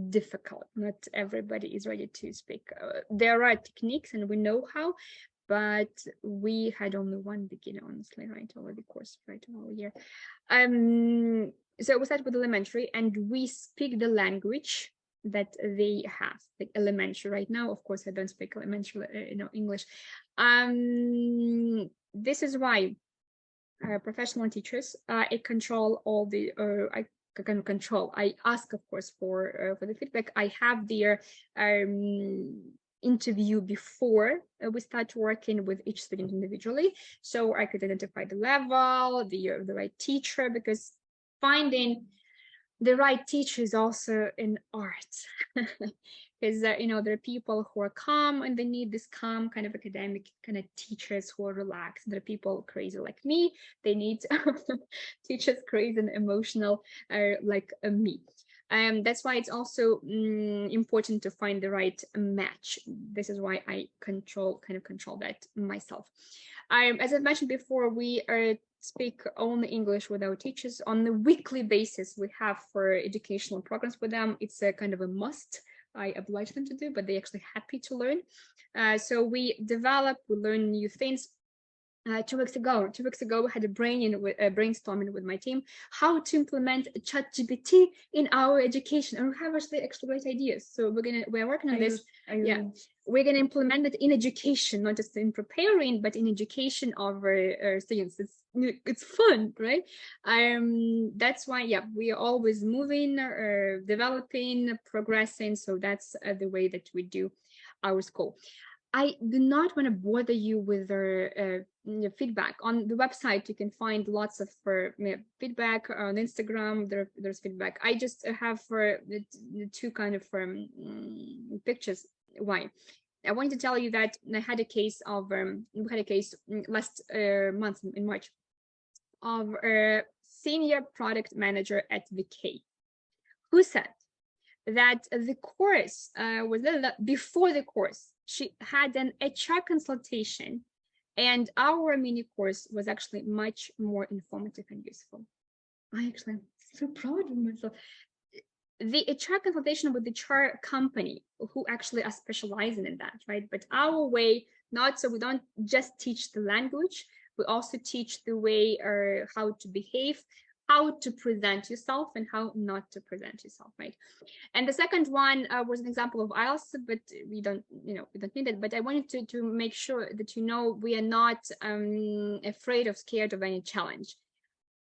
difficult. Not everybody is ready to speak. There are techniques and we know how, but we had only one beginner, honestly, right, over the course, right, of our year. So we start with elementary, and we speak the language that they have, like elementary. Right now, of course, I don't speak elementary, English. This is why professional teachers, I control all the, kind of control. I ask, of course, for the feedback. I have their interview before we start working with each student individually, so I could identify the level, the right teacher, because finding the right teacher is also an art. Because you know, there are people who are calm and they need this calm kind of academic kind of teachers who are relaxed. There are people crazy like me, they need teachers crazy and emotional like me. That's why it's also important to find the right match. This is why I control that myself. As I mentioned before, we speak only English with our teachers on a weekly basis. We have for educational programs with them. It's a kind of a must. I oblige them to do, but they're actually happy to learn. So we learn new things. 2 weeks ago, we had a brainstorming with my team how to implement ChatGPT in our education, and we have actually great ideas. So we're working on this. We're gonna implement it in education, not just in preparing, but in education of our students. It's fun, right? That's why, yeah, we are always moving, developing, progressing. So that's the way that we do our school. I do not want to bother you with their feedback. On the website, you can find lots of feedback. On Instagram, there's feedback. I just have for the two kind of pictures. Why? I wanted to tell you that I had a case of we had a case last month in March of a senior product manager at VK who said that the course was before the course. She had an HR consultation, and our mini course was actually much more informative and useful. I actually am so proud of myself. The HR consultation with the HR company who actually are specializing in that, right? But our way, not so we don't just teach the language, we also teach the way or how to behave, how to present yourself and how not to present yourself, right? And the second one was an example of IELTS, but we don't need it. But I wanted to make sure that you know we are not afraid or scared of any challenge.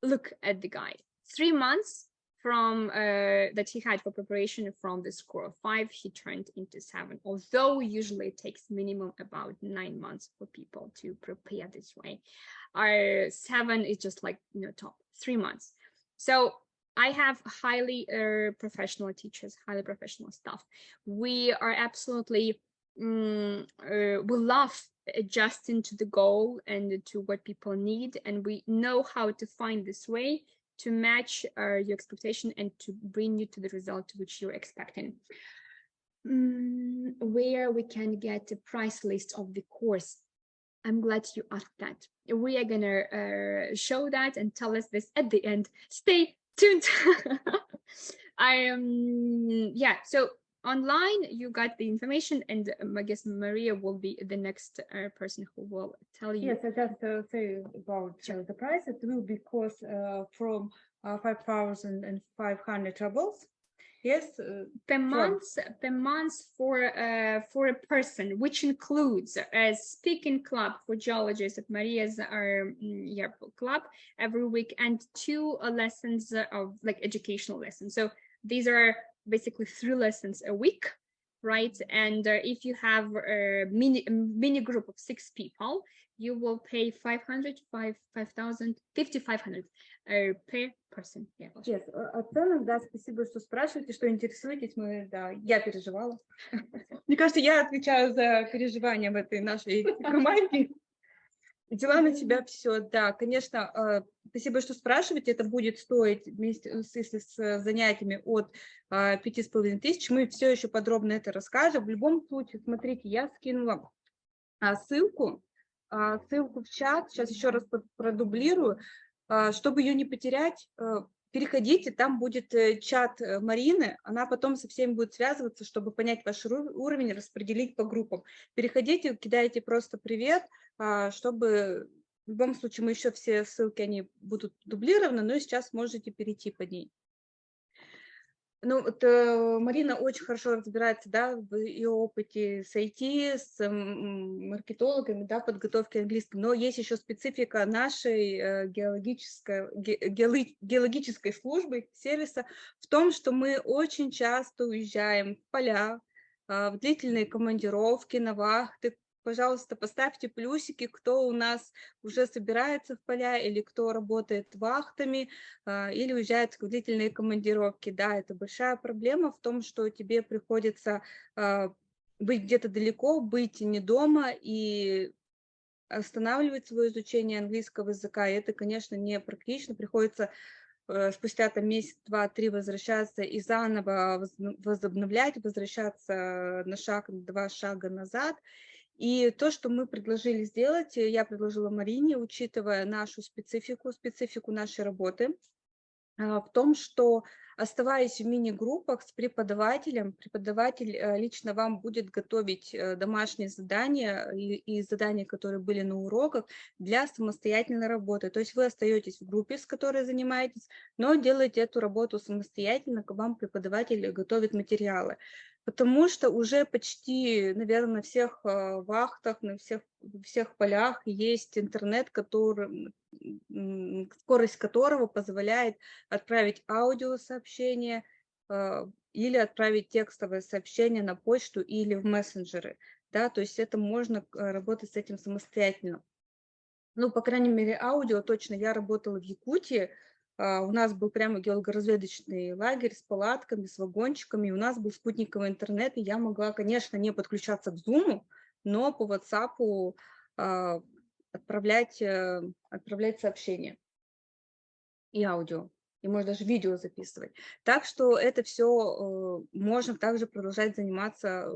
Look at the guy. 3 months from that he had for preparation, from the score of 5, he turned into 7. Although usually it takes minimum about 9 months for people to prepare this way. Our 7 is just like top 3 months. So I have highly professional teachers, highly professional staff. We are absolutely we love adjusting to the goal and to what people need, and we know how to find this way to match your expectation and to bring you to the result which you're expecting. Where we can get a price list of the course. I'm glad you asked that. We are gonna show that and tell us this at the end. Stay tuned. Yeah, so online you got the information, and I guess Maria will be the next person who will tell you. Yes, I just say about the price. It will be cost from 5,500 rubles. Yes, per month for a person, which includes a speaking club for geologists at Maria's club every week, and 2 lessons of like educational lessons. So these are basically 3 lessons a week, right? And if you have a mini group of 6 people, you will pay 5,500 per person. Yes, о ценах, да, спасибо, что спрашиваете, что интересуетесь. Я переживала. Мне кажется, я отвечаю за переживания в этой нашей команде. Взяла на себя все, да, конечно, спасибо, что спрашиваете. Это будет стоить вместе с занятиями от 5500. Мы все еще подробно это расскажем. В любом случае, смотрите, я скинула ссылку в чат. Сейчас еще раз продублирую. Чтобы ее не потерять, переходите, там будет чат Марины, она потом со всеми будет связываться, чтобы понять ваш уровень, распределить по группам. Переходите, кидайте просто привет, чтобы в любом случае мы еще все ссылки, они будут дублированы, но сейчас можете перейти по ней. Ну, вот, Марина очень хорошо разбирается, да, в ее опыте с IT, с маркетологами, да, подготовки английского, но есть еще специфика нашей геологической службы, сервиса в том, что мы очень часто уезжаем в поля, в длительные командировки, на вахты. Пожалуйста, поставьте плюсики, кто у нас уже собирается в поля или кто работает вахтами, или уезжает в длительные командировки. Да, это большая проблема в том, что тебе приходится быть где-то далеко, быть не дома и останавливать свое изучение английского языка. И это, конечно, не практично. Приходится спустя там месяц, два, три возвращаться и заново возобновлять, возвращаться на шаг, два шага назад. И то, что мы предложили сделать, я предложила Марине, учитывая нашу специфику нашей работы, в том, что, оставаясь в мини-группах с преподавателем, преподаватель лично вам будет готовить домашние задания и задания, которые были на уроках, для самостоятельной работы. То есть вы остаетесь в группе, с которой занимаетесь, но делаете эту работу самостоятельно, к вам преподаватель готовит материалы. Потому что уже почти, наверное, на всех вахтах, на всех полях есть интернет, скорость которого позволяет отправить аудиосообщение или отправить текстовое сообщение на почту или в мессенджеры. Да, то есть это можно работать с этим самостоятельно. Ну, по крайней мере, аудио точно. Я работала в Якутии. У нас был прямо геологоразведочный лагерь с палатками, с вагончиками. У нас был спутниковый интернет, и я могла, конечно, не подключаться к Zoom, но по WhatsApp отправлять сообщения и аудио. И можно даже видео записывать. Так что это все можно также продолжать заниматься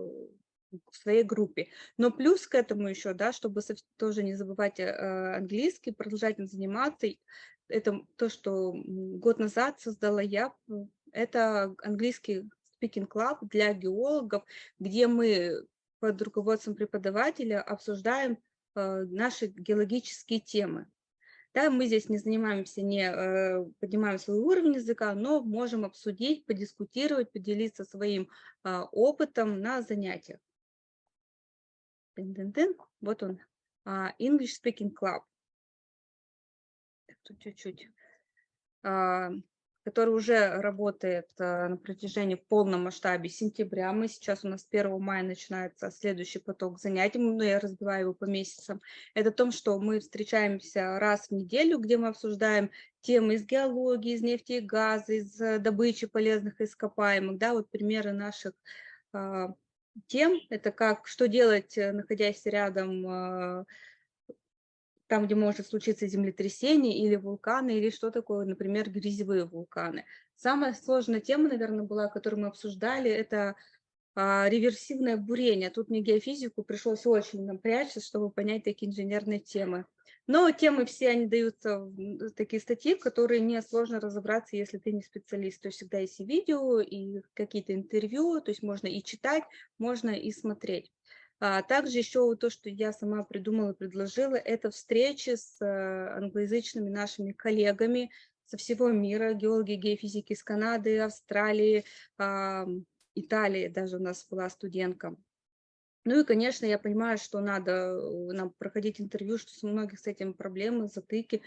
в своей группе. Но плюс к этому еще, да, чтобы тоже не забывать английский, продолжать им заниматься, это то, что год назад создала я, это английский speaking club для геологов, где мы под руководством преподавателя обсуждаем наши геологические темы. Да, мы здесь не занимаемся, не поднимаем свой уровень языка, но можем обсудить, подискутировать, поделиться своим опытом на занятиях. Вот он, English Speaking Club. Тут чуть-чуть. Который уже работает на протяжении в полном масштабе сентября. Сейчас у нас 1 мая начинается следующий поток занятий, но я разбиваю его по месяцам. Это о том, что мы встречаемся раз в неделю, где мы обсуждаем темы из геологии, из нефти и газа, из добычи полезных ископаемых. Да, вот примеры наших тем. Это что делать, находясь рядом там, где может случиться землетрясение или вулканы, или что такое, например, грязевые вулканы. Самая сложная тема, наверное, была, которую мы обсуждали, это реверсивное бурение. Тут мне геофизику пришлось очень напрячься, чтобы понять такие инженерные темы. Но темы все, они даются в такие статьи, в которые несложно разобраться, если ты не специалист. То есть всегда есть и видео, и какие-то интервью, то есть можно и читать, можно и смотреть. Также еще то, что я сама придумала и предложила, это встречи с англоязычными нашими коллегами со всего мира, геологи, геофизики из Канады, Австралии, Италии, даже у нас была студентка. Ну и, конечно, я понимаю, что надо нам проходить интервью, что у многих с этим проблемы, затыки.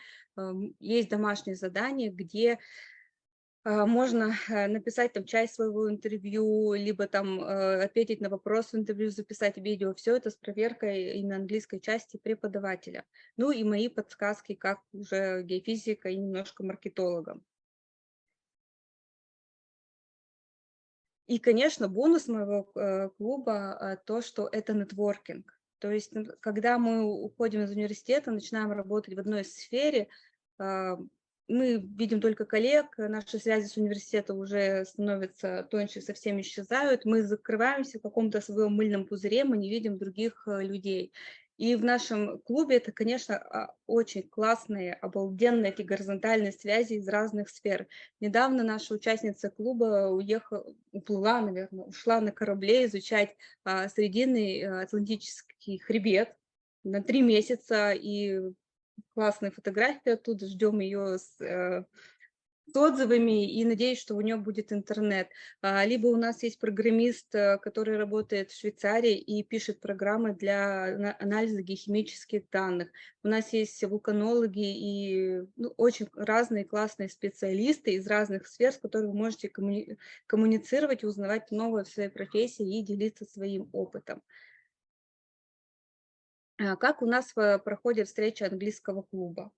Есть домашние задания, где можно написать там часть своего интервью, либо там ответить на вопрос в интервью, записать видео. Все это с проверкой именно английской части преподавателя. Ну и мои подсказки, как уже геофизика и немножко маркетолога. И, конечно, бонус моего клуба то, что это нетворкинг. То есть, когда мы уходим из университета, начинаем работать в одной сфере, мы видим только коллег, наши связи с университетом уже становятся тоньше, совсем исчезают, мы закрываемся в каком-то своем мыльном пузыре, мы не видим других людей. И в нашем клубе это, конечно, очень классные, обалденные эти горизонтальные связи из разных сфер. Недавно наша участница клуба ушла на корабле изучать Срединный Атлантический хребет на 3 месяца, и классные фотографии оттуда, ждем ее с отзывами и надеюсь, что у него будет интернет. Либо у нас есть программист, который работает в Швейцарии и пишет программы для анализа геохимических данных. У нас есть вулканологи и очень разные классные специалисты из разных сфер, с которыми вы можете коммуницировать, узнавать новое в своей профессии и делиться своим опытом. Как у нас проходят встречи английского клуба?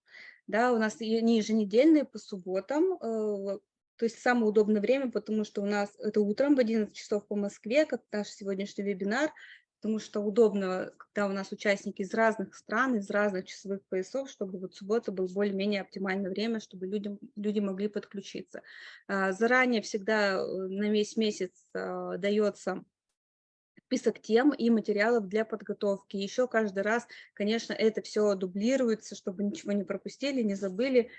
Да, у нас они еженедельные по субботам, то есть самое удобное время, потому что у нас это утром в 11 часов по Москве, как наш сегодняшний вебинар, потому что удобно, когда у нас участники из разных стран, из разных часовых поясов, чтобы вот суббота был более-менее оптимальное время, чтобы люди могли подключиться. Заранее всегда на весь месяц дается список тем и материалов для подготовки. Еще каждый раз, конечно, это все дублируется, чтобы ничего не пропустили, не забыли,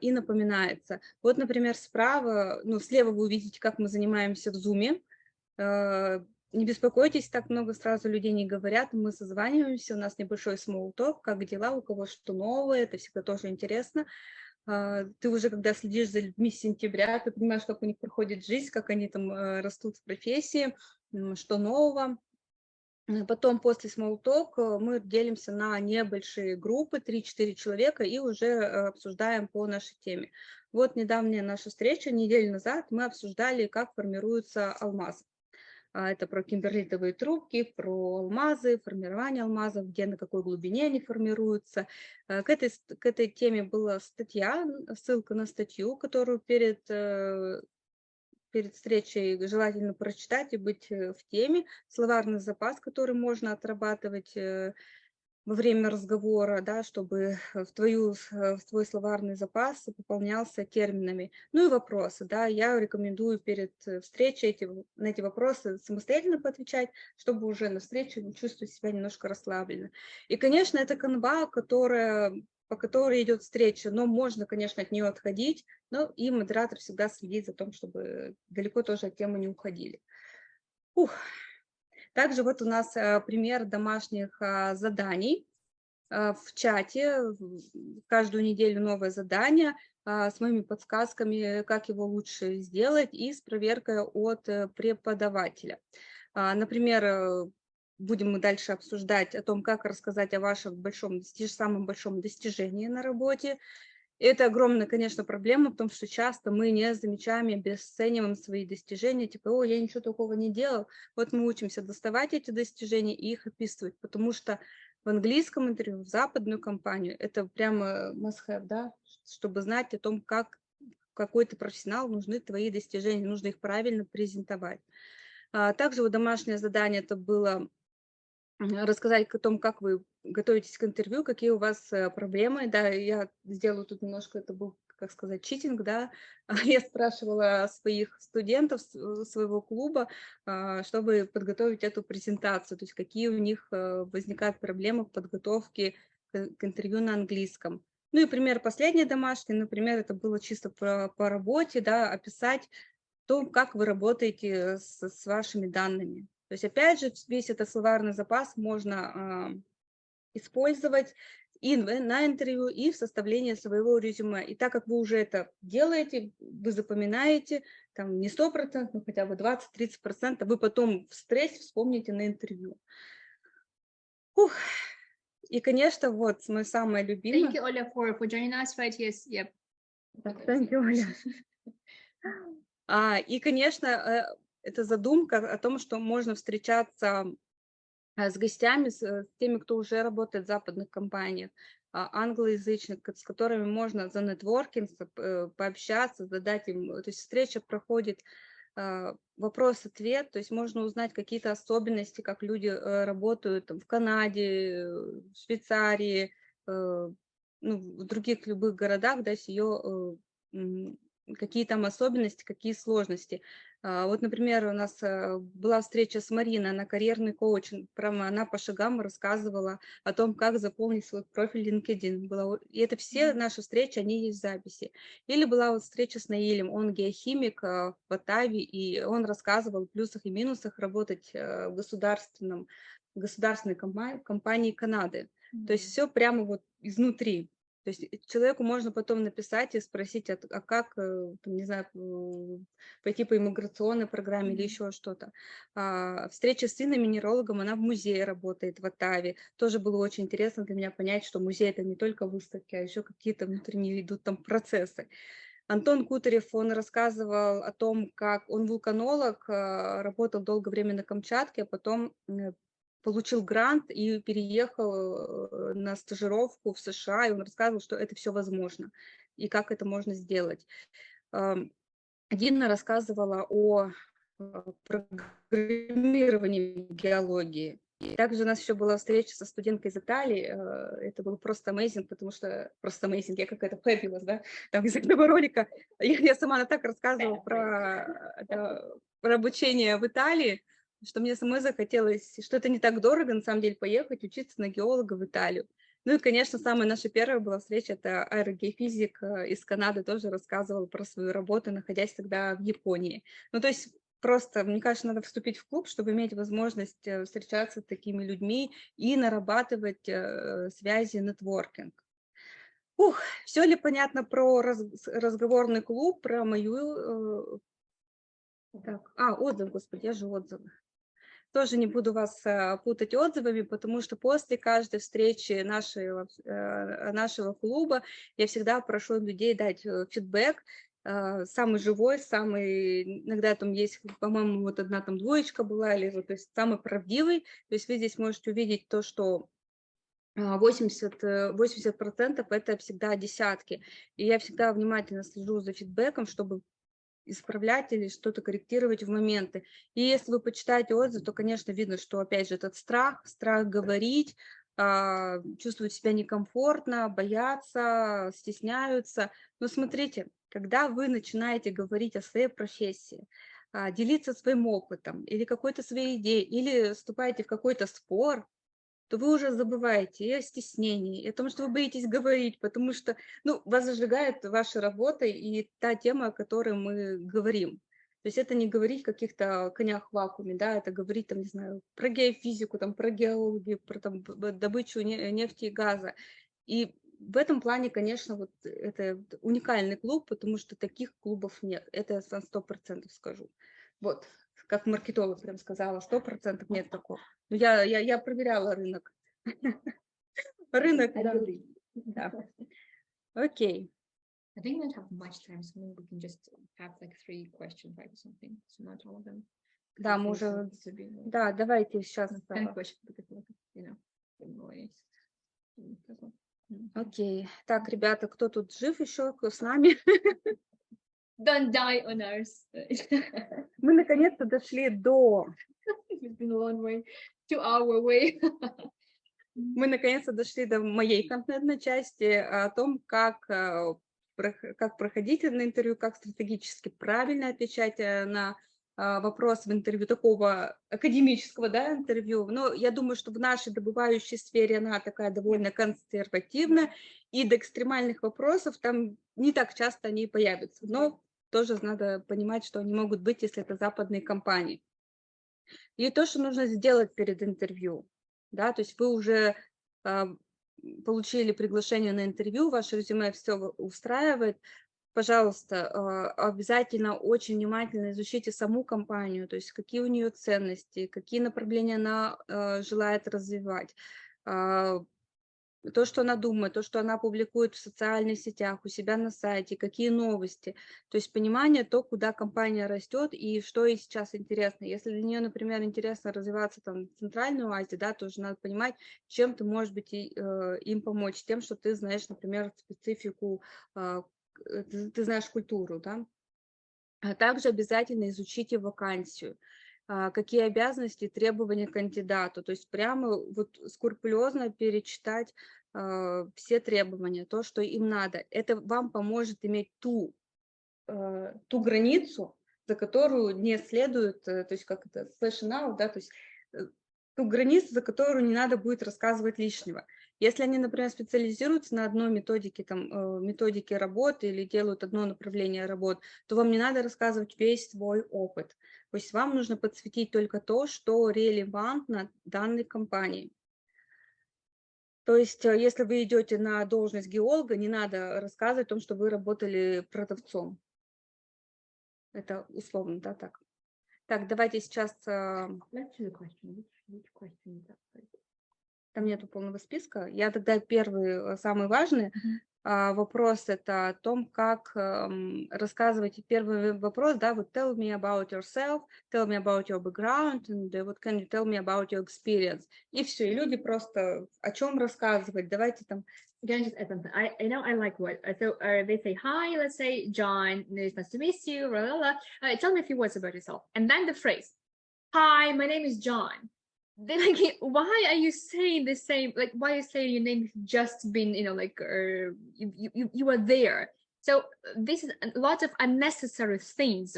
и напоминается. Вот, например, слева вы увидите, как мы занимаемся в Zoom. Не беспокойтесь, так много сразу людей не говорят, мы созваниваемся, у нас небольшой small talk, как дела, у кого что новое, это всегда тоже интересно. Ты уже, когда следишь за людьми с сентября, ты понимаешь, как у них проходит жизнь, как они там растут в профессии, что нового. Потом после small talk мы делимся на небольшие группы, 3-4 человека, и уже обсуждаем по нашей теме. Вот недавняя наша встреча, неделю назад, мы обсуждали, как формируется алмаз. Это про кимберлитовые трубки, про алмазы, формирование алмазов, где, на какой глубине они формируются. К этой теме была статья, ссылка на статью, которую перед встречей желательно прочитать и быть в теме. Словарный запас, который можно отрабатывать во время разговора, да, чтобы в твой словарный запас пополнялся терминами. Ну и вопросы. Да, я рекомендую перед встречей на эти вопросы самостоятельно поотвечать, чтобы уже на встрече чувствовать себя немножко расслабленно. И, конечно, это канва, по которой идет встреча, но можно, конечно, от нее отходить, но и модератор всегда следит за тем, чтобы далеко тоже от темы не уходили. Также вот у нас пример домашних заданий в чате. Каждую неделю новое задание с моими подсказками, как его лучше сделать, и с проверкой от преподавателя. Например, будем мы дальше обсуждать о том, как рассказать о вашем самом большом достижении на работе. Это огромная, конечно, проблема, потому что часто мы не замечаем и обесцениваем свои достижения, типа, о, я ничего такого не делал. Вот мы учимся доставать эти достижения и их описывать, потому что в английском интервью, в западную компанию, это прямо must-have, да, чтобы знать о том, какой ты профессионал, нужны твои достижения, нужно их правильно презентовать. Также вот домашнее задание это было рассказать о том, как вы готовитесь к интервью, какие у вас проблемы. Да, я сделаю тут немножко, это был, как сказать, читинг, да. Я спрашивала своих студентов своего клуба, чтобы подготовить эту презентацию, то есть какие у них возникают проблемы в подготовке к интервью на английском. Ну и пример последний домашний, например, это было чисто по работе, да, описать то, как вы работаете с вашими данными. То есть, опять же, весь этот словарный запас можно использовать и на интервью, и в составлении своего резюме. И так как вы уже это делаете, вы запоминаете, там не 100%, но хотя бы 20-30%, вы потом в стрессе вспомните на интервью. И, конечно, вот мой самый любимый. Thank you, Oля, for joining us, right? Yes, yep. Thank you, Оля. И, конечно, это задумка о том, что можно встречаться с гостями, с теми, кто уже работает в западных компаниях, англоязычных, с которыми можно за нетворкинг пообщаться, задать им, то есть встреча проходит вопрос-ответ, то есть можно узнать какие-то особенности, как люди работают там, в Канаде, в Швейцарии, в других любых городах, да, с ее какие там особенности, какие сложности. Вот, например, у нас была встреча с Мариной, она карьерный коуч, прямо она по шагам рассказывала о том, как заполнить свой профиль LinkedIn. И это все наши встречи, они есть в записи. Или была вот встреча с Наилем, он геохимик в Оттаве, и он рассказывал о плюсах и минусах работать в государственной компании Канады. То есть все прямо вот изнутри. То есть человеку можно потом написать и спросить, а как, там, не знаю, пойти по иммиграционной программе или еще что-то. Встреча с сыном-минералогом, она в музее работает в Оттаве. Тоже было очень интересно для меня понять, что музей — это не только выставки, а еще какие-то внутренние идут там процессы. Антон Кутарев, он рассказывал о том, как он вулканолог, работал долгое время на Камчатке, а потом получил грант и переехал на стажировку в США, и он рассказывал, что это все возможно, и как это можно сделать. Дина рассказывала о программировании геологии. Также у нас еще была встреча со студенткой из Италии. Это было просто amazing, потому что просто amazing, я какая-то fabulous, да, там из этого ролика. Я сама так рассказывала про обучение в Италии, что мне самой захотелось, что это не так дорого, на самом деле, поехать учиться на геолога в Италию. Ну и, конечно, самая наша первая была встреча, это аэрогеофизик из Канады, тоже рассказывал про свою работу, находясь тогда в Японии. Ну, то есть просто, мне кажется, надо вступить в клуб, чтобы иметь возможность встречаться с такими людьми и нарабатывать связи, нетворкинг. Все ли понятно про разговорный клуб, про мою... отзыв, господи, я же отзывы. Тоже не буду вас путать отзывами, потому что после каждой встречи нашего клуба я всегда прошу людей дать фидбэк, самый живой, самый, иногда там есть, по-моему, вот одна там двоечка была, или то есть самый правдивый, то есть вы здесь можете увидеть то, что 80% это всегда десятки, и я всегда внимательно слежу за фидбэком, чтобы исправлять или что-то корректировать в моменты. И если вы почитаете отзыв, то, конечно, видно, что, опять же, этот страх говорить, чувствовать себя некомфортно, боятся, стесняются. Но смотрите, когда вы начинаете говорить о своей профессии, делиться своим опытом или какой-то своей идеей, или вступаете в какой-то спор, то вы уже забываете и о стеснении, и о том, что вы боитесь говорить, потому что вас зажигает ваша работа и та тема, о которой мы говорим. То есть это не говорить о каких-то конях в вакууме, да, это говорить, там, не знаю, про геофизику, там, про геологию, про там, добычу нефти и газа. И в этом плане, конечно, вот это уникальный клуб, потому что таких клубов нет. Это я на 100% скажу. Вот, как маркетолог прям сказала, 100% нет такого. Ну, я проверяла рынок. Рынок, да. Окей. I think we don't have much time, so maybe we can just have like 3 questions, right, or something. So not all of them. Да, мы уже... Да, давайте сейчас. 10 questions, because, you know, noise. Окей. Так, ребята, кто тут жив еще, кто с нами? Don't die on us. Мы наконец-то дошли до... It's been a long way. 2-hour way. Мы наконец-то дошли до моей контентной части, о том, как проходить на интервью, как стратегически правильно отвечать на вопрос в интервью, такого академического, да, интервью. Но я думаю, что в нашей добывающей сфере она такая довольно консервативная, и до экстремальных вопросов там не так часто они появятся. Но тоже надо понимать, что они могут быть, если это западные компании. И то, что нужно сделать перед интервью, да, то есть вы уже получили приглашение на интервью, ваше резюме все устраивает, пожалуйста, обязательно очень внимательно изучите саму компанию, то есть какие у нее ценности, какие направления она желает развивать, то, что она думает, то, что она публикует в социальных сетях, у себя на сайте, какие новости. То есть понимание, то, куда компания растет и что ей сейчас интересно. Если для нее, например, интересно развиваться там, в Центральной Азии, да, тоже надо понимать, чем ты можешь быть им помочь, тем, что ты знаешь, например, специфику, ты знаешь культуру. Да? А также обязательно изучите вакансию. Какие обязанности и требования к кандидату. То есть прямо вот скрупулезно перечитать все требования, то, что им надо. Это вам поможет иметь ту границу, за которую не следует, то есть как это, fashion out, да, то есть ту границу, за которую не надо будет рассказывать лишнего. Если они, например, специализируются на одной методике, там, методике работы или делают одно направление работ, то вам не надо рассказывать весь свой опыт. То есть вам нужно подсветить только то, что релевантно данной компании. То есть, если вы идете на должность геолога, не надо рассказывать о том, что вы работали продавцом. Это условно, да, так. Так, давайте сейчас... Let's choose a question. Which question is that? Там нету полного списка. Я тогда первый, самый важный вопрос, это о том, как рассказывать. Первый вопрос, да, вот tell me about yourself, tell me about your background, and what can you tell me about your experience? И все, и люди просто о чем рассказывать, давайте там. Can I just add something? I know I like what so they say hi, let's say John, it's nice to meet you, blah, blah, blah. Tell me a few words about yourself, and then the phrase, hi, my name is John. They're like, why are you saying the same? Like, why are you saying your name has just been, you know, like you were there? So this is a lot of unnecessary things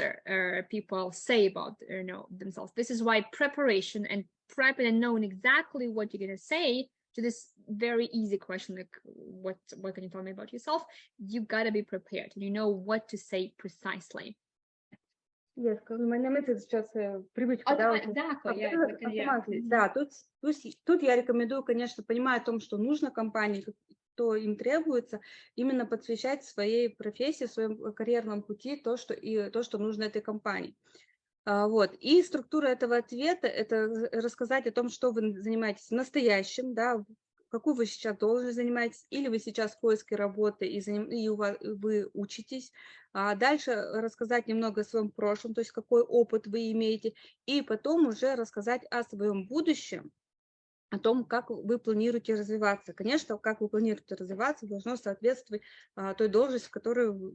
people say about themselves. This is why preparation and prepping and knowing exactly what you're gonna say to this very easy question, like what can you tell me about yourself? You gotta be prepared. You know what to say precisely. Yes, my name is сейчас привычка, да, да, тут я рекомендую, конечно, понимая о том, что нужно компании, что им требуется, именно посвящать своей профессии, своему карьерному пути то, что нужно этой компании. Вот. И структура этого ответа – это рассказать о том, что вы занимаетесь в настоящем, да, какую вы сейчас должность занимаетесь, или вы сейчас в поиске работы и вы учитесь. Дальше рассказать немного о своем прошлом, то есть какой опыт вы имеете, и потом уже рассказать о своем будущем, о том, как вы планируете развиваться. Конечно, как вы планируете развиваться, должно соответствовать той должности,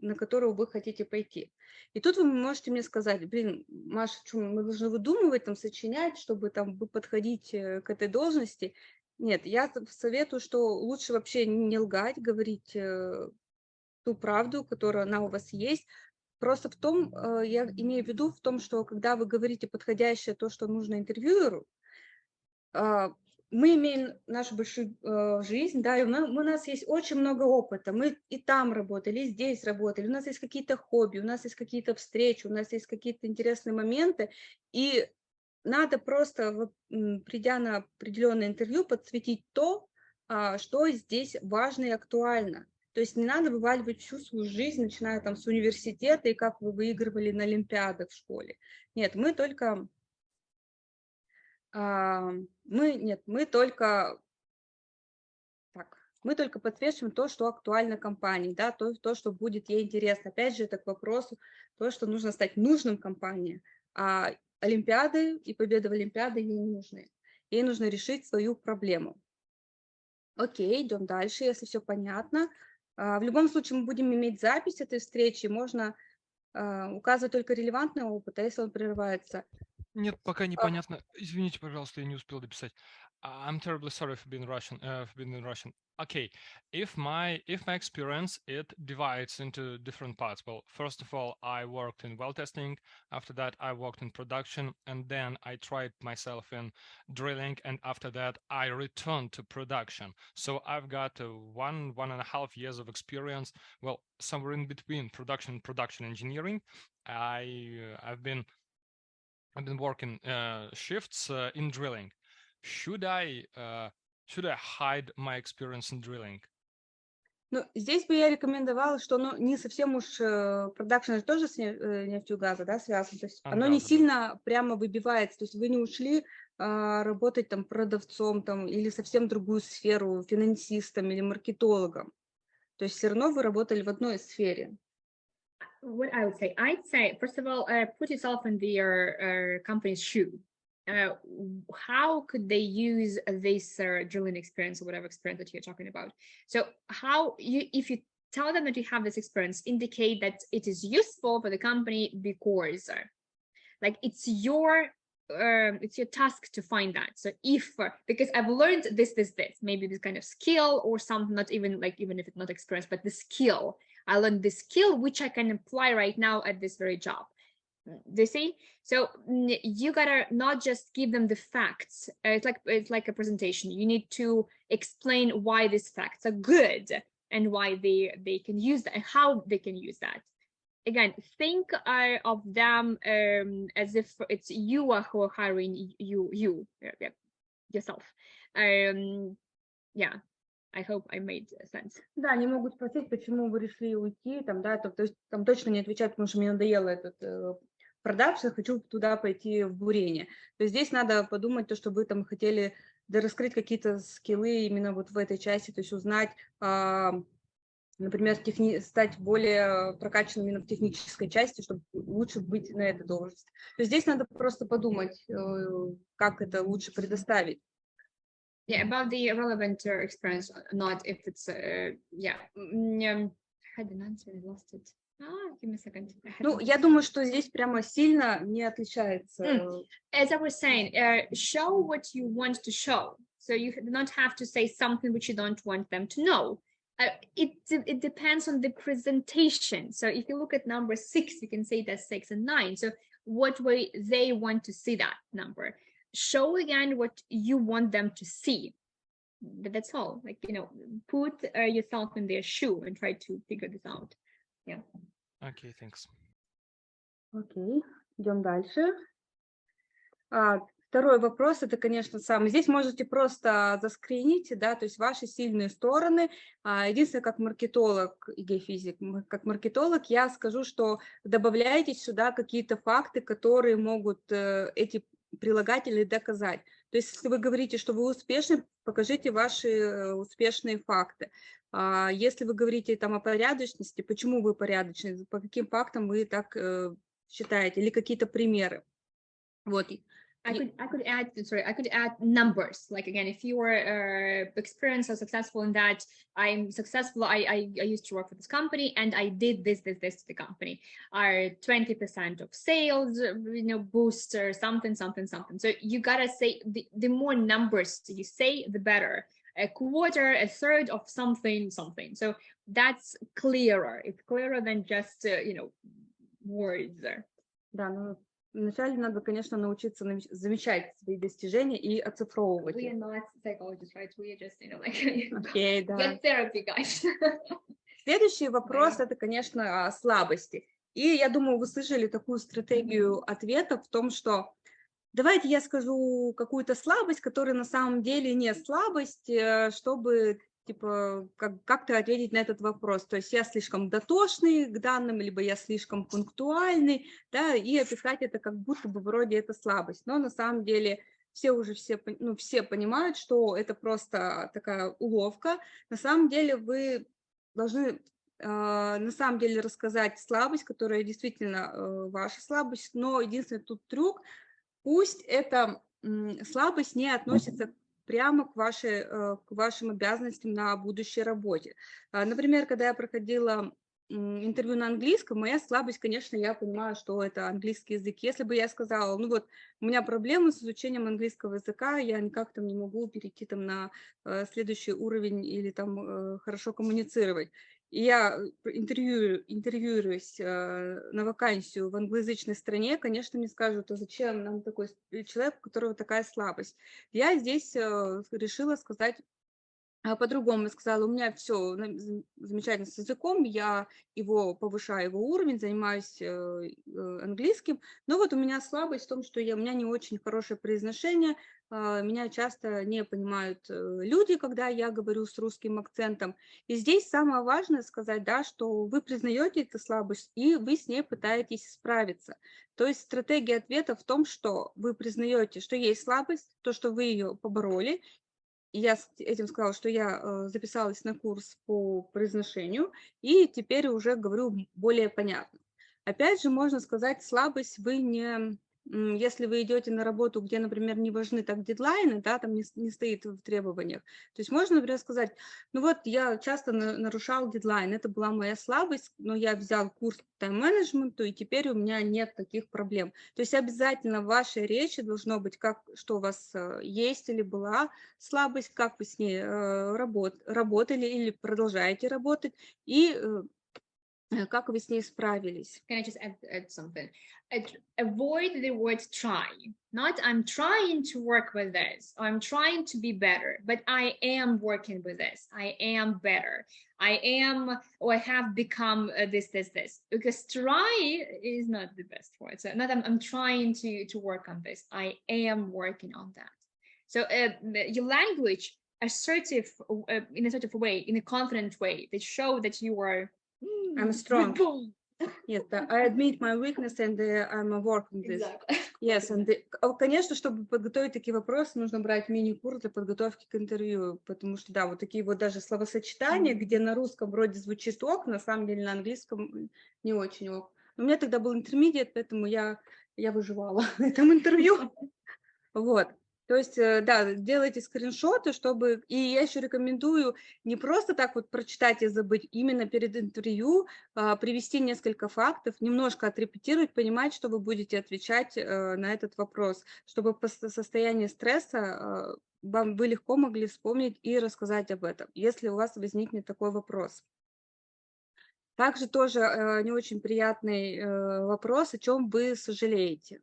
на которую вы хотите пойти. И тут вы можете мне сказать, блин, Маша, что мы должны выдумывать, там, сочинять, чтобы там подходить к этой должности. Нет, я советую, что лучше вообще не лгать, говорить ту правду, которая у вас есть. Просто в том, я имею в виду, в том, что когда вы говорите подходящее то, что нужно интервьюеру, мы имеем нашу большую жизнь, да, и у нас есть очень много опыта. Мы и там работали, и здесь работали. У нас есть какие-то хобби, у нас есть какие-то встречи, у нас есть какие-то интересные моменты. И надо просто, придя на определенное интервью, подсветить то, что здесь важно и актуально. То есть не надо вываливать всю свою жизнь, начиная там с университета и как вы выигрывали на олимпиадах в школе. Нет, мы только подсвечиваем то, что актуально компании, да, то, что будет ей интересно. Опять же, это к вопросу, то, что нужно стать нужным компании. А олимпиады и победа в олимпиаде ей не нужны. Ей нужно решить свою проблему. Окей, идем дальше, если все понятно. В любом случае мы будем иметь запись этой встречи, можно указывать только релевантный опыт, а если он прерывается. Нет, пока непонятно. Извините, пожалуйста, я не успел дописать. I'm terribly sorry for being Russian. Okay, if my experience, it divides into different parts. Well, first of all, I worked in well testing. After that, I worked in production, and then I tried myself in drilling. And after that, I returned to production. So I've got 1.5 years of experience. Well, somewhere in between production and production engineering. I've been working shifts in drilling. Should I hide my experience in drilling? Ну, здесь бы я рекомендовала, что оно не совсем уж продакшн же тоже с нефтью и газом, да, связано. То есть оно не сильно прямо выбивается. То есть вы не ушли работать там продавцом там, или совсем другую сферу, финансистом или маркетологом. То есть все равно вы работали в одной сфере. What I would say, I'd say, first of all, put yourself in their company's shoe. How could they use this drilling experience or whatever experience that you're talking about? So if you tell them that you have this experience, indicate that it is useful for the company because like it's your task to find that. So because I've learned this, maybe this kind of skill or something, not even like, even if it's not experience, but the skill, I learned this skill, which I can apply right now at this very job. Do you see? So you gotta not just give them the facts. It's like a presentation. You need to explain why these facts are good and why they can use that and how they can use that. Again, think of them as if it's you who are hiring yourself. Yeah. I hope I made sense. Да, они могут спросить, почему вы решили уйти, там, да, то есть там точно не отвечать, потому что мне надоело этот продакшн, хочу туда пойти в бурение. То есть здесь надо подумать, то, что вы там хотели раскрыть какие-то скиллы именно вот в этой части, то есть узнать, например, стать более прокачанным именно в технической части, чтобы лучше быть на этой должности. То есть здесь надо просто подумать, как это лучше предоставить. Yeah, about the relevant experience, not if it's, yeah. I had an answer, I lost it. Give me a second. Ну, я думаю, что здесь прямо сильно не отличается. As I was saying, show what you want to show. So you do not have to say something which you don't want them to know. It depends on the presentation. So if you look at number 6, you can say that's 6 and 9. So what way they want to see that number. Show again what you want them to see. That's all. Like, you know, put yourself in their shoe and try to figure this out. Yeah. Okay, thanks. Окей, идем дальше. Второй вопрос, это, конечно, самый. Здесь можете просто заскринить, да, то есть ваши сильные стороны. Единственное, как маркетолог и геофизик, как маркетолог, я скажу, что добавляйте сюда какие-то факты, которые могут эти прилагатели доказать. То есть, если вы говорите, что вы успешны, покажите ваши успешные факты. Если вы говорите там о порядочности, почему вы порядочны, по каким фактам вы так считаете, или какие-то примеры. Вот. I could add numbers. Like, again, if you were experienced or successful in that, I'm successful. I used to work for this company and I did this to the company. Are 20% of sales, you know, boost or something. So you gotta say the more numbers you say, the better. A quarter, a third of something. So that's clearer. It's clearer than just you know, words. Да, ну, вначале надо, конечно, научиться замечать свои достижения и оцифровывать. We are not psychologists, right? We are just, you know, like, Okay, да. get therapy, guys. Следующий вопрос, это, конечно, слабости. И я думаю, вы слышали такую стратегию ответа в том, что давайте я скажу какую-то слабость, которая на самом деле не слабость, чтобы типа как-то ответить на этот вопрос. То есть я слишком дотошный к данным, либо я слишком пунктуальный, да, и описать это как будто бы вроде это слабость. Но на самом деле все понимают, что это просто такая уловка. На самом деле вы должны на самом деле рассказать слабость, которая действительно ваша слабость, но единственный тут трюк, пусть эта слабость не относится прямо к вашим обязанностям на будущей работе. Например, когда я проходила интервью на английском, моя слабость, конечно, я понимаю, что это английский язык. Если бы я сказала, ну вот, у меня проблемы с изучением английского языка, я никак там не могу перейти там на следующий уровень или там хорошо коммуницировать. И я интервьюируюсь на вакансию в англоязычной стране, конечно, мне скажут, а зачем нам такой человек, у которого такая слабость. Я здесь решила сказать по-другому. Я сказала, у меня все замечательно с языком, я его повышаю, его уровень, занимаюсь английским, но вот у меня слабость в том, что у меня не очень хорошее произношение, меня часто не понимают люди, когда я говорю с русским акцентом. И здесь самое важное сказать, да, что вы признаете эту слабость, и вы с ней пытаетесь справиться. То есть стратегия ответа в том, что вы признаете, что есть слабость, то, что вы ее побороли. И я этим сказала, что я записалась на курс по произношению, и теперь уже говорю более понятно. Опять же, можно сказать, слабость вы не... Если вы идете на работу, где, например, не важны так дедлайны, да, там не стоит в требованиях, то есть можно, например, сказать, ну вот я часто нарушал дедлайн, это была моя слабость, но я взял курс тайм-менеджменту, и теперь у меня нет таких проблем. То есть обязательно в вашей речи должно быть, что у вас есть или была слабость, как вы с ней работали или продолжаете работать, и как вы с ней справились. Can I just add something? Avoid the word try. Not I'm trying to work with this, or I'm trying to be better, but I am working with this. I am better. I am, or I have become this. Because try is not the best word. So not I'm trying to work on this. I am working on that. So your language assertive in a sort of way, in a confident way. They show that you are. I'm strong. Yes, I admit my weakness and I'm working this. Exactly. Yes, and конечно, чтобы подготовить такие вопросы, нужно брать мини-курс для подготовки к интервью, потому что, да, вот такие вот даже словосочетания, где на русском вроде звучит ок, на самом деле на английском не очень ок. У меня тогда был интермедиат, поэтому я выживала на этом интервью. Вот. То есть, да, делайте скриншоты, чтобы... И я еще рекомендую не просто так вот прочитать и забыть, именно перед интервью привести несколько фактов, немножко отрепетировать, понимать, что вы будете отвечать на этот вопрос, чтобы по состоянии стресса вы легко могли вспомнить и рассказать об этом, если у вас возникнет такой вопрос. Также тоже не очень приятный вопрос, о чем вы сожалеете.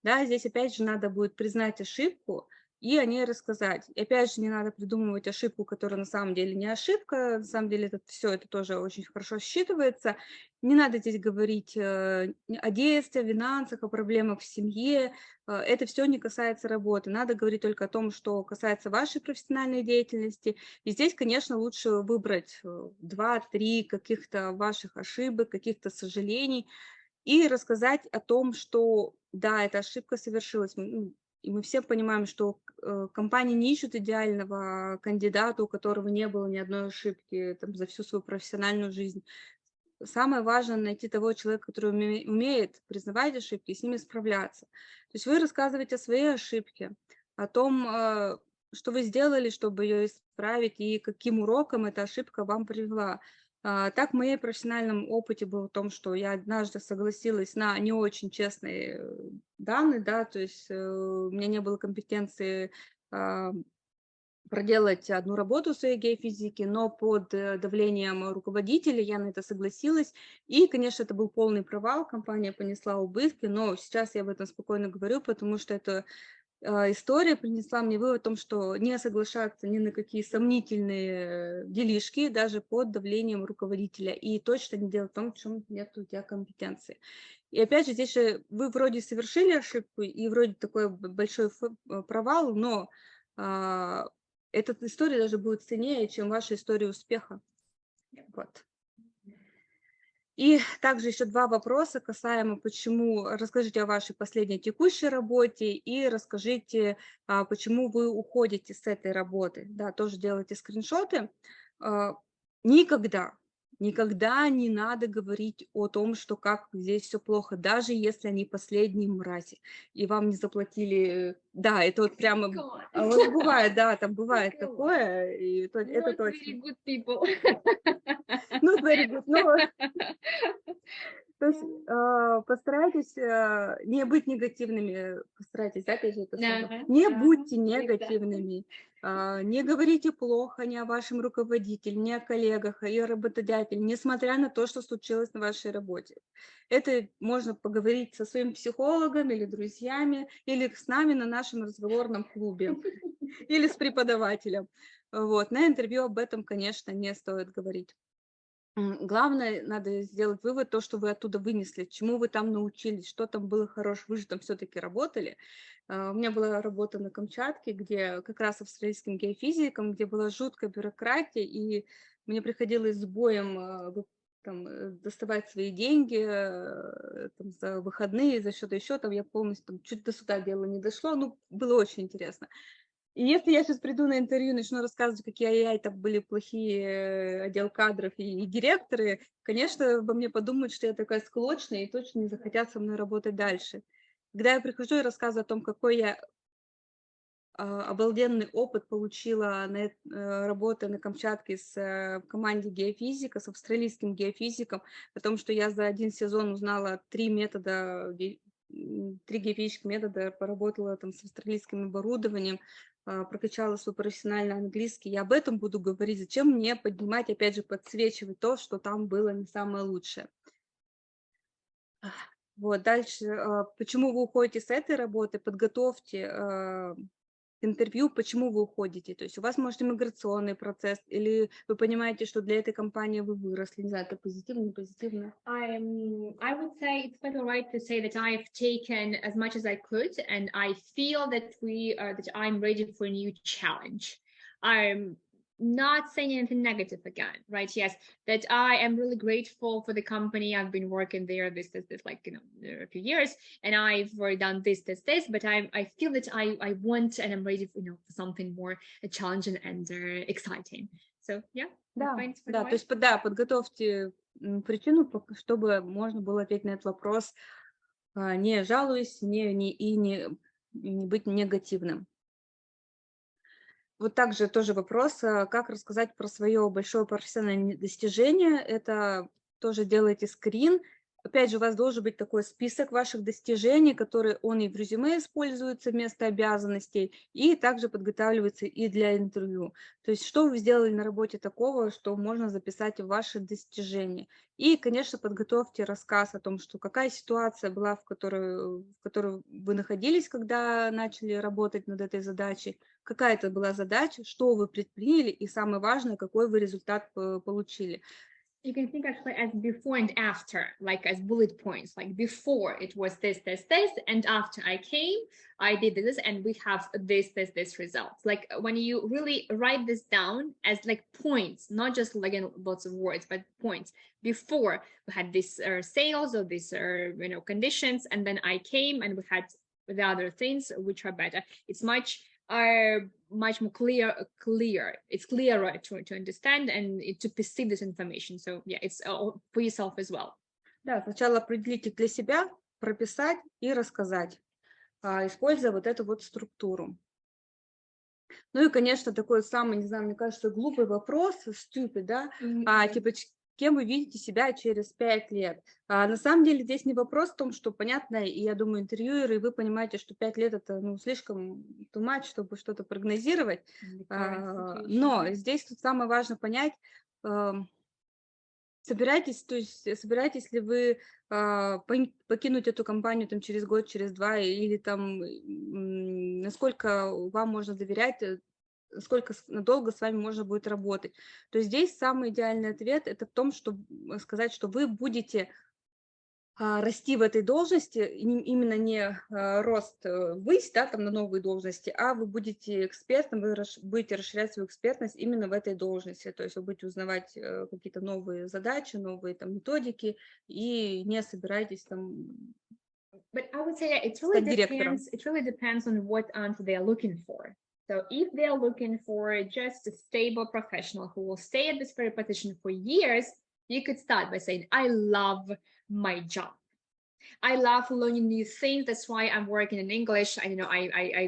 Да, здесь опять же надо будет признать ошибку и о ней рассказать. И опять же не надо придумывать ошибку, которая на самом деле не ошибка, на самом деле это тоже очень хорошо считывается. Не надо здесь говорить о детстве, о финансах, о проблемах в семье. Это все не касается работы. Надо говорить только о том, что касается вашей профессиональной деятельности. И здесь, конечно, лучше выбрать 2-3 каких-то ваших ошибок, каких-то сожалений, и рассказать о том, что, да, эта ошибка совершилась. И мы все понимаем, что компании не ищут идеального кандидата, у которого не было ни одной ошибки там, за всю свою профессиональную жизнь. Самое важное — найти того человека, который умеет признавать ошибки и с ними справляться. То есть вы рассказываете о своей ошибке, о том, что вы сделали, чтобы ее исправить, и каким уроком эта ошибка вам привела. Так в моем профессиональном опыте было в том, что я однажды согласилась на не очень честные данные, да, то есть у меня не было компетенции проделать одну работу в своей геофизике, но под давлением руководителя я на это согласилась. И, конечно, это был полный провал, компания понесла убытки, но сейчас я об этом спокойно говорю, потому что это история принесла мне вывод о том, что не соглашаться ни на какие сомнительные делишки, даже под давлением руководителя, и точно не делать в том, в чем нет у тебя компетенции. И опять же, здесь же вы вроде совершили ошибку, и вроде такой большой провал, но эта история даже будет ценнее, чем ваша история успеха. Вот. И также еще 2 вопроса касаемо, расскажите о вашей последней текущей работе и расскажите, почему вы уходите с этой работы. Да, тоже делайте скриншоты. Никогда не надо говорить о том, что как здесь все плохо, даже если они последние мрази, и вам не заплатили. Да, это вот прямо... Вот бывает, да, там бывает такое, и это точно. Very good people. Not very good, но... То есть постарайтесь не быть негативными, постарайтесь, опять же, это слово. Не будьте негативными, не говорите плохо ни о вашем руководителе, ни о коллегах, и о работодателе, несмотря на то, что случилось на вашей работе. Это можно поговорить со своим психологом или друзьями, или с нами на нашем разговорном клубе, или с преподавателем. Вот. На интервью об этом, конечно, не стоит говорить. Главное, надо сделать вывод, то, что вы оттуда вынесли, чему вы там научились, что там было хорошего, вы же там все-таки работали. У меня была работа на Камчатке, где как раз австралийским геофизиком, где была жуткая бюрократия, и мне приходилось с боем доставать свои деньги там, за выходные, за что-то еще, там я полностью там, чуть до суда дело не дошло, ну, было очень интересно. И если я сейчас приду на интервью, начну рассказывать, какие там были плохие отдел кадров и директоры, конечно, обо мне подумают, что я такая склочная и точно не захотят со мной работать дальше. Когда я прихожу и рассказываю о том, какой я обалденный опыт получила работая на Камчатке в команде геофизика, с австралийским геофизиком, о том, что я за один сезон узнала 3 геофизических метода, поработала там с австралийским оборудованием, прокачала свой профессиональный английский. Я об этом буду говорить. Зачем мне поднимать, опять же, подсвечивать то, что там было не самое лучшее. Вот, дальше. Почему вы уходите с этой работы? Подготовьте интервью, почему вы уходите. То есть у вас, может, иммиграционный процесс, или вы понимаете, что для этой компании вы выросли. Не знаю, это позитивно, не позитивно. I would say it's quite all right to say that I've taken as much as I could, and I feel that that I'm ready for a new challenge. I'm not saying anything negative again, right? Yes, that I am really grateful for the company. I've been working there this like, a few years, and I've already done this, but I feel that I want and I'm ready, for something more challenging and exciting. So yeah. Да, да, то есть, да, подготовьте причину, чтобы можно было ответить на этот вопрос, не жалуясь, не быть негативным. Вот также тоже вопрос, как рассказать про свое большое профессиональное достижение. Это тоже делайте скрин. Опять же, у вас должен быть такой список ваших достижений, который он и в резюме используется вместо обязанностей, и также подготавливается и для интервью. То есть, что вы сделали на работе такого, что можно записать в ваши достижения. И, конечно, подготовьте рассказ о том, что какая ситуация была, в которой вы находились, когда начали работать над этой задачей, какая это была задача, что вы предприняли, и самое важное, какой вы результат получили. You can think actually as before and after, like as bullet points, like before it was this, and after I came, I did this, and we have this results. Like when you really write this down as like points, not just like in lots of words, but points. Before we had this sales or this conditions, and then I came and we had the other things which are better. It's much more clear. It's clearer to understand and to perceive this information. So yeah, it's for yourself as well. Да, сначала определите для себя, прописать и рассказать, используя вот эту вот структуру. Ну и, конечно, такой самый, не знаю, мне кажется, глупый вопрос, stupid, да, типа, кем вы видите себя через 5 лет. На самом деле здесь не вопрос в том, что понятно, и я думаю, интервьюеры, и вы понимаете, что 5 лет это слишком too much, чтобы что-то прогнозировать. Но здесь тут самое важное понять, собираетесь ли вы покинуть эту компанию там, через год, через 2, или там насколько вам можно доверять, сколько надолго с вами можно будет работать. То есть здесь самый идеальный ответ это в том, чтобы сказать, что вы будете расти в этой должности, именно не рост ввысь, да, там на новые должности, а вы будете экспертом, вы будете расширять свою экспертность именно в этой должности, то есть вы будете узнавать какие-то новые задачи, новые там методики, и не собираетесь там. But I would say it really depends on what answer they are looking for. So if they are looking for just a stable professional who will stay at this very position for years, you could start by saying, I love my job. I love learning new things. That's why I'm working in English. I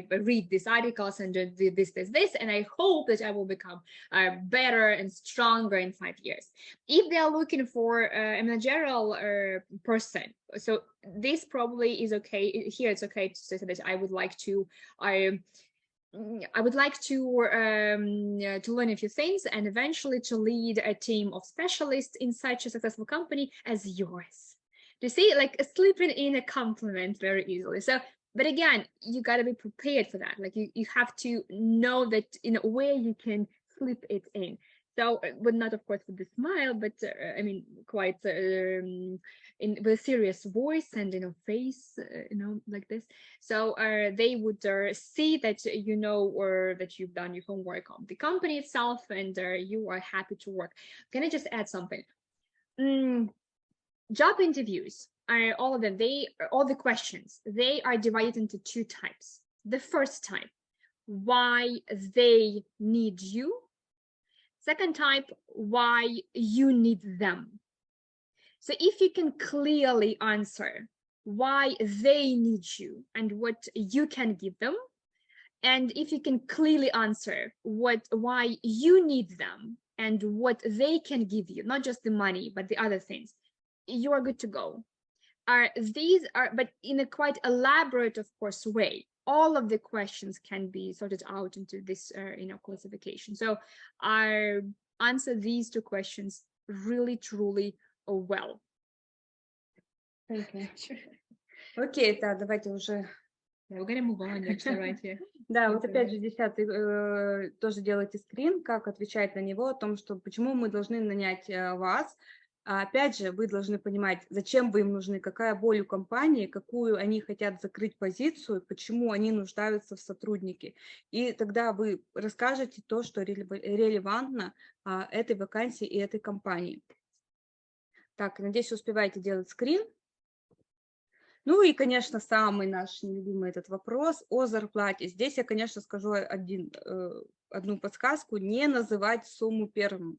read these articles and do this, and I hope that I will become better and stronger in 5 years. If they are looking for a managerial person, so this probably is okay. Here it's okay to say that I would like to learn a few things and eventually to lead a team of specialists in such a successful company as yours. You see, like slipping in a compliment very easily. So, but again, you got to be prepared for that. Like you have to know that in a way you can slip it in. So, but not of course with a smile, but quite with a serious voice and face, like this. So they would see that or that you've done your homework on the company itself, and you are happy to work. Can I just add something? Job interviews are all of them. All the questions, they are divided into 2 types. The first type, why they need you. Second type, why you need them. So if you can clearly answer why they need you and what you can give them, and if you can clearly answer why you need them and what they can give you, not just the money, but the other things, you are good to go. But in a quite elaborate, of course, way. All of the questions can be sorted out into this, classification. So I answer these 2 questions really, truly well. Окей, да, давайте уже. We're gonna move on next, right here. Да, вот опять же 10 тоже делайте скрин, как отвечать на него, о том, что почему мы должны нанять вас. Опять же, вы должны понимать, зачем вы им нужны, какая боль у компании, какую они хотят закрыть позицию, почему они нуждаются в сотруднике. И тогда вы расскажете то, что релевантно этой вакансии и этой компании. Так, надеюсь, успеваете делать скрин. Ну и, конечно, самый наш нелюбимый этот вопрос о зарплате. Здесь я, конечно, скажу одну подсказку: не называть сумму первым.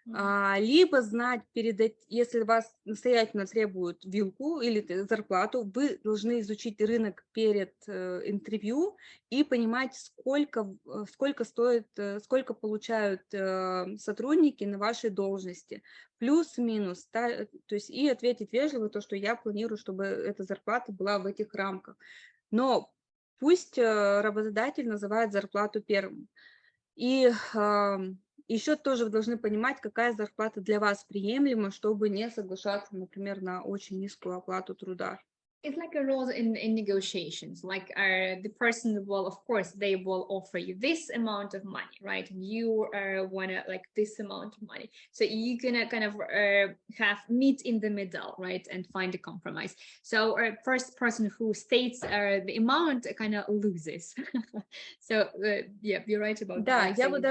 Либо знать, если вас настоятельно требуют вилку или зарплату, вы должны изучить рынок перед интервью и понимать, сколько стоит, сколько получают сотрудники на вашей должности, плюс-минус, то есть и ответить вежливо то, что я планирую, чтобы эта зарплата была в этих рамках. Но пусть работодатель называет зарплату первым. И еще тоже вы должны понимать, какая зарплата для вас приемлема, чтобы не соглашаться, например, на очень низкую оплату труда. It's like a role in negotiations. Like the person will, of course, they will offer you this amount of money, right? And you want to like this amount of money. So you're gonna kind of have meet in the middle, right? And find a compromise. So first person who states the amount kind of loses. So yeah, you're right about that. Я бы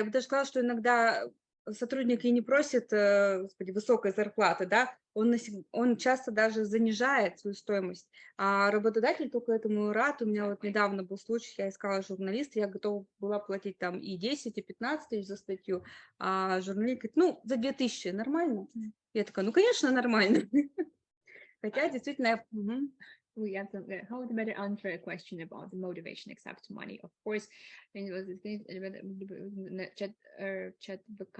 даже сказала, что иногда сотрудник и не просит, высокой зарплаты, да, он часто даже занижает свою стоимость, а работодатель только этому рад. У меня вот недавно был случай, я искала журналиста, я готова была платить там и 10, и 15 тысяч за статью, а журналист говорит, ну, за 2000 нормально? Я такая, ну, конечно, нормально. Хотя действительно... We have some, how to better answer a question about the motivation except money. Of course, chat book.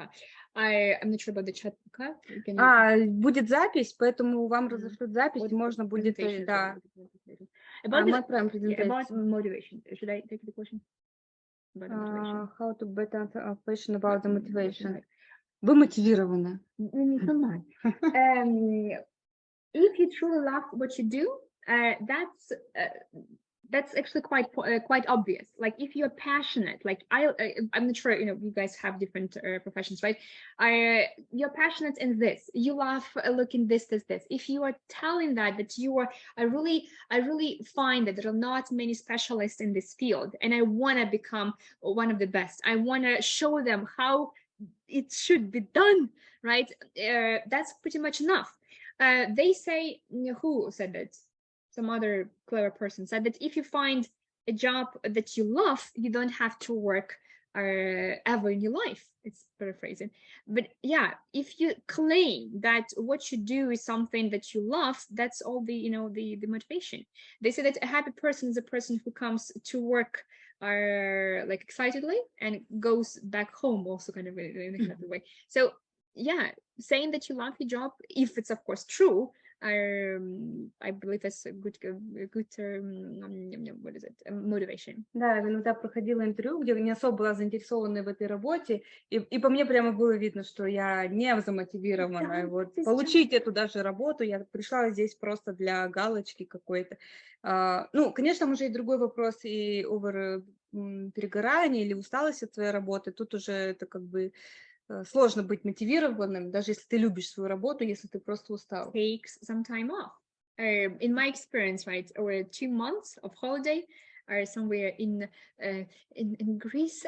I'm not sure about the chat book. Будет запись, поэтому вам разошлют запись, можно будет, да. About motivation. Should I take the question? How to better answer a question about the motivation. Вы мотивированы. If you truly love what you do, that's actually quite obvious. Like if you're passionate, like I'm not sure, you guys have different professions, right? You're passionate in this, you love looking this. If you are telling that you are, I really find that there are not many specialists in this field, and I want to become one of the best. I want to show them how it should be done, right? That's pretty much enough. They say, who said that? Some other clever person said that if you find a job that you love, you don't have to work ever in your life. It's paraphrasing. But yeah, if you claim that what you do is something that you love, that's all the motivation. They say that a happy person is a person who comes to work like excitedly and goes back home also kind of in a happy way. So yeah, saying that you love your job, if it's of course true, I believe that's a good what is it, motivation. Да, я иногда проходила интервью, где не особо была заинтересована в этой работе, и по мне прямо было видно, что я не замотивирована. Да, вот получить эту даже работу, я пришла здесь просто для галочки какой-то. Ну, конечно, уже и другой вопрос, и перегорание или усталость от своей работы. Тут уже это как бы сложно быть мотивированным, даже если ты любишь свою работу, если ты просто устал. Takes some time off. In my experience, right, or 2 months of holiday or somewhere in Greece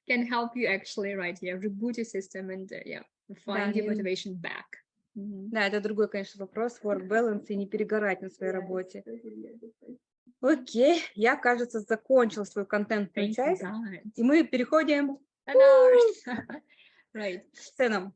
can help you actually, right, reboot your system and find your motivation back. Да, это другой, конечно, вопрос, work balance и не перегорать на своей работе. Окей, я, кажется, закончила свою контентную часть, и мы переходим right. Ценам.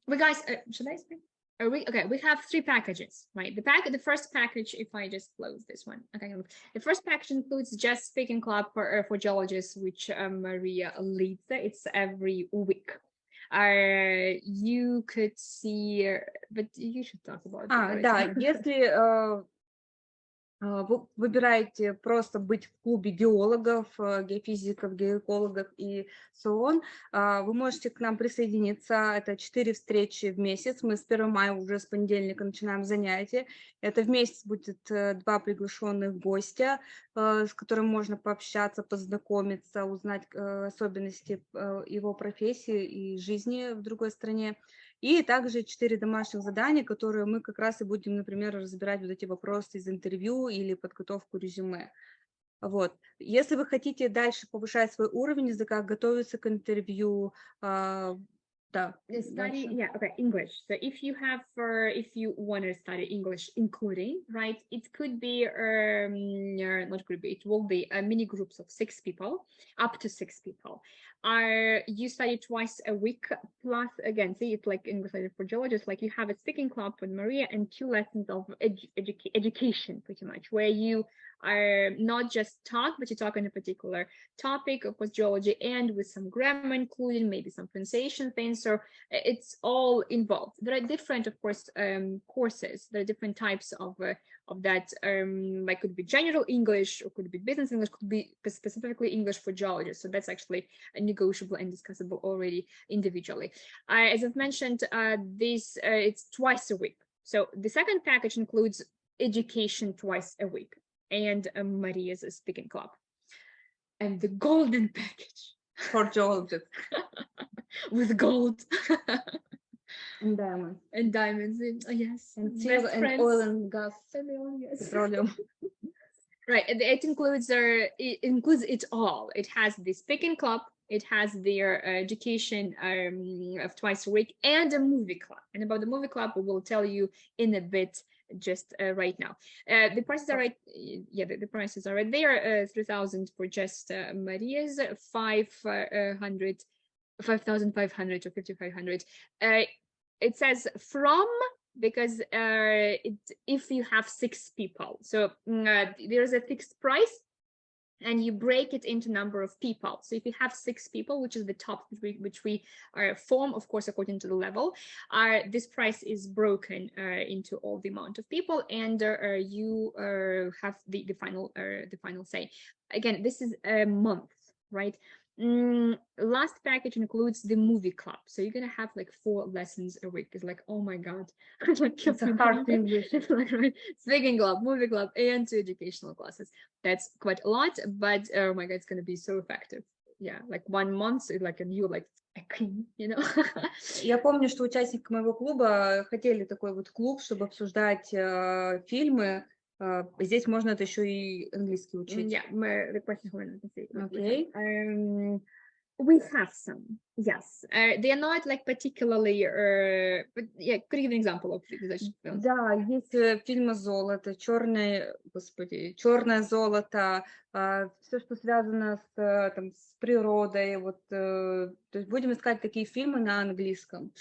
We guys, should I say? We have 3 packages, right? The first package, if I just close this one, okay. The first package includes just speaking club for geologists, which Maria leads. It's every week. You could see, but you should talk about it. Да, если вы выбираете просто быть в клубе геологов, геофизиков, геологов и so on, вы можете к нам присоединиться. Это 4 встречи в месяц. Мы с 1 мая уже с понедельника начинаем занятия. Это в месяц будет 2 приглашенных гостя, с которым можно пообщаться, познакомиться, узнать особенности его профессии и жизни в другой стране. И также 4 домашних задания, которые мы как раз и будем, например, разбирать вот эти вопросы из интервью или подготовку резюме. Вот. Если вы хотите дальше повышать свой уровень языка, готовиться к интервью, да, Study, дальше. yeah, okay, English. So if you want to study English, including, right, it could be, not could be, it will be mini groups of 6 people, up to 6 people. You study twice a week, plus, again, see, it's like English for geologists, like you have a speaking club with Maria and 2 lessons of education, pretty much, where you are not just talk, but you talk on a particular topic, of course, geology, and with some grammar included, maybe some pronunciation things. So it's all involved. There are different, of course, courses. There are different types of that. Like could be general English, or could be business English, could be specifically English for geologists. So that's actually negotiable and discussable already individually. As I've mentioned, it's twice a week. So the second package includes education twice a week and Maria's speaking club. And the golden package For geologists. with gold And diamonds. and diamonds. Oh, yes. And silver and oil and gas. Yes. Petroleum. Right. It includes it all. It has the speaking club. It has their education of twice a week and a movie club. And about the movie club, we will tell you in a bit. Just right now, the prices are right. Yeah, the prices are right there. 3,000 for just Maria's, 5,500 or 5,500. It says from, because if you have 6 people, so there's a fixed price. And you break it into number of people. So if you have 6 people, which is the top, which we form, of course, according to the level, this price is broken into all the amount of people, and you have the final say. Again, this is a month, right? Last package includes the movie club, so you're gonna have like 4 lessons a week. It's like, oh my god, It's a hard English. Right? Speaking club, movie club, and 2 educational classes. That's quite a lot, but oh my god, it's gonna be so effective. Yeah, like 1 month, like, and you're like a queen, you know. Я помню, что участники моего клуба хотели такой вот клуб, чтобы обсуждать фильмы. Здесь можно это еще и английский учить. Yeah, the question Okay. We have some, yes. They are not like particularly, but yeah, could you give an example of such films? Да, есть фильмы «Золото», черное золото, все, что связано с природой. Вот, то есть будем искать такие фильмы на английском.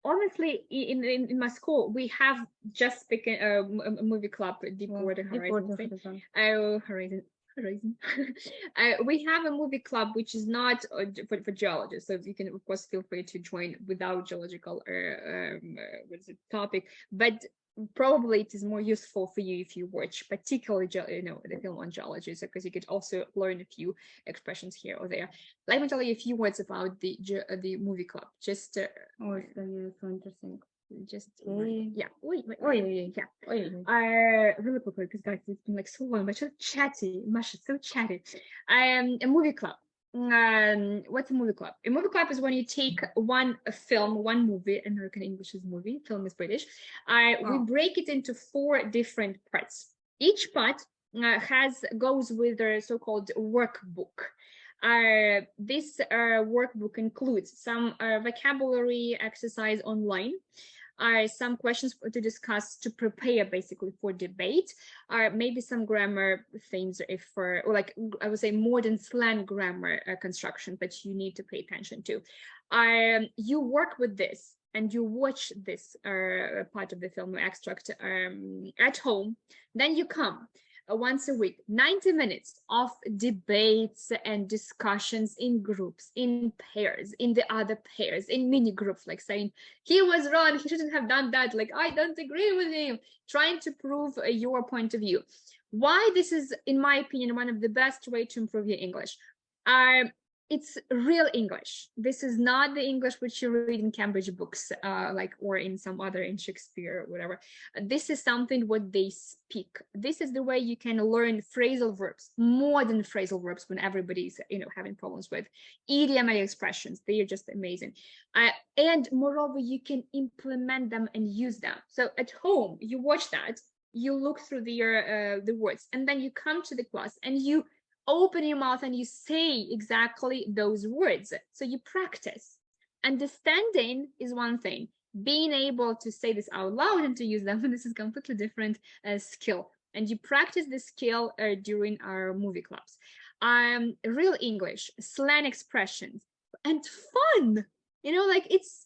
Honestly, in my school, we have just speaking a movie club, Deepwater Horizon. Oh, Horizon. We have a movie club which is not for geologists, so you can of course feel free to join without geological topic, but probably it is more useful for you if you watch particularly the film on geology, so because you could also learn a few expressions here or there. Let me tell you a few words about the movie club. Just Oh, so interesting. Just yeah. Really quickly, because guys, it's been like so long, but so chatty. Masha, so chatty. A movie club. What's a movie club? A movie club is when you take one movie. American English is movie, film is British. We break it into 4 different parts. Each part goes with a so-called workbook. This workbook includes some vocabulary exercise online, some questions to discuss to prepare basically for debate, maybe some grammar things, or like I would say modern slang grammar construction that you need to pay attention to. You work with this and you watch this part of the film extract at home, then you come once a week, 90 minutes of debates and discussions in groups, in pairs, in the other pairs, in mini groups, like saying, he was wrong, he shouldn't have done that, like, I don't agree with him, trying to prove your point of view. Why this is, in my opinion, one of the best way to improve your English. it's real English. This is not the English which you read in Cambridge books, or in some other, in Shakespeare or whatever. This is something what they speak. This is the way you can learn phrasal verbs, modern phrasal verbs, when everybody's having problems with idiomatic expressions. They are just amazing. And moreover, you can implement them and use them. So at home, you watch that, you look through the words, and then you come to the class and you open your mouth and you say exactly those words. So you practice. Understanding is one thing. Being able to say this out loud and to use them, this is completely different skill. And you practice this skill during our movie clubs. Real English, slang expressions, and fun. It's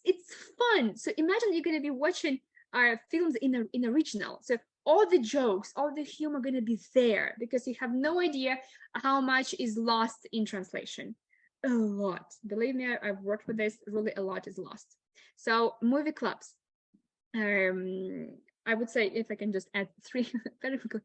fun. So imagine you're going to be watching our films in original. So all the jokes, all the humor are going to be there, because you have no idea how much is lost in translation. A lot. Believe me, I've worked with this. Really, a lot is lost. So movie clubs. I would say, if I can just add three very quickly.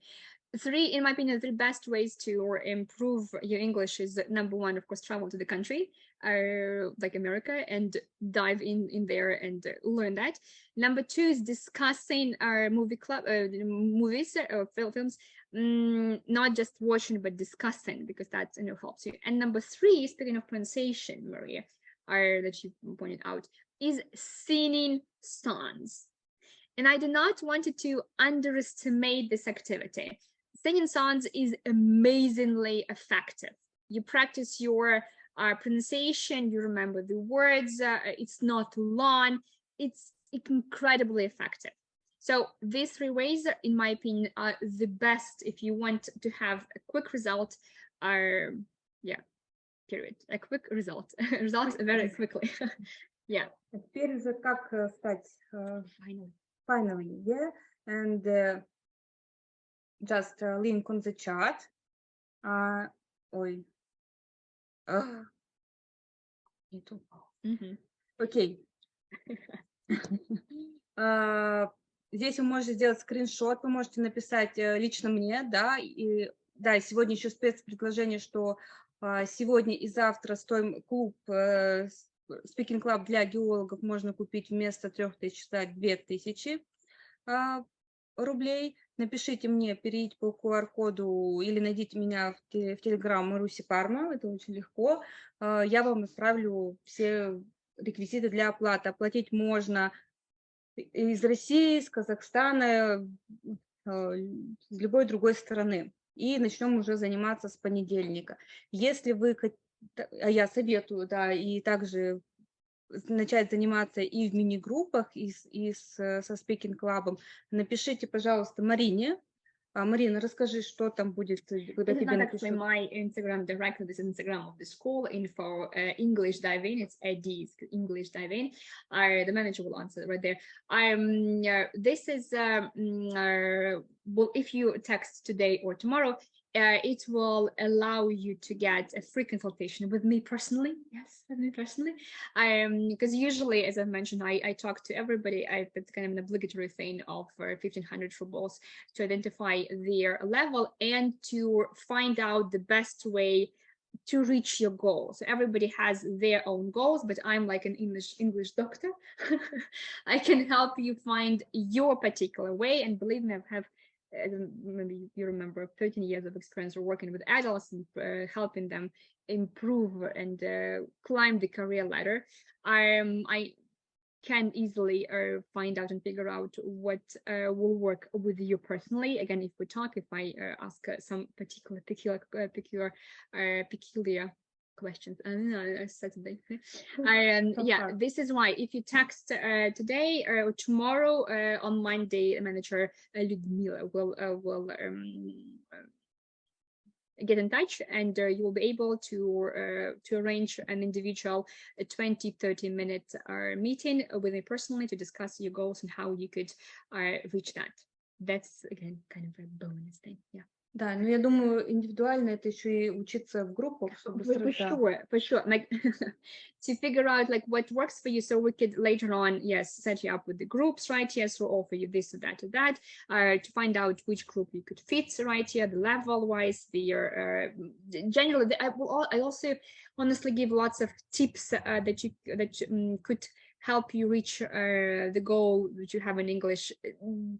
Three, in my opinion, the best ways to improve your English is, number one, of course, travel to the country, like America, and dive in there and learn that. Number two is discussing our movie club, movies or films, not just watching but discussing, because that helps you. And number three, speaking of pronunciation, Maria, that you pointed out, is singing songs. And I do not want you to underestimate this activity. Singing songs is amazingly effective. You practice your pronunciation, you remember the words, it's not long, it's incredibly effective. So these three ways, in my opinion, are the best if you want to have a quick result. Period. A quick result. Results very quickly. Yeah. Теперь уже как стать finally, yeah, and just link on the chat. Окей. Здесь вы можете сделать скриншот, вы можете написать лично мне, да, и да, сегодня еще спецпредложение, что сегодня и завтра стоим клуб Speaking Club для геологов можно купить вместо 3000 за 2000 рублей. Напишите мне, перейдите по QR-коду или найдите меня в Telegram Маруси Парма, это очень легко. Я вам отправлю все реквизиты для оплаты. Оплатить можно из России, из Казахстана, с любой другой стороны. И начнем уже заниматься с понедельника. Если вы, я советую, да, и также начать заниматься и в мини-группах, и со Speaking Club, напишите, пожалуйста, Марине. Марина, расскажи, что там будет, когда тебе напишут. My Instagram directly, this is Instagram of the school, info English Dive In, it's AD, English Dive In. The manager will answer right there. This is, well, if you text today or tomorrow, it will allow you to get a free consultation with me personally. Yes, with me personally. Because usually, as I mentioned, I talk to everybody. It's kind of an obligatory thing of 1,500 rubles to identify their level and to find out the best way to reach your goal. So everybody has their own goals, but I'm like an English doctor. I can help you find your particular way, and believe me, I have, maybe you remember, 13 years of experience working with adults and helping them improve and climb the career ladder. I can easily find out and figure out what will work with you personally. Again, if we talk, if I ask some peculiar questions, yeah, this is why if you text today or tomorrow, on Monday, manager Ludmila will get in touch, and you will be able to arrange an individual 20-30 minute meeting with me personally to discuss your goals and how you could reach that. That's, again, kind of a bonus thing. Yeah. Да, но я думаю, индивидуально это еще и учиться в группах, чтобы For sure. Like to figure out like what works for you, so we could later on, yes, set you up with the groups, right? Yes, we'll offer you this or that or that, to find out which group you could fit, right? Here, the level wise, generally. I also honestly give lots of tips that could help you reach the goal that you have in English,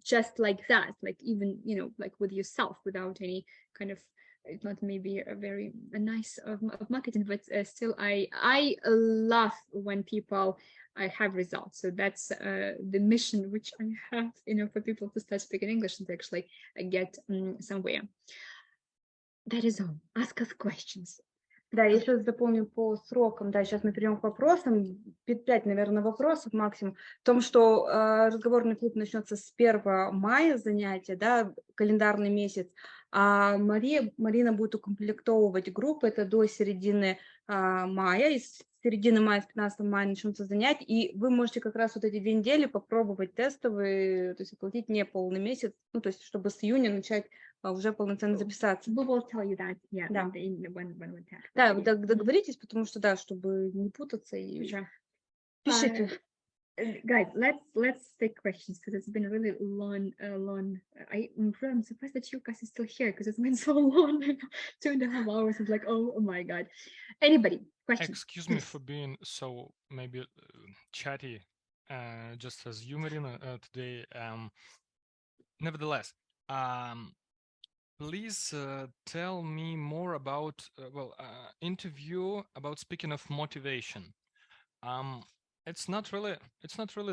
just like that, like even, like with yourself, without any kind of, it's not maybe a nice of marketing, but still I love when people have results. So that's the mission which I have, for people to start speaking English and to actually get somewhere. That is all. Ask us questions. Да, я сейчас дополню по срокам. Да, сейчас мы перейдем к вопросам. 5, наверное, вопросов максимум. В том, что разговорный клуб начнется с 1 мая занятия, да, календарный месяц. А Марина будет укомплектовывать группы, это до середины мая. И с середины мая, с 15 мая начнутся занятия. И вы можете как раз вот эти 2 недели попробовать тестовые, то есть оплатить не полный месяц, то есть чтобы с июня начать уже полноценно записаться. We will tell you that, yeah, Да. when we tell. Да, вы договоритесь, потому что, да, чтобы не путаться. И пишите. Guys, let's take questions, because it's been a really long. I'm surprised that you guys are still here, because it's been so long, 2.5 hours. It's like, oh my god. Anybody, questions? Excuse me for being so maybe chatty, just as you, Marina, today. Nevertheless, please tell me more about interview about speaking of motivation. It's not really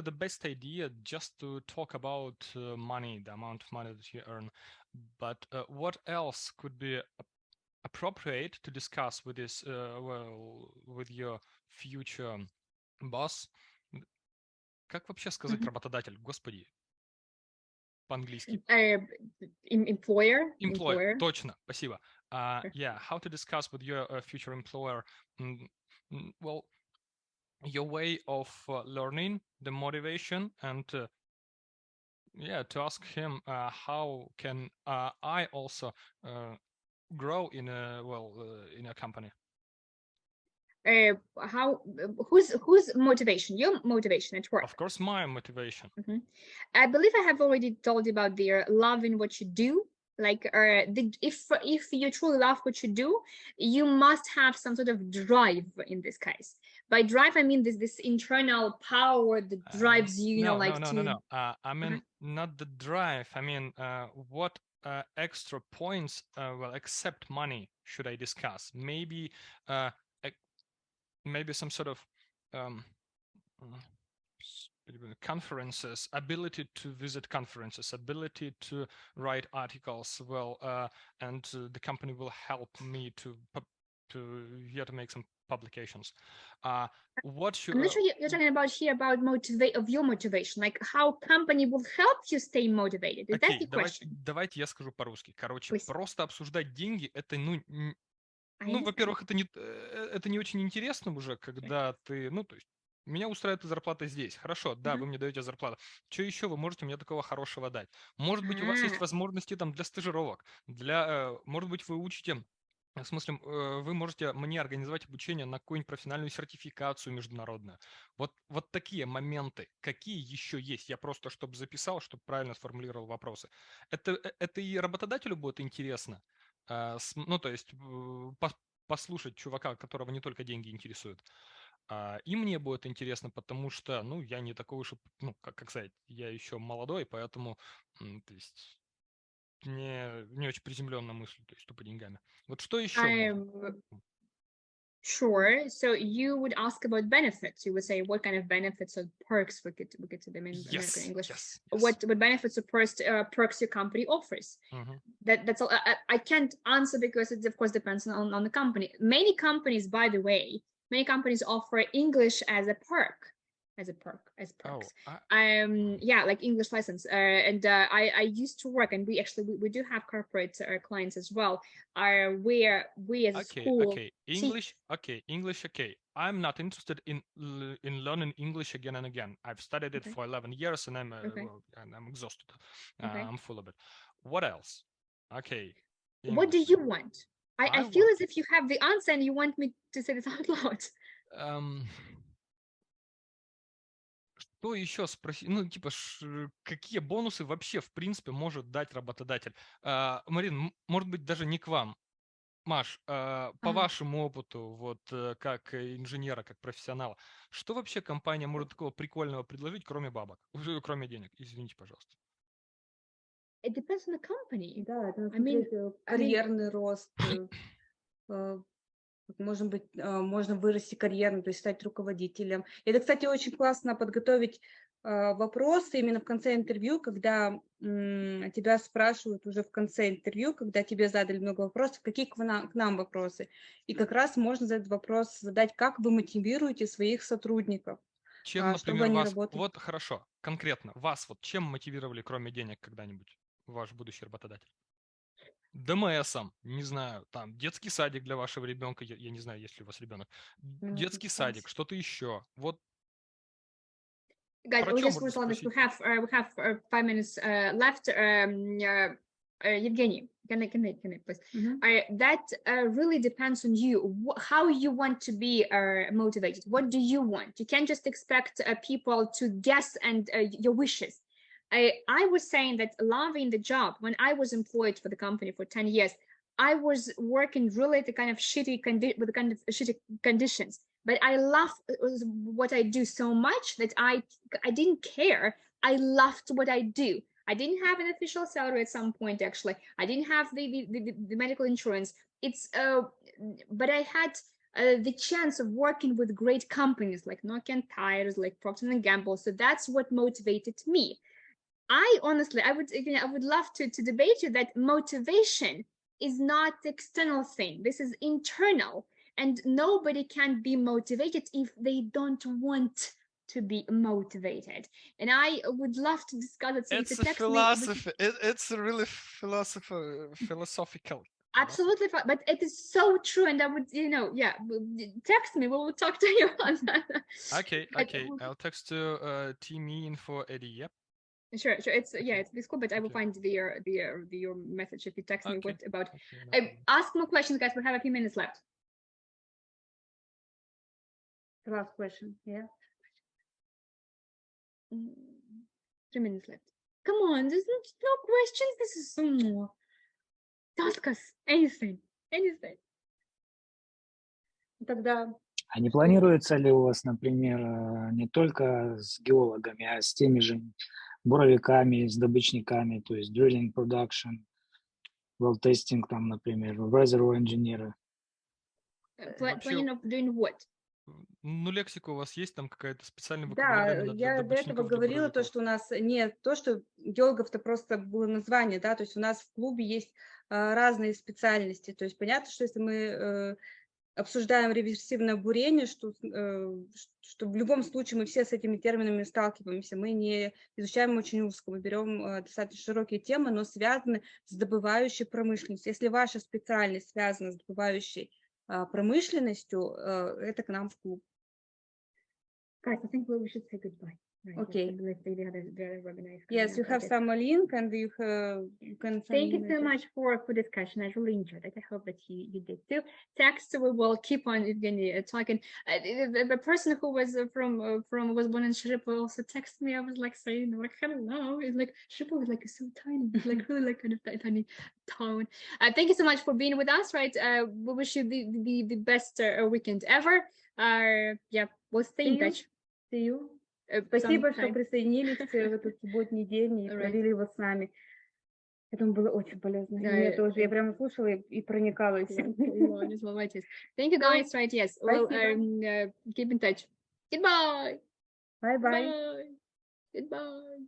the best idea just to talk about money, the amount of money that you earn, but what else could be appropriate to discuss with this with your future boss? Как вообще сказать работодатель? Господи, по-английски. Employer. Точно, спасибо. Yeah, how to discuss with your future employer, well, your way of learning, the motivation, and to ask him how can I also grow in a company. Whose motivation? Your motivation at work? Of course, my motivation. I believe I have already told you about their loving what you do. Like, if you truly love what you do, you must have some sort of drive in this case. By drive, I mean this internal power that drives you. No. I mean not the drive. I mean, what extra points, except money, should I discuss? Maybe some sort of conferences, ability to visit conferences, ability to write articles, and the company will help me to make some publications. What should I'm not sure you're talking about here about your motivation, like how company will help you stay motivated. Is that the question? Давайте я скажу по-русски. Короче, просто обсуждать деньги, это во-первых, это не очень интересно уже, когда ты, то есть меня устраивает зарплата здесь. Хорошо, да, вы мне даете зарплату. Что еще вы можете мне такого хорошего дать? Может быть, у вас есть возможности там для стажировок, может быть, вы учите, в смысле, вы можете мне организовать обучение на какую-нибудь профессиональную сертификацию международную. Вот такие моменты. Какие еще есть? Я просто, чтобы записал, чтобы правильно сформулировал вопросы. Это и работодателю будет интересно. То есть послушать чувака, которого не только деньги интересуют. И мне будет интересно, потому что, я не такой уж, как сказать, я еще молодой, поэтому, то есть, не очень приземленно мыслю, то есть, тупо деньгами. Вот что еще? Sure. So you would ask about benefits. You would say what kind of benefits or perks, we get to them in American English. Yes. What benefits or perks your company offers. That's all. I can't answer because it of course depends on the company. Many companies, by the way, offer English as a perk. As perks. Like English license. And I used to work, and we do have corporate clients as well. Where we as a school. English. I'm not interested in learning English again and again. I've studied it for 11 years, and I'm exhausted. I'm full of it. What else? Okay. What do you want? I feel as if you have the answer and you want me to say this out loud. Что еще спросить? Ну, типа, какие бонусы вообще, в принципе, может дать работодатель? Марин, может быть, даже не к вам. Маш, по вашему опыту, вот как инженера, как профессионала, что вообще компания может такого прикольного предложить, кроме бабок, кроме денег? Извините, пожалуйста. It depends on the company. Да, это карьерный рост. Может быть, можно вырасти карьерно, то есть стать руководителем. Это, кстати, очень классно подготовить вопросы именно в конце интервью, когда тебя спрашивают уже в конце интервью, когда тебе задали много вопросов, какие к нам вопросы. И как раз можно задать вопрос, задать, как вы мотивируете своих сотрудников. Чем, например, вас, вот хорошо, конкретно, вас вот чем мотивировали, кроме денег, когда-нибудь ваш будущий работодатель? ДМСом, не знаю, там, детский садик для вашего ребенка, я не знаю, есть ли у вас ребенок, детский садик, что-то еще, вот. Guys, we just resolved this. We have 5 minutes left. Evgeny, can I please? That really depends on you, how you want to be motivated. What do you want? You can't just expect people to guess and your wishes. I was saying that loving the job, when I was employed for the company for 10 years, I was working really the kind of shitty conditions, but I love what I do so much that I didn't care. I loved what I do. I didn't have an official salary at some point, actually. I didn't have the medical insurance. But I had the chance of working with great companies like Nokia Tires, like Procter & Gamble. So that's what motivated me. I honestly, I would love to debate you that motivation is not the external thing. This is internal, and nobody can be motivated if they don't want to be motivated. And I would love to discuss it. So it's a philosophy. It's a really philosophical. Absolutely, but it is so true. And I would, text me. We will talk to you on that. Okay. I'll text you teaminfo@. Yep. Sure. It's this cool, but I will find your message if you text me. What about? Ask more questions, guys. We have a few minutes left. The last question, yeah. 3 minutes left. Come on, there's no questions. This is so more. Ask us anything. Тогда. А не планируется ли у вас, например, не только с геологами, а с теми же буровиками, с добычниками, то есть drilling production, well testing, там, например, reservoir engineer? Planning of doing what? Ну, лексика у вас есть там какая-то специальная вокабулярная? Да, я до этого говорила то, что у нас нет, то, что геологов-то просто было название, да, то есть у нас в клубе есть разные специальности, то есть понятно, что если мы обсуждаем реверсивное бурение, что в любом случае мы все с этими терминами сталкиваемся, мы не изучаем очень узко, мы берем достаточно широкие темы, но связаны с добывающей промышленностью. Если ваша специальность связана с добывающей промышленностью, это к нам в клуб. Guys, I think we should say goodbye. Right. Okay. Yes, you have some link and you can. Thank you so much for discussion. I really enjoyed it. I hope that you did too. Text, we will keep on talking. The person who was was born in Shripo also texted me. I was like saying like hello. It's like Shripo was like so tiny, like really like kind of tiny tone. Thank you so much for being with us. Right, we wish you the best weekend ever. We'll stay in touch. See you. Спасибо, что присоединились в этот субботний день и провели его с нами. Это было очень полезно. Мне тоже. Я прямо слушала и проникалась. Thank you, guys. Right, yes. We'll keep in touch. Goodbye. Bye-bye. Goodbye.